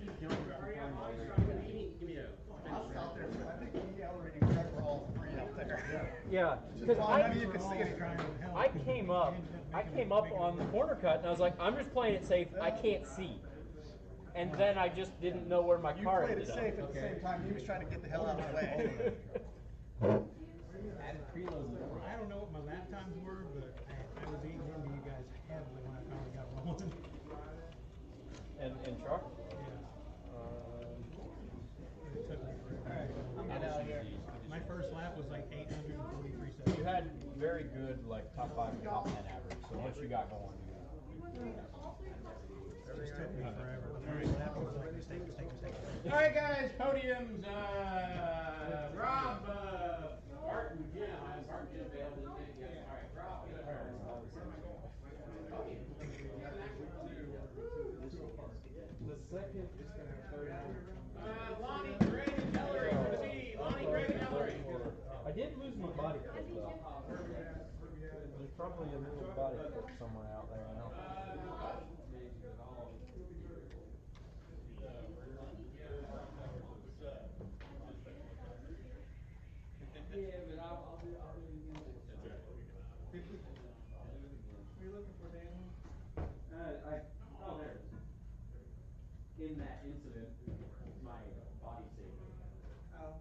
I was out there, I think me, Ellery, and Greg were all three out there.
Yeah, because
you could see it.
I came up on the corner cut, and I was like, I'm just playing it safe. I can't see. And then I just didn't know where my car ended up.
You played it safe at the same time. He was trying to get the hell out of the way.
I don't know what my lap times were, but I was eating into you guys heavily when I finally got rolling.
And truck?
It took me forever. I'm getting out of here. My first lap was like 843 seconds.
You had very good, like, top 5 and top 10 average, so once you got going,
It just took me forever. The first lap was like mistake.
All right, guys, podiums. Rob, Martin, Jim. Martin available. All right, Rob.
the second,
Lonnie, Greg, and Ellery for the B. Lonnie, Greg, and Ellery.
I did lose my body clip, though. There's probably a little body clip somewhere out there, I know.
Yeah, but I'll do it again.
Are you looking for Daniel?
Oh, there it is. In that incident, my body saved me.
Oh.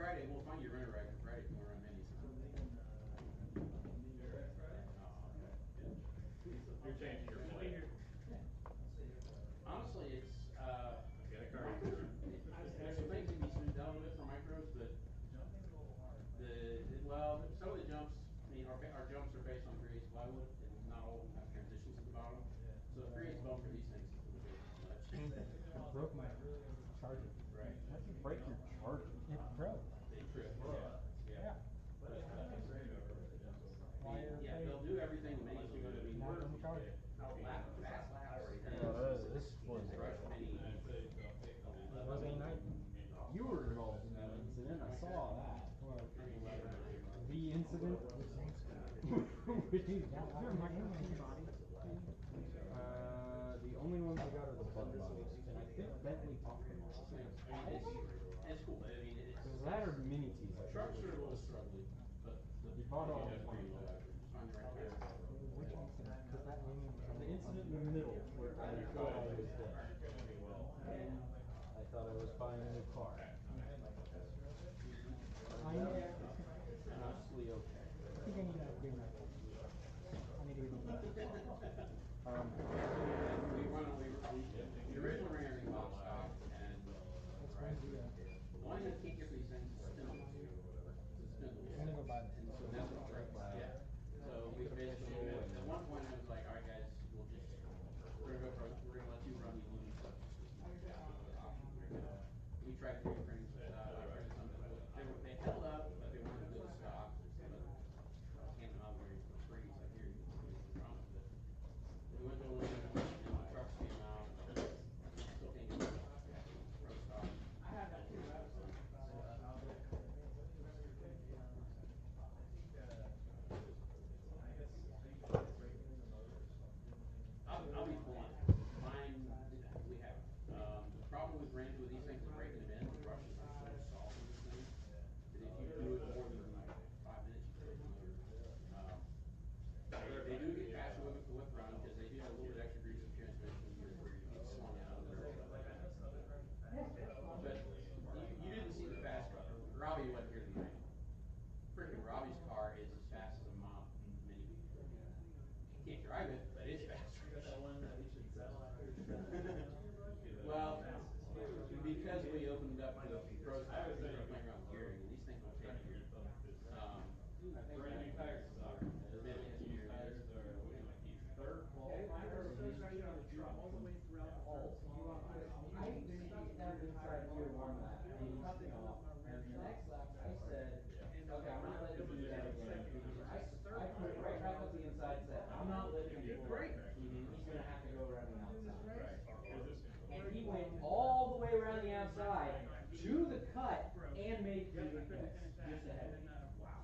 Friday, we'll find your runner right for Friday if you want to run minis.
You're changing your plate.
Honestly, it's,
Get a car.
there's some things that can be smoothed out a little bit for micros, but well, some of the jumps, I mean, our jumps are based on 3/8 plywood, and not all of them have transitions at the bottom. So 3/8 bump for these things is a little bit much.
Broke my charger.
Right.
How did you break your charger?
It broke.
They trip.
Yeah.
Yeah, they'll do everything the minis do. I mean,
Not
we're
on the charger.
fast laps.
This was
Rush mini.
It was a night.
You were involved in that incident. I saw that.
Well, the incident. The only ones I got are the bug bodies, and I think Bentley popped them all.
It's cool. I mean, it's.
Because that or mini tees.
Trucks are a little struggling, but
You bought all
you
of
just
them.
find the right tire.
Which incident? Because that name was
The incident in the middle where I thought I was dead. I thought I was buying a new car.
I know.
Mostly okay.
I think I need to upgrade my phone. I need to get
We originally ran everything box stock, and
That's going to
the only thing that can't get for these things is spindles. It's spindles.
I'm gonna go buy this.
And so that's what breaks. Yeah. So we basically, at one point, I was like, all right, guys, we're gonna let you run these loose stuff. We tried 3D printing some stuff. I printed something. They held up, but they weren't good stock. Can't know where you freeze like here. We went to one and the trucks came out. Still can't get pro stock. I'll be blunt. Mine, we have. The problem we've ran into with these things is breaking them in. The brushes are so soft in this thing that if you do it more than like 5 minutes, you break the motor. They do get faster with run because they do have a little bit extra grease in transmission where you get swung out of there. But you didn't see the fast car. Robbie wasn't here tonight. Freaking Robbie's car is as fast as a mop mini. Can't drive it, but it's fast. Well, because we opened up the pro stock, we started playing around with gearing, and these things will take you. I think brand new tires suck.
Third qualifier, so you got to drop all the way throughout the whole. I stuck down inside gear one lap, and nothing off. And the next lap, I said, okay, I'm not letting you do that again. I put it right back up the inside, said, I'm not letting him do it. He's gonna have to go around the outside. And he went all the way around the outside to the cut and made the apex just ahead of me. Wow.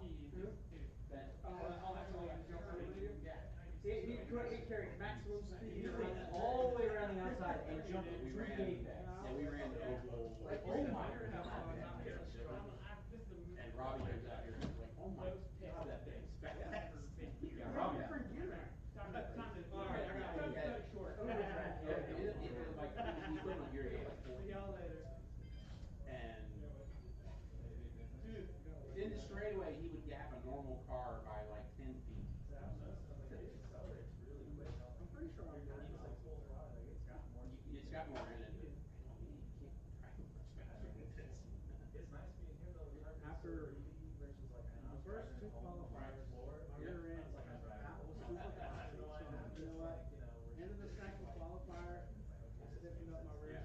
He carried maximum speed. He went all the way around the outside and jumped to the apex.
Yeah, we ran the oval.
Like, oh my God.
And Robbie comes out here and is like, oh my God, that thing's fast.
Yeah, Robbie.
Time to, all right, I got to cut it short. It was like, he put on gear like 40. And dude, in the straightaway, he would gap a normal car by like 10 feet.
I'm pretty sure I'm doing it.
It's got more in it. You can't drive much faster than this.
After the first two qualifiers, my rear end was super fast. You know what? End of the second qualifier, I stiffened up my rear.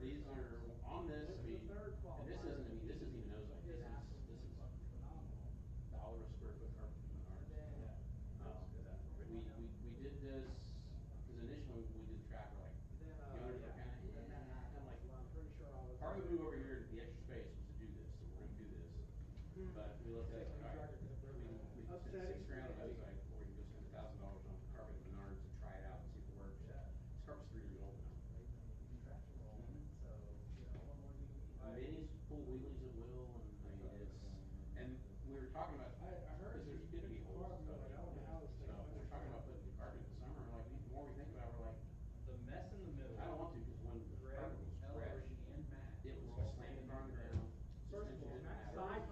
These are on this. I mean, and this isn't. I mean, this isn't even nosebag. This is $1 a square foot carpet from Menards. We did this because initially we did the track. We're like, the owners were kind of like, part of the move over here to the extra space was to do this. So we're going to do this. But we looked at it, all right, we spent $6 grand on the website, or we can go spend $1,000 on carpet at Menards and try it out and see if it works. This carpet's 3 years old now. Minis pull wheelies at will, and I mean, and we were talking about, I heard there's gonna be holes and stuff. So we're talking about putting the carpet in the summer, and like, the more we think about it, we're like,
The mess in the middle.
I don't want to, because when the carpet was fresh, it was slammed in front of the ground.
First of all, that side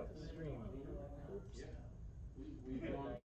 out of the stream. Oops.